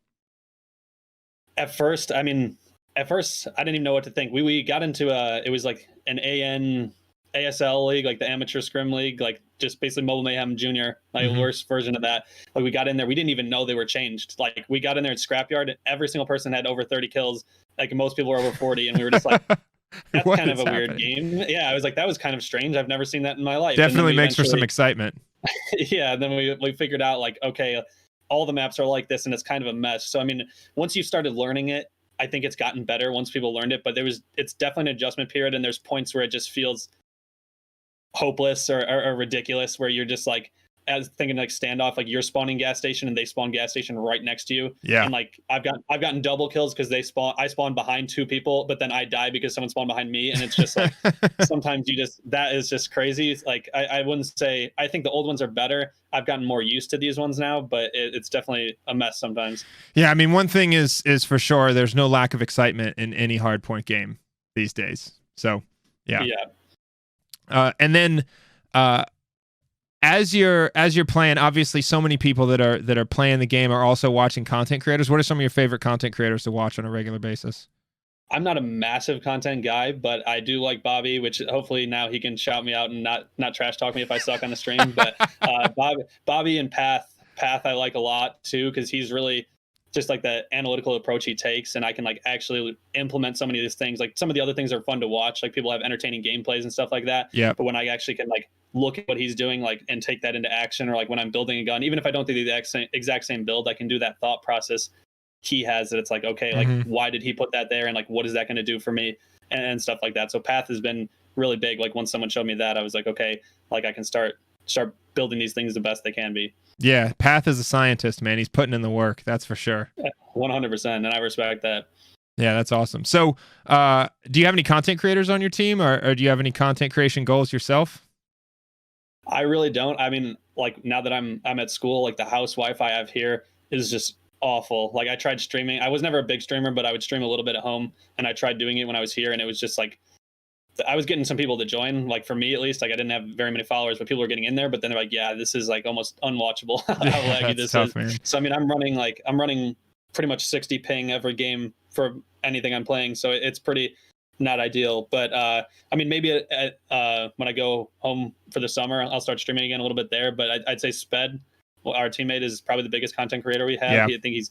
At first, I didn't even know what to think. We got into it was like an ASL league, like the amateur scrim league, like just basically Mobile Mayhem Junior, like worst version of that. Like we got in there, we didn't even know they were changed. Like we got in there at Scrapyard, and every single person had over 30 kills. Like most people were over 40, and we were just like, that's kind of a weird game. Yeah, I was like, that was kind of strange. I've never seen that in my life. Definitely makes for some excitement. Yeah, and then we figured out like, okay, all the maps are like this, and it's kind of a mess. So I mean, once you started learning it, I think it's gotten better once people learned it. But it's definitely an adjustment period, and there's points where it just feels hopeless or ridiculous, where you're just like, as thinking like standoff, like you're spawning gas station and they spawn gas station right next to you. Yeah. And like I've gotten double kills because I spawn behind two people, but then I die because someone spawned behind me. And it's just like sometimes that is just crazy. It's like I wouldn't say, I think the old ones are better. I've gotten more used to these ones now, but it's definitely a mess sometimes. Yeah, I mean, one thing is for sure, there's no lack of excitement in any hardpoint game these days. So yeah. And then as you're playing, obviously so many people that are playing the game are also watching content creators. What are some of your favorite content creators to watch on a regular basis? I'm not a massive content guy, but I do like Bobby, which hopefully now he can shout me out and not trash talk me if I suck on the stream. But Bobby and Path I like a lot too, because he's really just like the analytical approach he takes, and I can like actually implement so many of these things. Like some of the other things are fun to watch, like people have entertaining gameplays and stuff like that. Yeah. But when I actually can like look at what he's doing, like, and take that into action, or like when I'm building a gun, even if I don't do the exact same build, I can do that thought process he has, that it's like, okay, like why did he put that there, and like what is that going to do for me, and stuff like that. So Path has been really big. Like once someone showed me that, I was like, okay, like I can start building these things the best they can be. Yeah, Path is a scientist, man. He's putting in the work, that's for sure. 100%, and I respect that. Yeah, that's awesome. So do you have any content creators on your team, or do you have any content creation goals yourself? I really don't. I mean, like now that I'm at school, like the house Wi-Fi I have here is just awful. Like I tried streaming. I was never a big streamer, but I would stream a little bit at home, and I tried doing it when I was here, and it was just like, I was getting some people to join, like for me at least. Like I didn't have very many followers, but people were getting in there. But then they're like, yeah, this is like almost unwatchable how laggy this tough, is. Man. So I mean, I'm running pretty much 60 ping every game for anything I'm playing. So it's pretty not ideal. But I mean, maybe when I go home for the summer, I'll start streaming again a little bit there. But I'd say Sped, our teammate, is probably the biggest content creator we have. Yeah. I think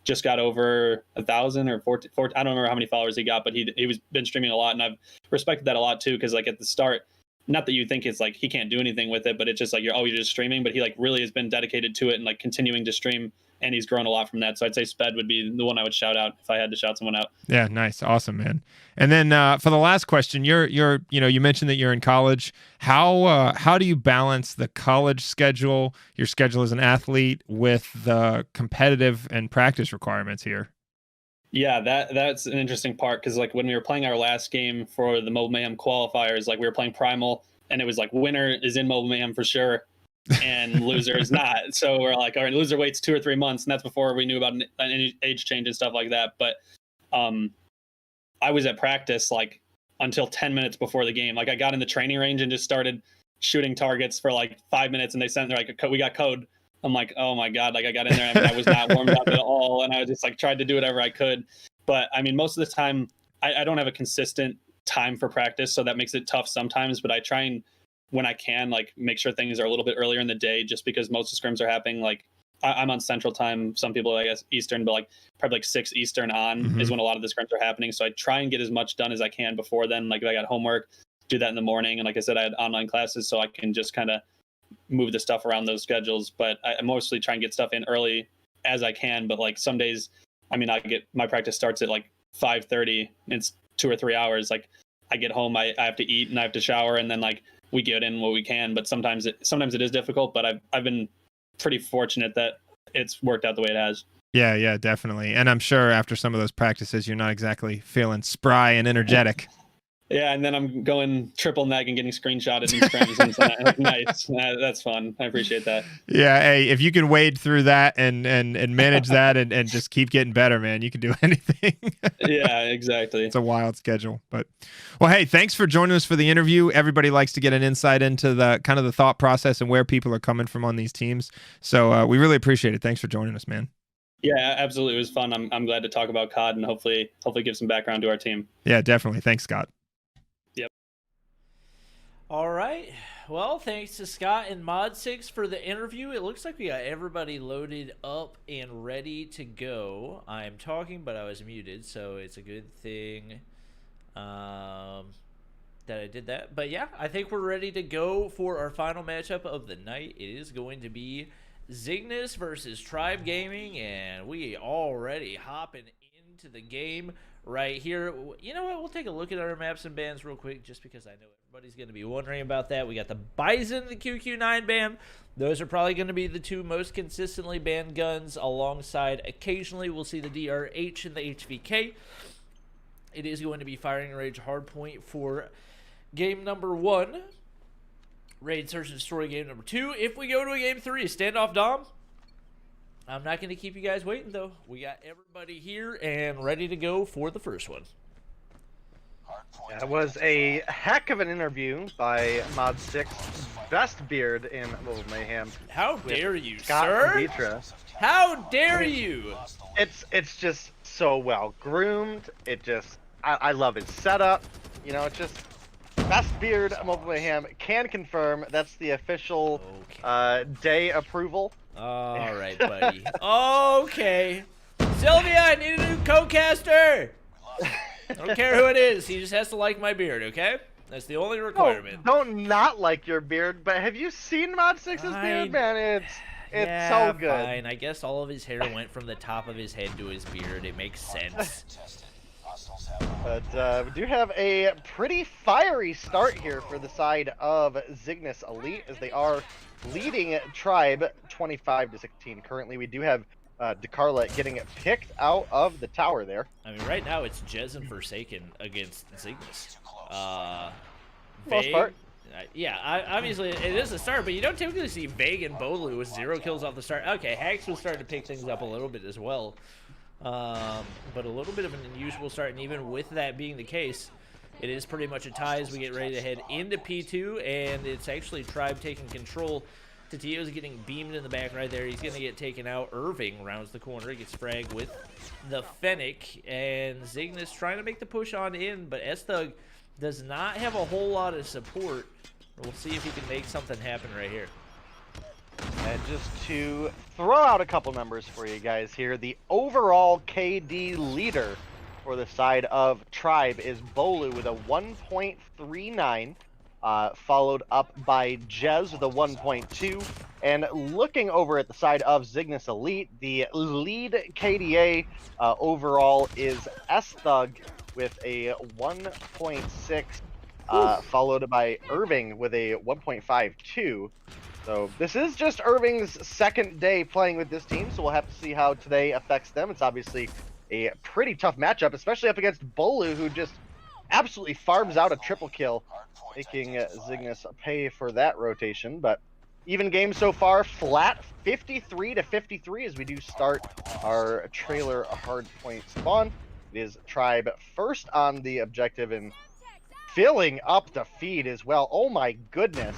just got over 1,000 or 14, I don't remember how many followers he got, but he was been streaming a lot, and I've respected that a lot too, because like at the start, not that you think it's like he can't do anything with it, but it's just like you're just streaming, but he like really has been dedicated to it and like continuing to stream, and he's grown a lot from that. So I'd say Sped would be the one I would shout out if I had to shout someone out. Yeah, nice, awesome, man. And then for the last question, you mentioned that you're in college. How do you balance the college schedule, your schedule as an athlete, with the competitive and practice requirements here? Yeah, that's an interesting part, because like when we were playing our last game for the Mobile Mayhem qualifiers, like we were playing Primal, and it was like winner is in Mobile Mayhem for sure, and loser is not. So we're like, all right, loser waits 2 or 3 months, and that's before we knew about an age change and stuff like that. But I was at practice like until 10 minutes before the game. Like I got in the training range and just started shooting targets for like 5 minutes, and they're like, we got code. I'm like, oh my God, like I got in there and I was not warmed up at all. And I just like tried to do whatever I could. But I mean, most of the time I don't have a consistent time for practice. So that makes it tough sometimes, but I try and when I can, like make sure things are a little bit earlier in the day, just because most of the scrims are happening. Like I'm on Central Time. Some people, I guess, Eastern, but like probably like 6 Eastern on is when a lot of the scrims are happening. So I try and get as much done as I can before then. Like if I got homework, do that in the morning. And like I said, I had online classes, so I can just kind of move the stuff around those schedules. But I mostly try and get stuff in early as I can. But like some days, I mean, my practice starts at like 5:30. It's 2 or 3 hours. Like I get home, I have to eat and I have to shower, and then like we get in what we can. But sometimes it is difficult. But I've been pretty fortunate that it's worked out the way it has. Yeah, definitely. And I'm sure after some of those practices, you're not exactly feeling spry and energetic. Yeah, and then I'm going triple neck and getting screenshotted in scrims. And so, nice. That's fun. I appreciate that. Yeah, hey, if you can wade through that and manage that and just keep getting better, man, you can do anything. Yeah, exactly. It's a wild schedule. But, well, hey, thanks for joining us for the interview. Everybody likes to get an insight into the kind of the thought process and where people are coming from on these teams. So we really appreciate it. Thanks for joining us, man. Yeah, absolutely. It was fun. I'm glad to talk about COD and hopefully give some background to our team. Yeah, definitely. Thanks, Scott. All right. Well, thanks to Scott and Mod6 for the interview. It looks like we got everybody loaded up and ready to go. I'm talking, but I was muted, so it's a good thing that I did that. But yeah, I think we're ready to go for our final matchup of the night. It is going to be Zygnus versus Tribe Gaming, and we already hopping into the game right here. You know what? We'll take a look at our maps and bands real quick, just because I know everybody's going to be wondering about that. We got the Bison, the QQ9 band. Those are probably going to be the two most consistently banned guns, alongside occasionally we'll see the DRH and the HVK. It is going to be Firing Range Hardpoint for game number 1. Raid Search and Destroy game number 2. If we go to a game 3, Standoff Dom. I'm not going to keep you guys waiting, though. We got everybody here and ready to go for the first one. That was a heck of an interview by Mod6. Best beard in Mobile Mayhem. How dare you, Scott sir? And Vitra. How dare you? It's just so well groomed. It just, I love his setup. You know, it's just best beard Mobile Mayhem. Can confirm that's the official day approval. All right, buddy. Okay. Sylvia, I need a new co-caster. I don't care who it is. He just has to like my beard, okay? That's the only requirement. Don't not like your beard, but have you seen Mod6's beard, man? It's so good. Fine. I guess all of his hair went from the top of his head to his beard. It makes sense. But we do have a pretty fiery start here for the side of Zygnus Elite, as they are leading Tribe 25-16. Currently, we do have DeCarla getting picked out of the tower there. I mean, right now it's Jez and Forsaken against Zygnus. Most part. Yeah, obviously it is a start, but you don't typically see Vague and Bolu with 0 kills off the start. Okay, Hax was starting to pick things up a little bit as well. But a little bit of an unusual start, and even with that being the case, it is pretty much a tie as we get ready to head into P2, and it's actually Tribe taking control. Tatio's getting beamed in the back right there. He's going to get taken out. Irving rounds the corner, gets fragged with the Fennec, and Zygnus trying to make the push on in, but S-Thug does not have a whole lot of support. We'll see if he can make something happen right here. And just to throw out a couple numbers for you guys here, the overall KD leader for the side of Tribe is Bolu with a 1.39, followed up by Jez with a 1.2. And looking over at the side of Zygnus Elite, the lead KDA overall is S-Thug with a 1.6, followed by Irving with a 1.52. So this is just Irving's second day playing with this team, so we'll have to see how today affects them. It's obviously a pretty tough matchup, especially up against Bolu, who just absolutely farms out a triple kill, making Zygnus pay for that rotation. But even game so far, flat 53-53 as we do start our trailer hardpoint spawn. It is Tribe first on the objective and filling up the feed as well. Oh my goodness.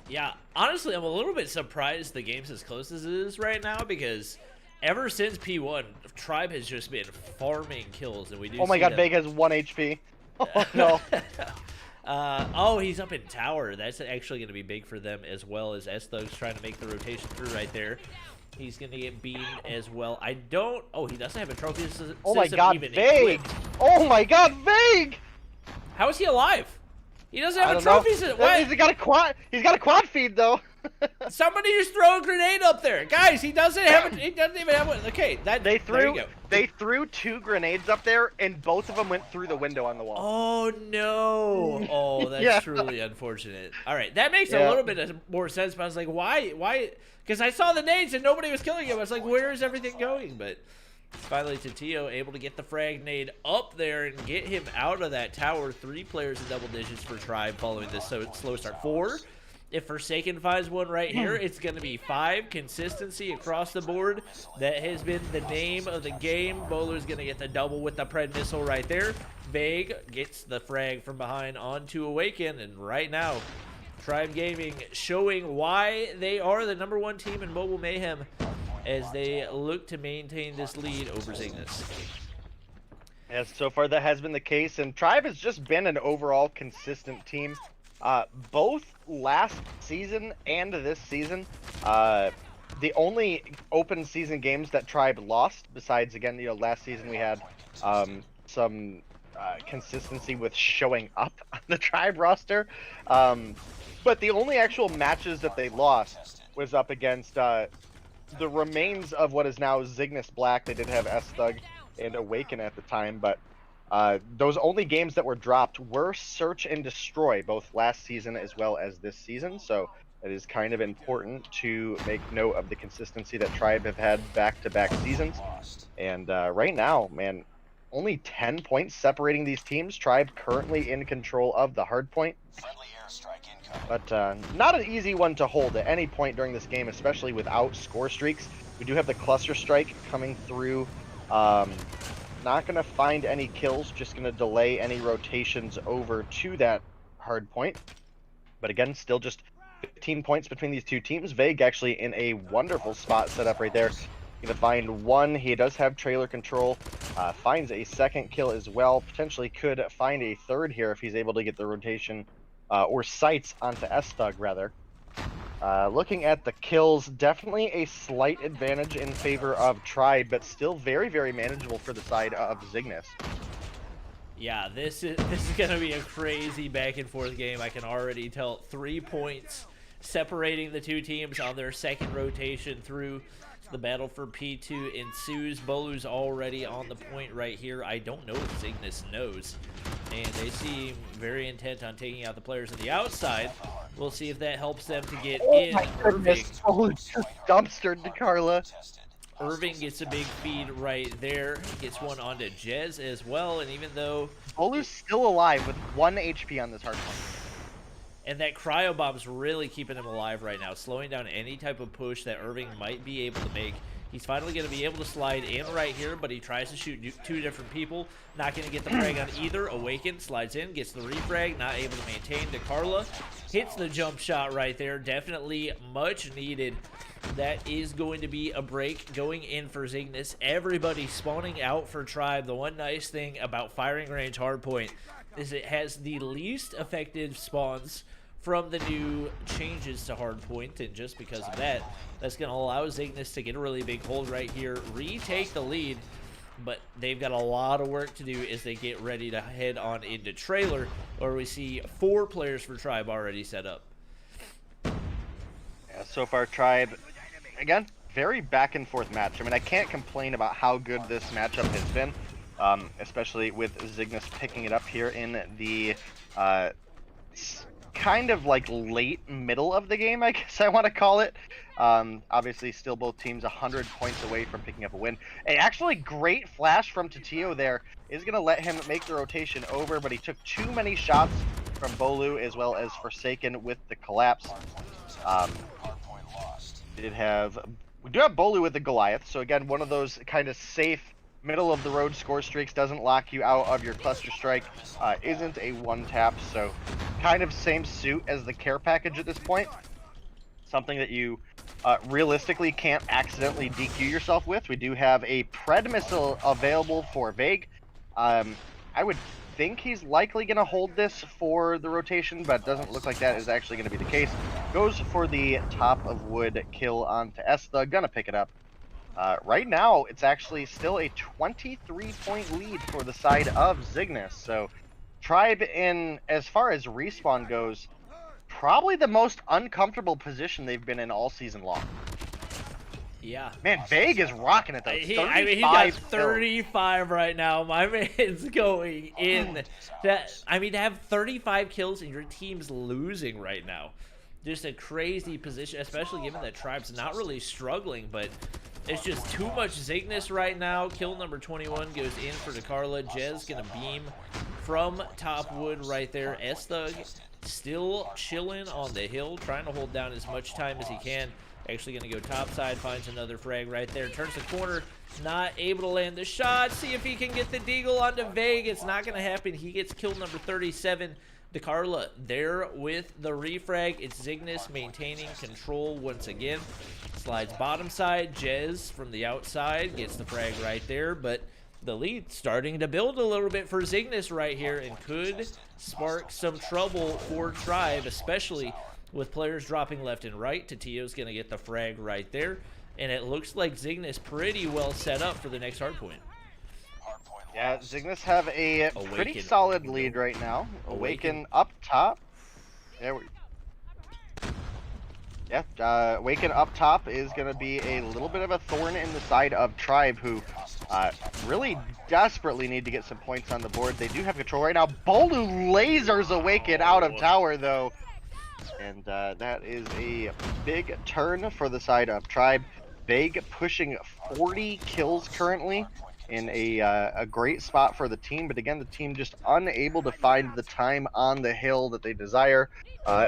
Yeah, honestly, I'm a little bit surprised the game's as close as it is right now, because ever since P1, Tribe has just been farming kills, and we do. Oh my god, Veg has 1 HP. Oh no. Oh, he's up in tower. That's actually going to be big for them, as well as S-Thug's trying to make the rotation through right there. He's going to get beamed as well. I don't. Oh, he doesn't have a trophy system. Oh my god, even Veg! equipped. Oh my god, Veg! How is he alive? He doesn't have a know. trophy system. What? He's got a quad feed though. Somebody just throw a grenade up there, guys. He doesn't have. He doesn't even have one. Okay, that They there you threw go. they threw 2 grenades up there, and both of them went through the window on the wall. Oh no! Oh, that's Yeah. truly unfortunate. All right, that makes Yeah. a little bit more sense. But I was like, why? Because I saw the nades and nobody was killing him. I was like, where is everything going? But finally, Tatio able to get the frag nade up there and get him out of that tower. 3 players in double digits for Tribe following this slow start. 4. If Forsaken finds one right here, it's going to be 5. Consistency across the board. That has been the name of the game. Bowler's going to get the double with the Pred missile right there. Vague gets the frag from behind onto Awaken. And right now, Tribe Gaming showing why they are the #1 team in Mobile Mayhem as they look to maintain this lead over Zygnus. Yes, so far that has been the case, and Tribe has just been an overall consistent team. Both last season and this season, the only open season games that Tribe lost, besides, again, last season we had some consistency with showing up on the Tribe roster, but the only actual matches that they lost was up against the remains of what is now Zygnus Black. They did have S-Thug and Awaken at the time, but those only games that were dropped were Search and Destroy, both last season as well as this season, so it is kind of important to make note of the consistency that Tribe have had back-to-back seasons. And right now, man, only 10 points separating these teams. Tribe currently in control of the hardpoint, but not an easy one to hold at any point during this game, especially without score streaks. We do have the cluster strike coming through. Not going to find any kills, just going to delay any rotations over to that hard point. But again, still just 15 points between these two teams. Vague actually in a wonderful spot set up right there. Going to find one. He does have trailer control. Finds a second kill as well. Potentially could find a third here if he's able to get the rotation or sights onto S-Thug rather. Looking at the kills, definitely a slight advantage in favor of Tribe, but still very, very manageable for the side of Zygnus. Yeah, this is going to be a crazy back and forth game. I can already tell. 3 points separating the two teams on their second rotation through. The battle for P2 ensues. Bolu's already on the point right here. I don't know if Zygnus knows, and they seem very intent on taking out the players on the outside. We'll see if that helps them to get in. My goodness, Bolu just dumpstered to Carla. Irving gets a big feed right there. Gets one onto Jez as well, and even though Bolu's still alive with 1 HP on this hard point. And that cryo bomb's really keeping him alive right now, slowing down any type of push that Irving might be able to make. He's finally going to be able to slide in right here, but he tries to shoot 2 different people. Not going to get the frag on either. Awaken, slides in, gets the refrag, not able to maintain. DeCarla hits the jump shot right there. Definitely much needed. That is going to be a break going in for Zygnus. Everybody spawning out for Tribe. The one nice thing about firing range hardpoint is it has the least effective spawns from the new changes to hardpoint, and just because of that, that's going to allow Zygnus to get a really big hold right here, retake the lead, but they've got a lot of work to do as they get ready to head on into trailer, where we see 4 players for Tribe already set up. Yeah, so far Tribe, again, very back and forth match. I mean, I can't complain about how good this matchup has been, especially with Zygnus picking it up here in the kind of like late middle of the game, I guess I want to call it. Obviously, still both teams 100 points away from picking up a win. A actually great flash from Tatio there is going to let him make the rotation over, but he took too many shots from Bolu as well as Forsaken with the collapse. We do have Bolu with the Goliath, so again, one of those kind of safe middle of the road score streaks, doesn't lock you out of your cluster strike, isn't a one tap, so kind of same suit as the care package at this point. Something that you realistically can't accidentally DQ yourself with. We do have a Pred missile available for Vague. I would think he's likely going to hold this for the rotation, but doesn't look like that is actually going to be the case. Goes for the top of wood kill onto Estha, gonna pick it up. Right now, it's actually still a 23-point lead for the side of Zygnus. So, Tribe, in as far as respawn goes, probably the most uncomfortable position they've been in all season long. Yeah. Man, Vague is rocking it though. He's got 35 right now. My man's going in. To have 35 kills and your team's losing right now. Just a crazy position, especially given that Tribe's not really struggling, but it's just too much Zygnus right now. Kill number 21 goes in for Dakarla. Jez gonna beam from top wood right there. S-Thug still chilling on the hill, trying to hold down as much time as he can. Actually gonna go top side, finds another frag right there. Turns the corner, not able to land the shot. See if he can get the deagle onto Vague. It's not gonna happen. He gets kill number 37. Dakarla there with the refrag. It's Zygnus maintaining control once again. Slides bottom side. Jez from the outside gets the frag right there, but the lead starting to build a little bit for Zygnus right here, and could spark some trouble for Tribe, especially with players dropping left and right. Tatio's going to get the frag right there, and it looks like Zygnus pretty well set up for the next hardpoint. Yeah, Zygnus have a pretty solid lead right now. Awaken up top. There we Awaken up top is going to be a little bit of a thorn in the side of Tribe, who really desperately need to get some points on the board. They do have control right now. Bolu lasers Awaken out of tower, though. And that is a big turn for the side of Tribe. Vague pushing 40 kills currently in a great spot for the team. But again, the team just unable to find the time on the hill that they desire.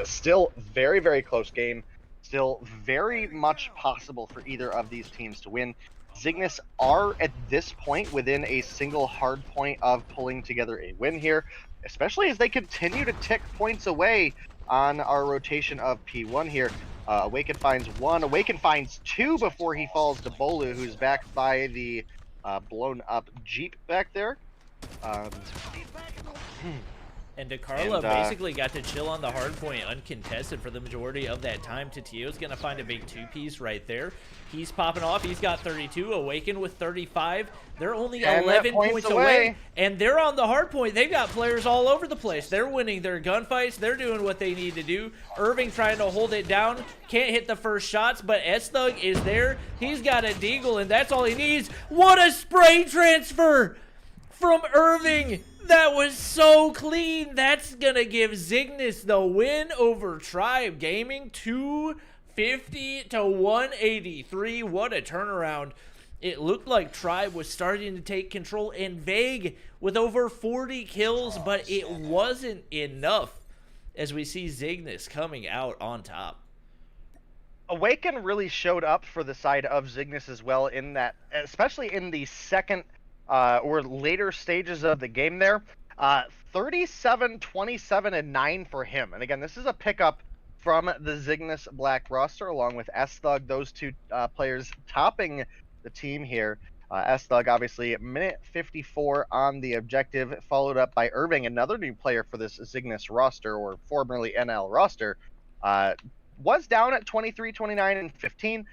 Still very, very close game. Still very much possible for either of these teams to win. Zygnus are at this point within a single hard point of pulling together a win here, especially as they continue to tick points away on our rotation of P1 here. Awaken finds 1. Awaken finds 2 before he falls to Bolu, who's backed by the blown up Jeep back there. And Dakarla basically got to chill on the hard point uncontested for the majority of that time. Tatio's going to find a big 2-piece right there. He's popping off. He's got 32. Awaken with 35. They're only 11 points away. And they're on the hard point. They've got players all over the place. They're winning their gunfights. They're doing what they need to do. Irving trying to hold it down. Can't hit the first shots, but S-Thug is there. He's got a deagle, and that's all he needs. What a spray transfer from Irving. That was so clean. That's going to give Zygnus the win over Tribe Gaming. 250 to 183. What a turnaround. It looked like Tribe was starting to take control, and Vague with over 40 kills, but it wasn't enough as we see Zygnus coming out on top. Awaken really showed up for the side of Zygnus as well, in that, especially in the second or later stages of the game there. 37, 27, and 9 for him. And again, this is a pickup from the Zygnus Black roster, along with S-Thug, those two players topping the team here. S-Thug, obviously, minute 54 on the objective, followed up by Irving, another new player for this Zygnus roster, or formerly NL roster. Was down at 23, 29, and 15.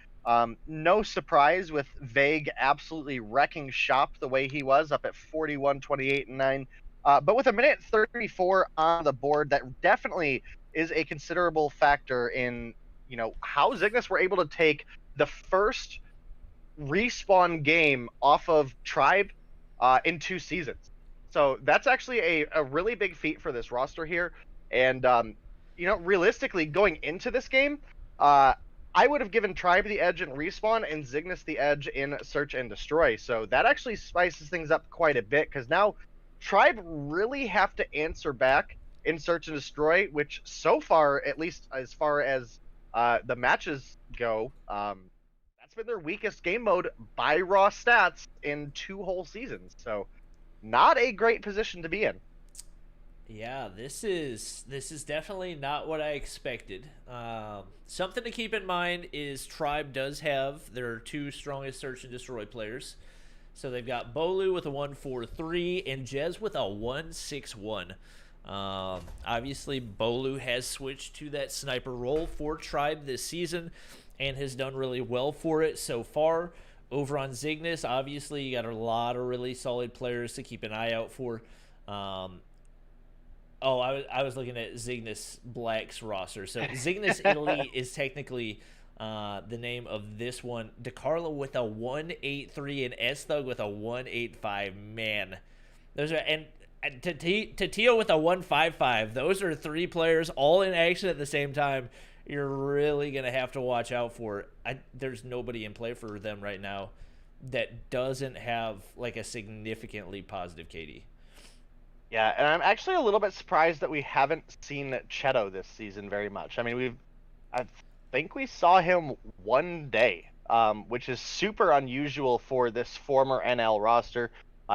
No surprise with Vague absolutely wrecking shop the way he was, up at 41, 28, and 9. But with a minute 34 on the board, that definitely is a considerable factor in, how Zygnus were able to take the first respawn game off of Tribe in 2 seasons. So that's actually a really big feat for this roster here. And, realistically, going into this game, I would have given Tribe the edge in respawn and Zygnus the edge in search and destroy. So that actually spices things up quite a bit, because now Tribe really have to answer back in search and destroy, which so far, at least as far as the matches go, that's been their weakest game mode by raw stats in 2 whole seasons. So not a great position to be in. Yeah, this is definitely not what I expected. Something to keep in mind is Tribe does have their 2 strongest search and destroy players. So they've got Bolu with a 1-4-3 and Jez with a 1-6-1. Obviously, Bolu has switched to that sniper role for Tribe this season and has done really well for it so far. Over on Zygnus, obviously, you got a lot of really solid players to keep an eye out for. I was looking at Zygnus Black's roster. So Zygnus Italy is technically the name of this one. DeCarlo with a 1-8-3 and S-Thug with a 1-8-5. Man, those are and Tatio with a 1-5-5. Those are 3 players all in action at the same time. You're really gonna have to watch out for. There's nobody in play for them right now that doesn't have like a significantly positive KD. Yeah, and I'm actually a little bit surprised that we haven't seen Cheto this season very much. I mean, I think we saw him 1 day, which is super unusual for this former NL roster.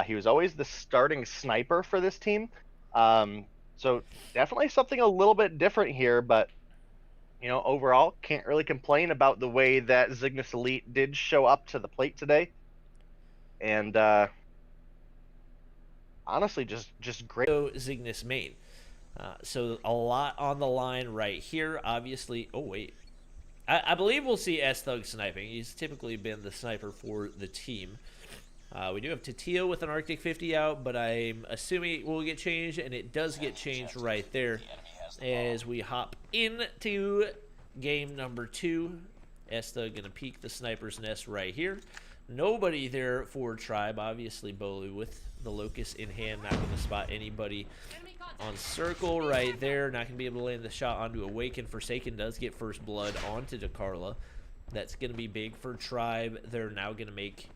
He was always the starting sniper for this team. So definitely something a little bit different here, but, overall, can't really complain about the way that Zygnus Elite did show up to the plate today. And, honestly, just great. Zygnus main. So a lot on the line right here. Obviously, oh wait, I believe we'll see S-Thug sniping. He's typically been the sniper for the team. We do have Tatio with an Arctic 50 out, but I'm assuming it will get changed, and it does get changed right there as we hop into game number 2. S-Thug gonna peek the sniper's nest right here. Nobody there for Tribe. Obviously, Bolu with the Locust in hand, not going to spot anybody on circle right there. Not going to be able to land the shot onto Awaken. Forsaken does get first blood onto DeCarla. That's going to be big for Tribe. They're now going to make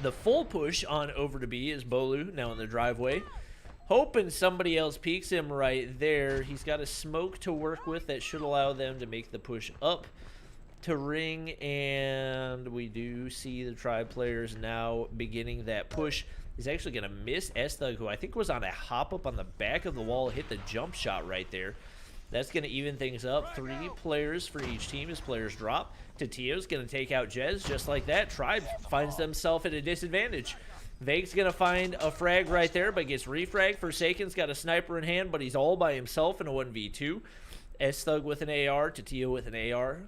the full push on over to B as Bolu now in the driveway. Hoping somebody else peeks him right there. He's got a smoke to work with that should allow them to make the push up to ring, and we do see the Tribe players now beginning that push. He's actually going to miss S-Thug, who I think was on a hop-up on the back of the wall, hit the jump shot right there. That's going to even things up. 3 players for each team as players drop. Tatio's going to take out Jez just like that. Tribe finds themselves at a disadvantage. Vague's going to find a frag right there, but gets refragged. Forsaken's got a sniper in hand, but he's all by himself in a 1v2. S-Thug with an AR, Tatio with an AR.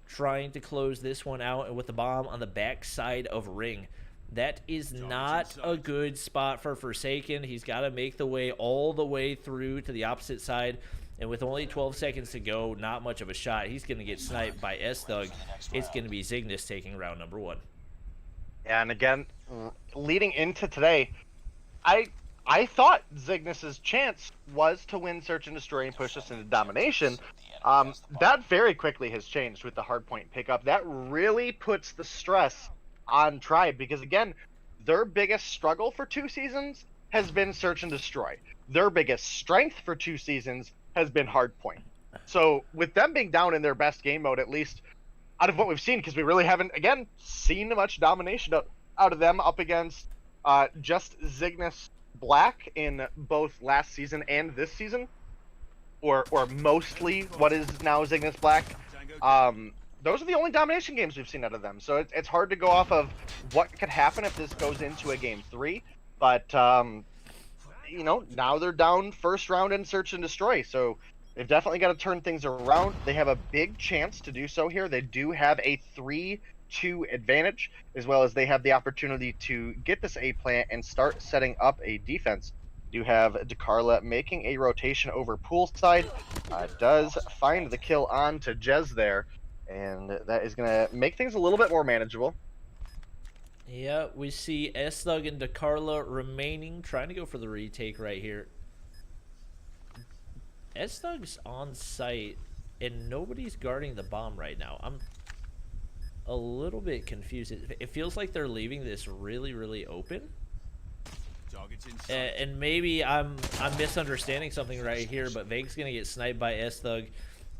Trying to close this one out, and with the bomb on the back side of ring. That is not a good spot for Forsaken. He's got to make the way all the way through to the opposite side, and with only 12 seconds to go, not much of a shot. He's going to get sniped by S-Thug. It's going to be Zygnus taking round number 1. Yeah, and again, leading into today, I thought Zygnus's chance was to win Search and Destroy and push us into domination. That very quickly has changed with the hardpoint pickup. That really puts the stress on Tribe, because again, their biggest struggle for 2 seasons has been Search and Destroy. Their biggest strength for 2 seasons has been hardpoint. So with them being down in their best game mode, at least out of what we've seen, because we really haven't, again, seen much domination out of them up against just Zygnus Black in both last season and this season, or mostly what is now Zygnus Black. those are the only domination games we've seen out of them. So it's hard to go off of what could happen if this goes into a game 3. But, you know, now they're down first round in Search and Destroy. So they've definitely got to turn things around. They have a big chance to do so here. They do have a 3-2 advantage, as well as they have the opportunity to get this A plant and start setting up a defense. Do have DeCarla making a rotation over poolside. Does find the kill on to Jez there, and that is going to make things a little bit more manageable. Yeah, we see S-Thug and DeCarla remaining, trying to go for the retake right here. S-Thug's on site, and nobody's guarding the bomb right now. I'm a little bit confused. It feels like they're leaving this really, really open. And maybe I'm misunderstanding something right here, but Vague's going to get sniped by S-Thug.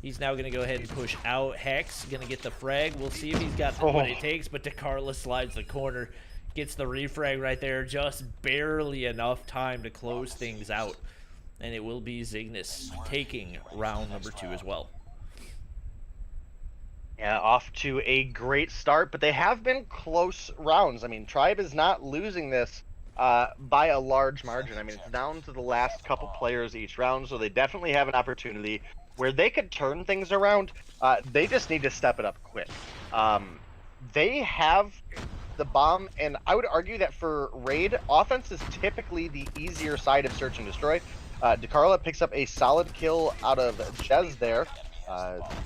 He's now going to go ahead and push out. Hex going to get the frag. We'll see if he's got what it takes, but DeCarla slides the corner, gets the refrag right there. Just barely enough time to close things out. And it will be Zygnus taking round number 2 as well. Yeah, off to a great start, but they have been close rounds. I mean, Tribe is not losing this by a large margin. I mean, it's down to the last couple players each round, so they definitely have an opportunity where they could turn things around. They just need to step it up quick. They have the bomb, and I would argue that for Raid, offense is typically the easier side of Search and Destroy. DeCarla picks up a solid kill out of Jez there.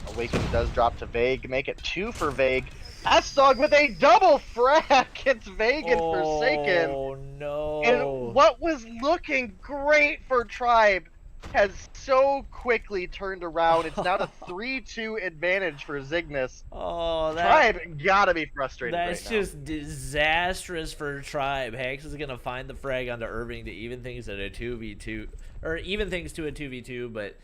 Awaken does drop to Vague, make it 2 for Vague. S-Dog with a double frag gets Vague and Forsaken. Oh no. And what was looking great for Tribe has so quickly turned around. It's now a 3-2 advantage for Zygnus. Oh, Tribe gotta be frustrated that's right now. just disastrous for Tribe. Hex is gonna find the frag onto Irving to even things at a 2v2, or even things to a 2v2. But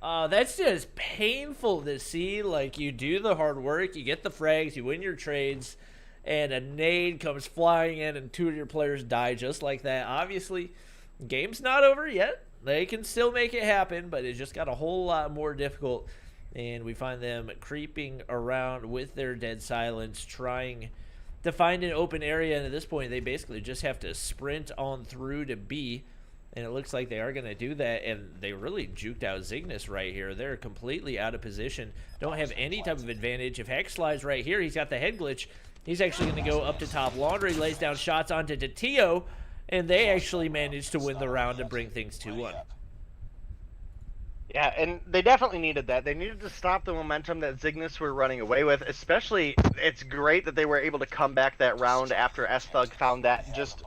that's just painful to see. Like, you do the hard work, you get the frags, you win your trades, and a nade comes flying in, and 2 of your players die just like that. Obviously, game's not over yet. They can still make it happen, but it just got a whole lot more difficult. And we find them creeping around with their dead silence, trying to find an open area. And at this point, they basically just have to sprint on through to B. And it looks like they are going to do that. And they really juked out Zygnus right here. They're completely out of position. Don't have any type of advantage. If Hex slides right here, he's got the head glitch. He's actually going to go up to top laundry, lays down shots onto Tio. And they actually managed to win the round and bring things 2-1. Yeah, and they definitely needed that. They needed to stop the momentum that Zygnus were running away with. Especially, it's great that they were able to come back that round after S-Thug found that just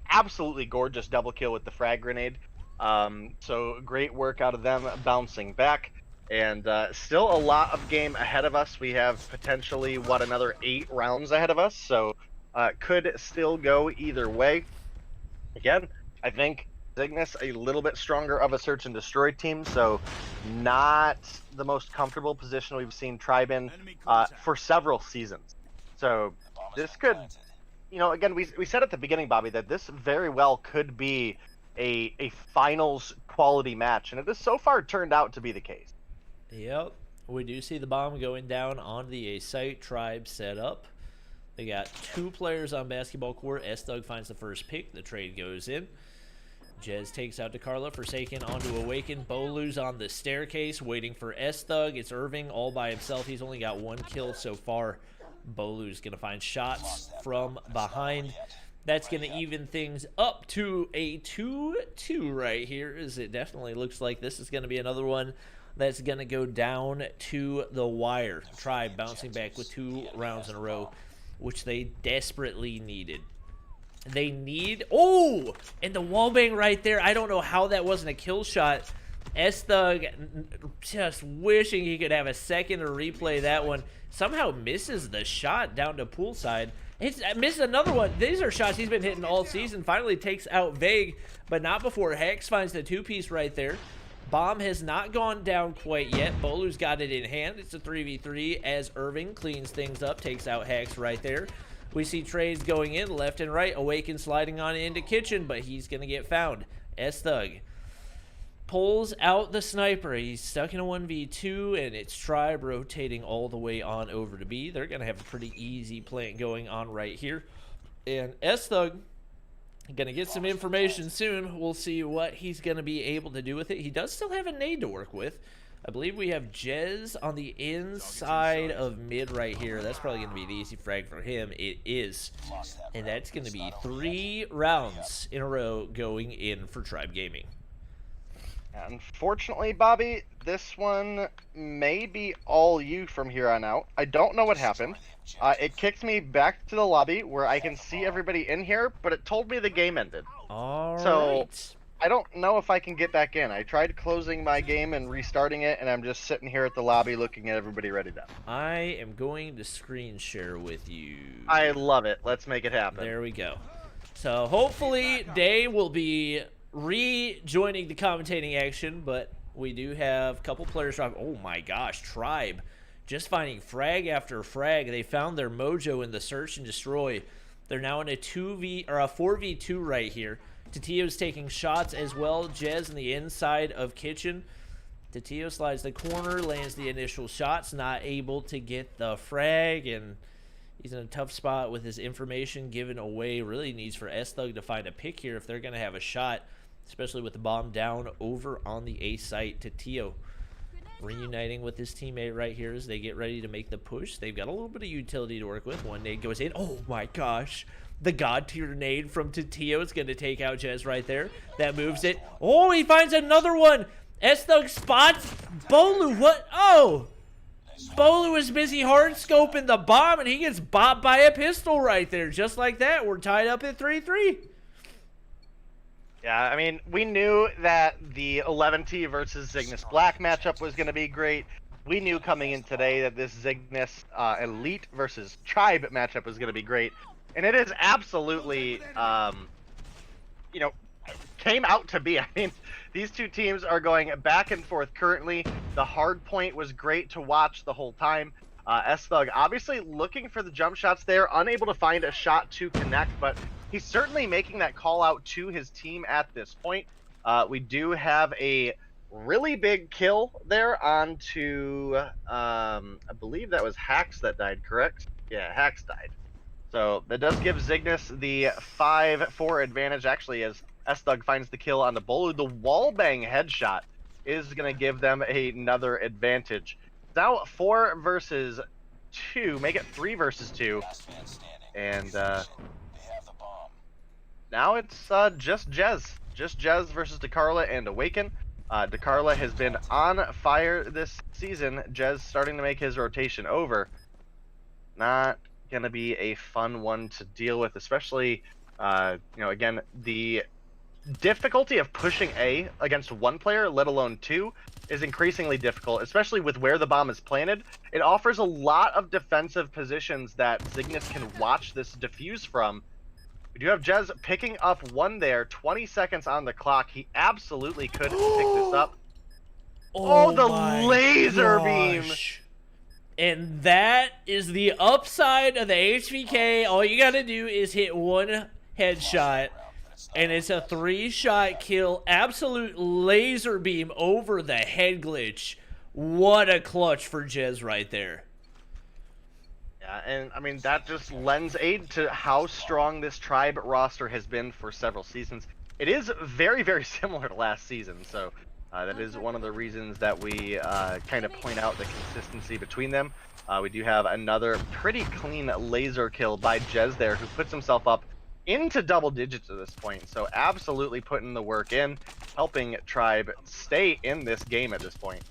absolutely gorgeous double kill with the frag grenade. So great work out of them bouncing back. And still a lot of game ahead of us. We have potentially, another 8 rounds ahead of us. So could still go either way. Again, I think Zygnus a little bit stronger of a Search and Destroy team, so not the most comfortable position we've seen Tribe in for several seasons. So this could, you know, again, we said at the beginning, Bobby, that this very well could be a finals quality match, and it has so far turned out to be the case. Yep, we do see the bomb going down on the A site. Tribe set up. They got 2 players on basketball court. S-Thug finds the first pick. The trade goes in. Jez takes out DeCarla. Forsaken onto Awaken. Bolu's on the staircase waiting for S-Thug. It's Irving all by himself. He's only got 1 kill so far. Bolu's going to find shots from behind. That's going to even things up to a 2-2 right here, as it definitely looks like this is going to be another one that's going to go down to the wire. Tribe bouncing back with 2 rounds in a row, which they desperately needed. They need... Oh! And the wallbang right there. I don't know how that wasn't a kill shot. S-Thug just wishing he could have a second to replay that one. Somehow misses the shot down to poolside. Misses another one. These are shots he's been hitting all season. Finally takes out Vague, but not before Hex finds the 2-piece right there. Bomb has not gone down quite yet. Bolu's got it in hand. It's a 3v3 as Irving cleans things up, takes out Hex right there. We see trades going in left and right. Awaken sliding on into Kitchen, but he's going to get found. S-Thug pulls out the sniper. He's stuck in a 1v2, and it's Tribe rotating all the way on over to B. They're going to have a pretty easy plant going on right here. And S-Thug going to get some information soon. We'll see what he's going to be able to do with it. He does still have a nade to work with. I believe we have Jez on the inside of mid right here. That's probably going to be the easy frag for him. It is. And that's going to be 3 rounds in a row going in for Tribe Gaming. Unfortunately, Bobby, this one may be all you from here on out. I don't know what happened. It kicked me back to the lobby where I can see everybody in here, but it told me the game ended. All so right. I don't know if I can get back in. I tried closing my game and restarting it, and I'm just sitting here at the lobby looking at everybody ready to. I am going to screen share with you. I love it. Let's make it happen. There we go. So hopefully Day will be rejoining the commentating action, but we do have a couple players drop. Oh my gosh, Tribe just finding frag after frag. They found their mojo in the search and destroy. They're now in a 4v2 right here. Tatio's taking shots as well. Jez on the inside of Kitchen. Tatio slides the corner, lands the initial shots, not able to get the frag, and he's in a tough spot with his information given away. Really needs for S-Thug to find a pick here if they're going to have a shot, especially with the bomb down over on the A site. Tatio reuniting with his teammate right here as they get ready to make the push. They've got a little bit of utility to work with. One nade goes in. Oh my gosh. The God tier nade from Tatio is going to take out Jez right there. That moves it. Oh, he finds another one. S-Thug spots Bolu. What? Oh. Bolu is busy hard scoping the bomb, and he gets bopped by a pistol right there. Just like that, we're tied up at 3-3. Yeah, I mean, we knew that the 11T versus Zygnus Black matchup was going to be great. We knew coming in today that this Zygnus Elite versus Tribe matchup was going to be great. And it is absolutely, you know, came out to be. I mean, these two teams are going back and forth currently. The hard point was great to watch the whole time. S-Thug obviously looking for the jump shots there, unable to find a shot to connect, but he's certainly making that call out to his team at this point. We do have a really big kill there onto, I believe that was Hax that died, correct? Yeah, Hax died. So that does give Zygnus the 5-4 advantage, actually, as S-Thug finds the kill on the Bolu. The wallbang headshot is going to give them another advantage. Now 4 versus 2, make it 3 versus 2. And now it's just Jez. Just Jez versus Decarla and Awaken. Decarla has been on fire this season. Jez starting to make his rotation over. Not going to be a fun one to deal with, especially, you know, again, the difficulty of pushing A against one player, let alone two, is increasingly difficult, especially with where the bomb is planted. It offers a lot of defensive positions that Zygnus can watch this defuse from. We do have Jez picking up one there, 20 seconds on the clock. He absolutely could pick this up. Oh, the laser beam! And that is the upside of the HVK. All you gotta do is hit one headshot, and it's a 3-shot kill. Absolute laser beam over the head glitch. What a clutch for Jez right there. Yeah, and I mean, that just lends aid to how strong this Tribe roster has been for several seasons. It is very, very similar to last season, so that is one of the reasons that we kind of point out the consistency between them. We do have another pretty clean laser kill by Jez there, who puts himself up into double digits at this point. So absolutely putting the work in, helping Tribe stay in this game at this point.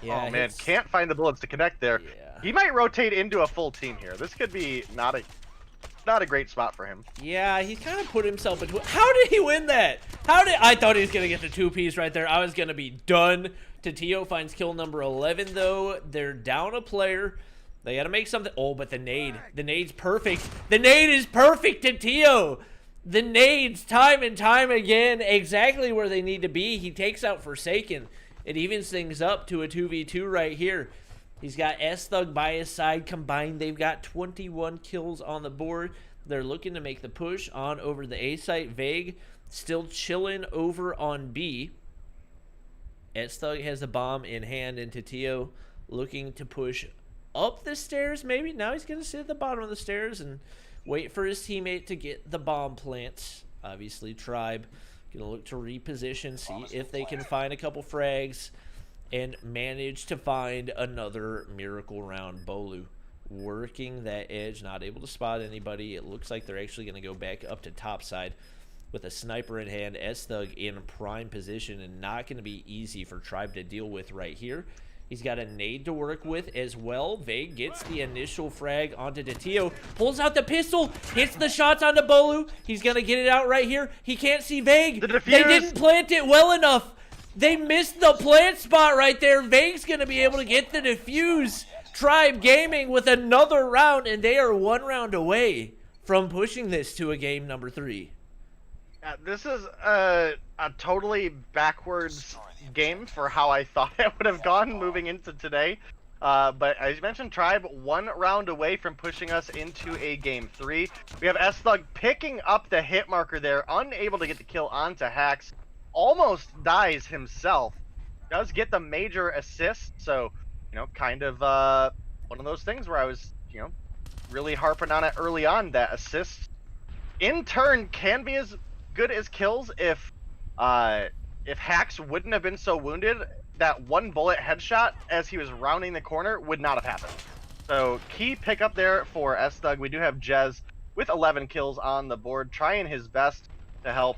Yeah, oh man, can't find the bullets to connect there. Yeah. He might rotate into a full team here. This could be not a great spot for him. Yeah, he kind of put himself into it. How did he win that? I thought he was going to get the 2-piece right there. I was going to be done. Tatio finds kill number 11, though. They're down a player. They got to make something. Oh, but the nade. The nade's perfect. The nade is perfect, Tatio. The nades, time and time again, exactly where they need to be. He takes out Forsaken. It evens things up to a 2v2 right here. He's got S-Thug by his side. Combined, they've got 21 kills on the board. They're looking to make the push on over the A site. Vague still chilling over on B. Thug has the bomb in hand, and Tio looking to push up the stairs, maybe. Now he's going to sit at the bottom of the stairs and wait for his teammate to get the bomb plant. Obviously, Tribe going to look to reposition, see if they can find a couple frags, and manage to find another miracle round. Bolu working that edge, not able to spot anybody. It looks like they're actually going to go back up to top side with a sniper in hand. Thug in prime position, and not going to be easy for Tribe to deal with right here. He's got a nade to work with as well. Vague gets the initial frag onto Tio, pulls out the pistol, hits the shots onto Bolu. He's going to get it out right here. He can't see Vague. They didn't plant it well enough. They missed the plant spot right there. Vague's going to be able to get the defuse. Tribe Gaming with another round, and they are 1 round away from pushing this to a game number 3. This is a totally backwards game for how I thought it would have gone moving into today. But as you mentioned, Tribe 1 round away from pushing us into a game 3. We have Thug picking up the hit marker there, unable to get the kill onto Hacks. Almost dies himself. Does get the major assist, so, you know, kind of one of those things where I was, you know, really harping on it early on, that assist in turn can be as good as kills if Hacks wouldn't have been so wounded. That 1 bullet headshot as he was rounding the corner would not have happened. So key pickup there for Thug. We do have Jez with 11 kills on the board, trying his best to help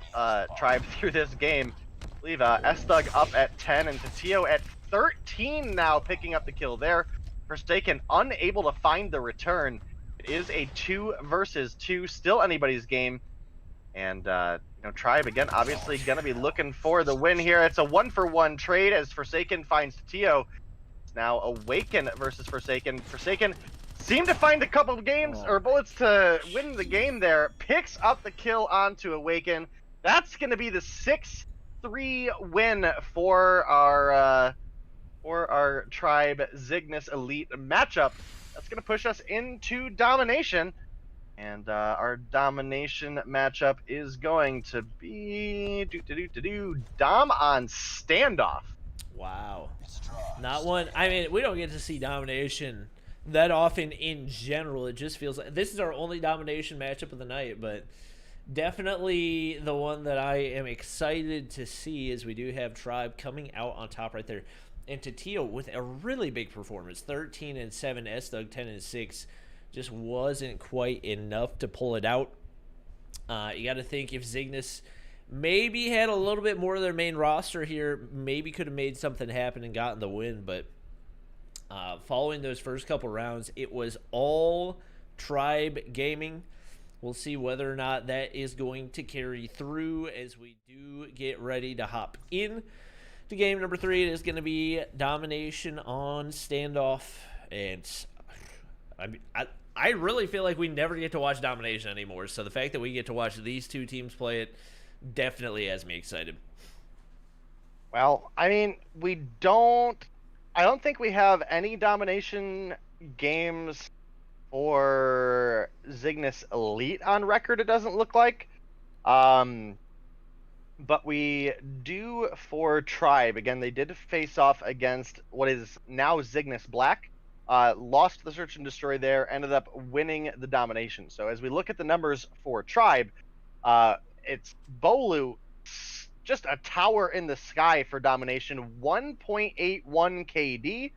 Tribe through this game. I believe Thug up at 10 and Tio at 13 now, picking up the kill there. Forsaken unable to find the return. It is a 2 versus 2, still anybody's game. And, you know, Tribe, again, obviously going to be looking for the win here. It's a 1-for-1 trade as Forsaken finds Tio. It's now Awaken versus Forsaken. Forsaken seemed to find a couple of games or bullets to win the game there. Picks up the kill onto Awaken. That's going to be the 6-3 win for our Tribe Zygnus Elite matchup. That's going to push us into domination. And our domination matchup is going to be Dom on standoff. Wow. Not one. I mean, we don't get to see domination that often in general. It just feels like this is our only domination matchup of the night, but definitely the one that I am excited to see, is we do have Tribe coming out on top right there. And Tio with a really big performance, 13-7, Thug 10-6. Just wasn't quite enough to pull it out. You got to think if Zygnus maybe had a little bit more of their main roster here, maybe could have made something happen and gotten the win. But following those first couple rounds, it was all Tribe Gaming. We'll see whether or not that is going to carry through as we do get ready to hop in to game number 3. It is going to be domination on standoff. And I mean, I really feel like we never get to watch domination anymore. So the fact that we get to watch these two teams play it definitely has me excited. Well, I mean, I don't think we have any domination games for Zygnus Elite on record, it doesn't look like. But we do for Tribe. Again, they did face off against what is now Zygnus Black. Lost the search and destroy there, ended up winning the domination. So as we look at the numbers for Tribe, it's Bolu, just a tower in the sky for domination, 1.81 KD.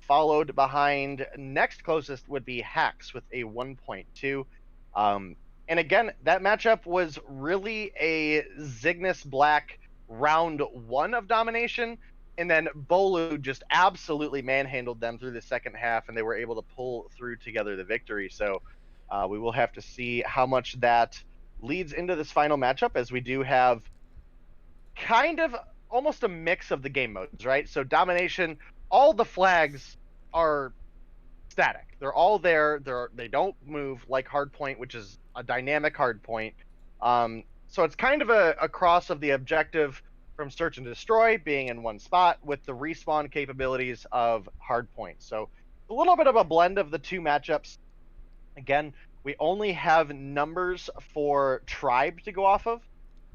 Followed behind, next closest would be Hacks with a 1.2. And again, that matchup was really a Zygnus Black round 1 of domination. And then Bolu just absolutely manhandled them through the second half, and they were able to pull through together the victory. So we will have to see how much that leads into this final matchup, as we do have kind of almost a mix of the game modes, right? So domination, all the flags are static. They're all there. They don't move like Hardpoint, which is a dynamic Hardpoint. So it's kind of a cross of the objective from Search and Destroy being in one spot with the respawn capabilities of Hardpoint. So a little bit of a blend of the two matchups. Again, we only have numbers for Tribe to go off of.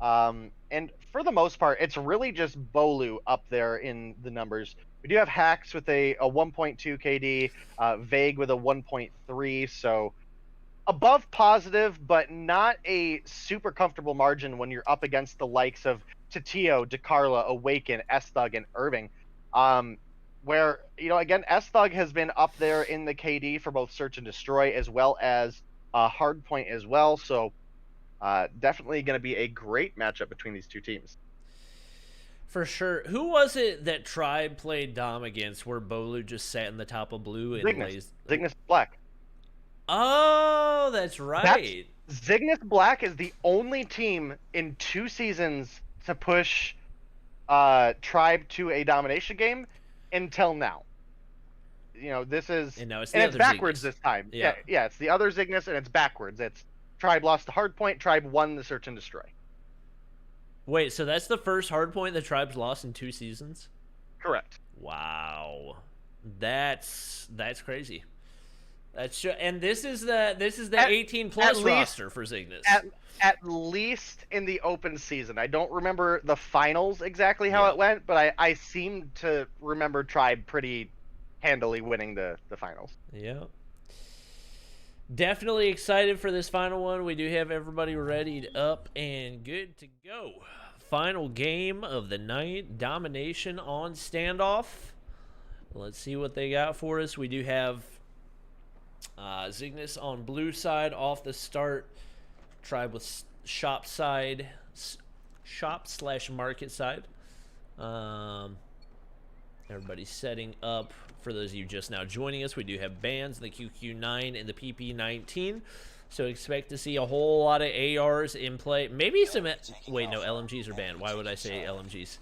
And for the most part, it's really just Bolu up there in the numbers. We do have Hacks with a 1.2 KD, Vague with a 1.3, so above positive, but not a super comfortable margin when you're up against the likes of Tatio, DeCarla, Awaken, S-Thug, and Irving. Where, again, S-Thug has been up there in the KD for both Search and Destroy as well as Hardpoint as well, so definitely going to be a great matchup between these two teams. For sure. Who was it that Tribe played Dom against where Bolu just sat in the top of blue and Zygnus Black. Oh, that's right. Zygnus Black is the only team in 2 seasons to push Tribe to a domination game until now. This is... And now it's it's backwards Zygnus. This time. Yeah, it's the other Zygnus, and it's backwards. It's Tribe lost the Hardpoint, Tribe won the Search and Destroy. Wait, so that's the first Hardpoint the Tribe's lost in 2 seasons? Correct. Wow. That's crazy. And this is the 18+ roster for Zygnus. At least in the open season. I don't remember the finals exactly how it went, but I seem to remember Tribe pretty handily winning the finals. Yeah. Definitely excited for this final one. We do have everybody ready up and good to go. Final game of the night, Domination on Standoff. Let's see what they got for us. We do have Zygnus on blue side off the start. Tribe with shop/market side. Everybody's setting up. For those of you just now joining us, we do have bans, the QQ9 and the PP19. So expect to see a whole lot of ARs in play. Maybe some... Wait, no, LMGs are banned. Why would I say LMGs?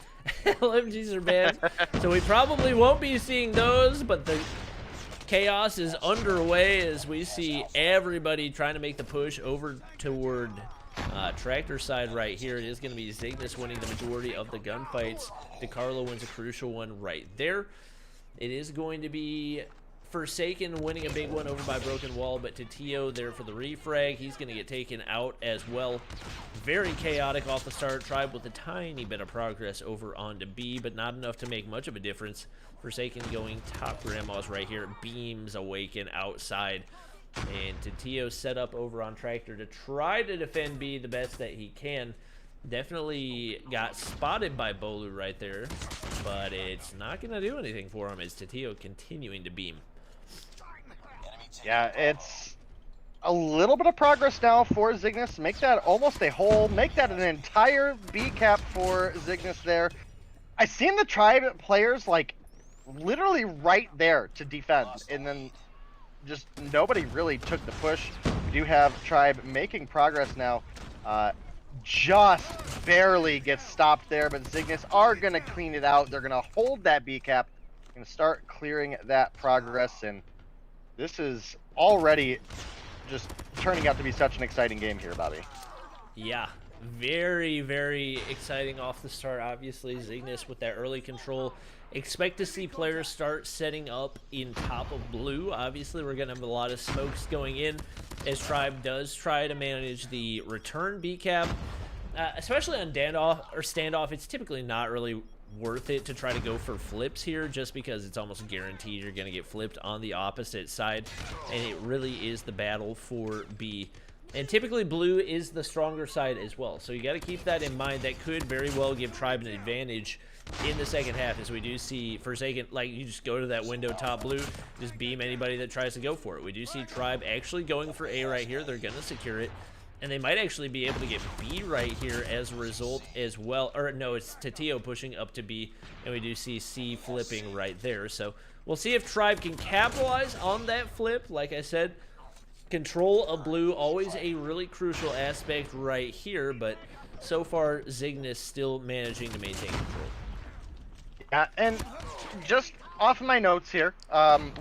LMGs are banned. So we probably won't be seeing those, but the chaos is underway as we see everybody trying to make the push over toward Tractor side right here. It is going to be Zygnus winning the majority of the gunfights. DeCarlo wins a crucial one right there. It is going to be Forsaken winning a big one over by Broken Wall, but Tatio there for the refrag. He's going to get taken out as well. Very chaotic off the start. Tribe with a tiny bit of progress over onto B, but not enough to make much of a difference. Forsaken going top grandmas right here. Beams Awaken outside. And Tatio set up over on Tractor to try to defend B the best that he can. Definitely got spotted by Bolu right there, but it's not going to do anything for him as Tatio continuing to beam. Yeah, it's a little bit of progress now for Zygnus. Make that almost a whole, make that an entire B cap for Zygnus there. I seen the Tribe players like literally right there to defend, and then just nobody really took the push. We do have Tribe making progress now. Just barely gets stopped there, but Zygnus are going to clean it out. They're going to hold that B cap, going to start clearing that progress, and this is already just turning out to be such an exciting game here, Bobby. Yeah, very, very exciting off the start. Obviously, Zygnus with that early control. Expect to see players start setting up in top of blue. Obviously, we're going to have a lot of smokes going in as Tribe does try to manage the return B cap. Especially on standoff, it's typically not really worth it to try to go for flips here just because it's almost guaranteed you're going to get flipped on the opposite side, and it really is the battle for B. And typically blue is the stronger side as well, so you got to keep that in mind. That could very well give Tribe an advantage in the second half, as we do see Forsaken, like, you just go to that window top blue, just beam anybody that tries to go for it. We do see Tribe actually going for A right here. They're going to secure it, and they might actually be able to get B right here as a result as well. Or no, it's Tatio pushing up to B, and we do see C flipping right there. So we'll see if Tribe can capitalize on that flip. Like I said, control of blue, always a really crucial aspect right here, but so far Zygnus still managing to maintain control. Yeah, and just off my notes here,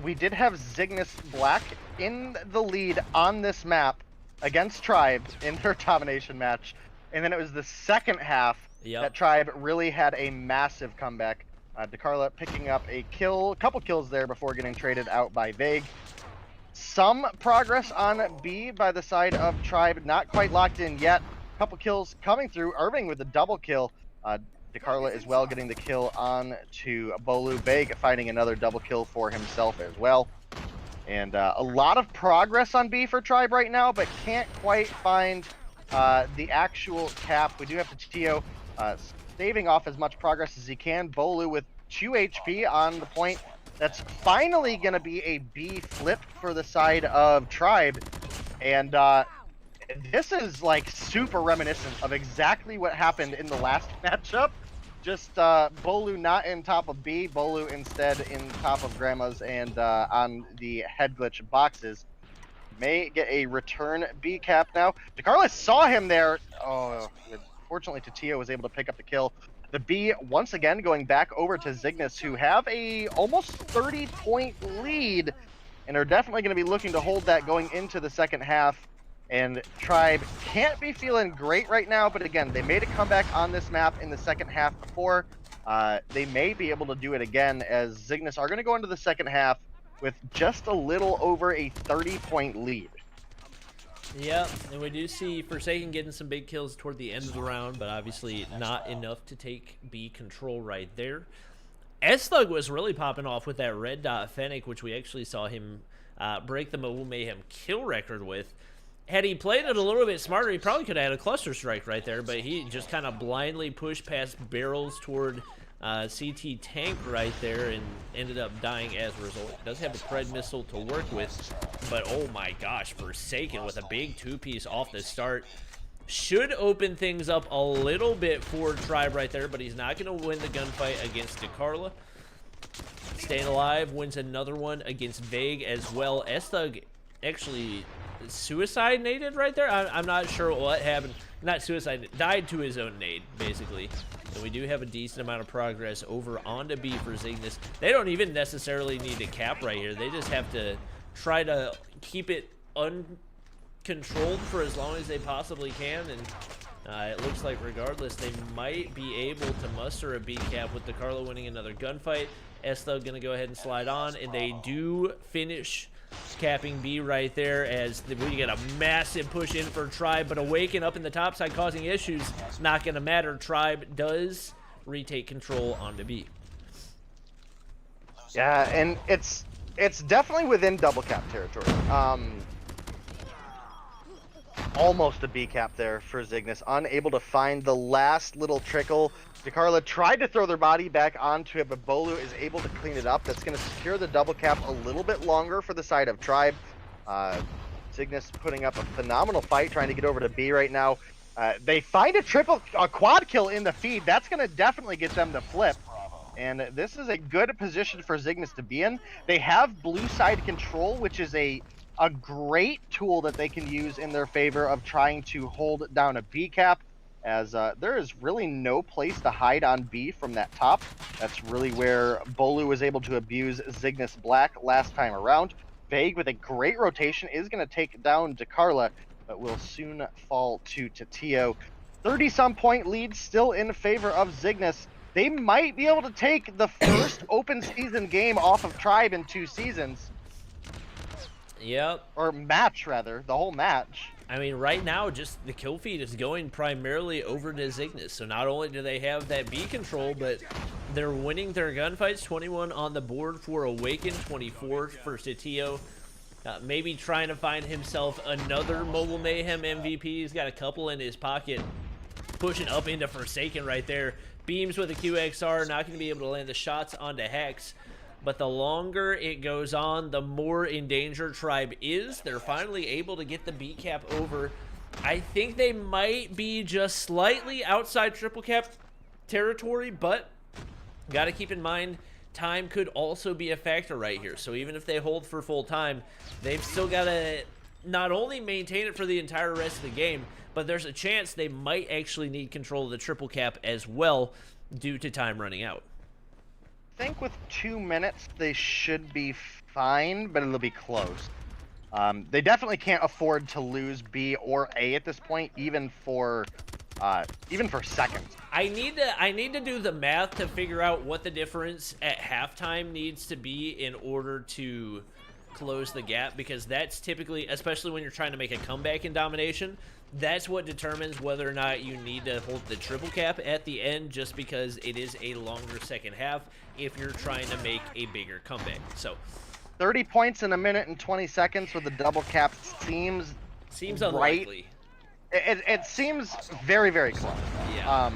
we did have Zygnus Black in the lead on this map against Tribe in their domination match, and then it was the second half that Tribe really had a massive comeback. DeCarla picking up a couple kills there before getting traded out by Vague. Some progress on B by the side of Tribe, not quite locked in yet. couple kills coming through. Irving with a double kill. DeCarla as well getting the kill on to Bolu. Vague finding another double kill for himself as well. And a lot of progress on B for Tribe right now, but can't quite find the actual cap. We do have to Tio saving off as much progress as he can. Bolu with 2 HP on the point. That's finally going to be a B flip for the side of Tribe. And this is like super reminiscent of exactly what happened in the last matchup. Just Bolu not in top of B, Bolu instead in top of Grandma's and on the head glitch boxes. May get a return B cap now. DeCarla saw him there. Oh, fortunately Tatio was able to pick up the kill. The B once again going back over to Zygnus, who have a almost 30-point lead and are definitely going to be looking to hold that going into the second half. And Tribe can't be feeling great right now, but again, they made a comeback on this map in the second half before. They may be able to do it again, as Zygnus are going to go into the second half with just a little over a 30-point lead. Yeah, and we do see Forsaken getting some big kills toward the end of the round, but obviously not enough to take B control right there. S-Thug was really popping off with that red dot Fennec, which we actually saw him break the Mobile Mayhem kill record with. Had he played it a little bit smarter, he probably could have had a cluster strike right there, but he just kind of blindly pushed past barrels toward CT tank right there and ended up dying as a result. He does have a Pred missile to work with, but oh my gosh, Forsaken with a big two-piece off the start. Should open things up a little bit for Tribe right there, but he's not going to win the gunfight against DeCarla. Staying alive, wins another one against Vague as well. S-Thug actually suicide naded right there. I'm not sure what happened. Not suicide, died to his own nade, basically. And we do have a decent amount of progress over onto B for Zygnus. They don't even necessarily need a cap right here. They just have to try to keep it uncontrolled for as long as they possibly can. And it looks like regardless, they might be able to muster a B cap with DeCarlo winning another gunfight. S-Thug going to go ahead and slide on, and they do finish capping B right there as we get a massive push in for Tribe, but Awaken up in the top side causing issues. Not going to matter. Tribe does retake control onto B. Yeah, and it's definitely within double cap territory. Almost a B cap there for Zygnus, unable to find the last little trickle. DeCarla tried to throw their body back onto it, but Bolu is able to clean it up. That's going to secure the double cap a little bit longer for the side of Tribe. Zygnus putting up a phenomenal fight, trying to get over to B right now. They find a quad kill in the feed. That's going to definitely get them to flip. And this is a good position for Zygnus to be in. They have blue side control, which is a great tool that they can use in their favor of trying to hold down a B cap, as there is really no place to hide on B from that top. That's really where Bolu was able to abuse Zygnus Black last time around. Vague with a great rotation is going to take down DeCarla, but will soon fall to Tatio. 30-some point lead still in favor of Zygnus. They might be able to take the first open season game off of Tribe in 2 seasons. Yep. Or match, rather. The whole match. I mean, right now, just the kill feed is going primarily over to Zygnus. So not only do they have that B control, but they're winning their gunfights. 21 on the board for Awaken, 24 for Tatio. Maybe trying to find himself another Mobile Mayhem MVP. He's got a couple in his pocket. Pushing up into Forsaken right there. Beams with a QXR, not going to be able to land the shots onto Hex. But the longer it goes on, the more in danger Tribe is. They're finally able to get the B cap over. I think they might be just slightly outside triple cap territory, but got to keep in mind, time could also be a factor right here. So even if they hold for full time, they've still got to not only maintain it for the entire rest of the game, but there's a chance they might actually need control of the triple cap as well due to time running out. I think with 2 minutes they should be fine, but it'll be close. They definitely can't afford to lose B or A at this point, even for seconds. I need to do the math to figure out what the difference at halftime needs to be in order to close the gap, because that's typically, especially when you're trying to make a comeback in domination, that's what determines whether or not you need to hold the triple cap at the end, just because it is a longer second half if you're trying to make a bigger comeback. So 30 points in a minute and 20 seconds with the double cap seems unlikely. It seems very, very close. Yeah.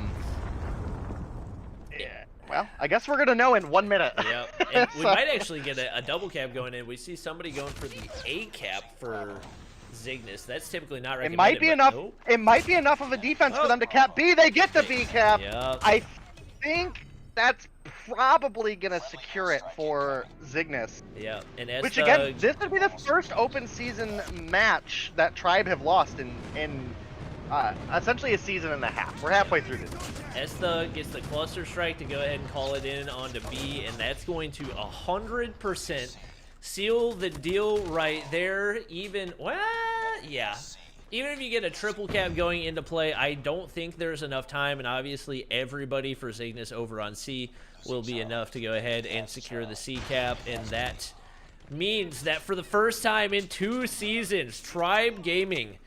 Yeah. Well, I guess we're gonna know in 1 minute. Yeah, and we might actually get a double cap going in. We see somebody going for the A cap for Zygnus. That's typically not recommended. It might be enough. Nope. It might be enough of a defense for them to cap B. They get the B cap. Yep. I think that's probably gonna secure it for Zygnus. Yeah, and as Which again, this would be the first open season match that Tribe have lost in essentially a season and a half. We're halfway through this. Estha gets the cluster strike to go ahead and call it in onto B, and that's going to 100% seal the deal right there. Even, well, yeah. Even if you get a triple cap going into play, I don't think there's enough time, and obviously everybody for Zygnus over on C will be enough to go ahead and secure the C cap, and that means that for the first time in 2 seasons, Tribe Gaming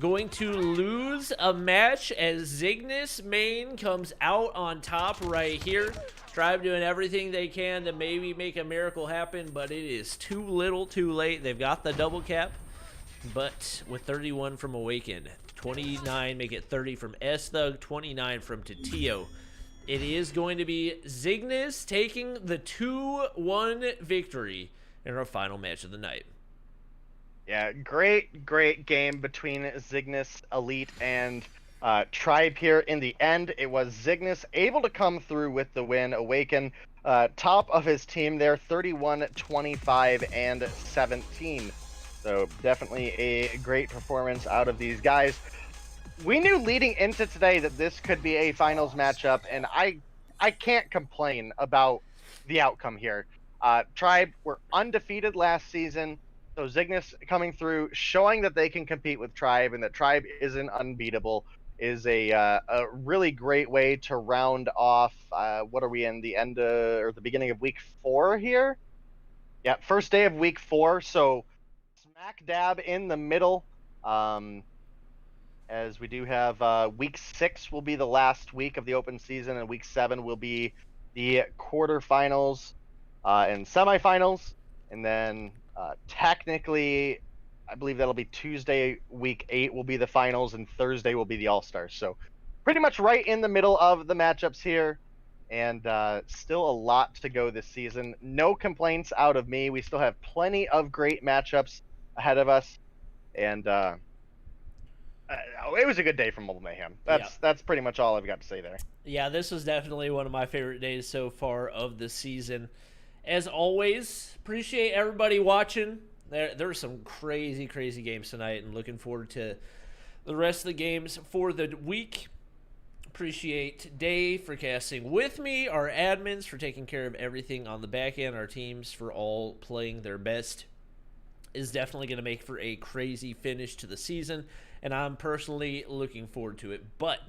going to lose a match as Zygnus main comes out on top right here. Tribe doing everything they can to maybe make a miracle happen, but it is too little too late. They've got the double cap, but with 31 from Awaken, 29 make it 30 from S-Thug, 29 from Tatio. It is going to be Zygnus taking the 2-1 victory in our final match of the night. Yeah, great game between Zygnus, Elite, and Tribe here. In the end, it was Zygnus able to come through with the win. Awaken, top of his team there, 31, 25, and 17. So definitely a great performance out of these guys. We knew leading into today that this could be a finals matchup, and I can't complain about the outcome here. Tribe were undefeated last season. So Zygnus coming through, showing that they can compete with Tribe and that Tribe isn't unbeatable, is a really great way to round off. What are we in the end or the beginning of week 4 here? Yeah, first day of week 4. So smack dab in the middle. As we do have week 6 will be the last week of the open season, and week 7 will be the quarterfinals and semifinals, and then technically, I believe that'll be Tuesday, week 8 will be the finals, and Thursday will be the All-Stars. So pretty much right in the middle of the matchups here, and still a lot to go this season. No complaints out of me. We still have plenty of great matchups ahead of us, and it was a good day for Mobile Mayhem. That's pretty much all I've got to say there. Yeah, this was definitely one of my favorite days so far of the season. As always, appreciate everybody watching. There were some crazy games tonight, and looking forward to the rest of the games for the week. Appreciate Dave for casting with me, our admins for taking care of everything on the back end, our teams for all playing their best. Is definitely going to make for a crazy finish to the season, and I'm personally looking forward to it. But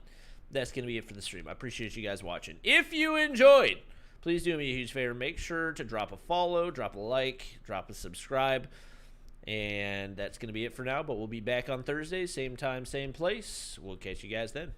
that's going to be it for the stream. I appreciate you guys watching. If you enjoyed, please do me a huge favor. Make sure to drop a follow, drop a like, drop a subscribe. And that's going to be it for now, but we'll be back on Thursday, same time, same place. We'll catch you guys then.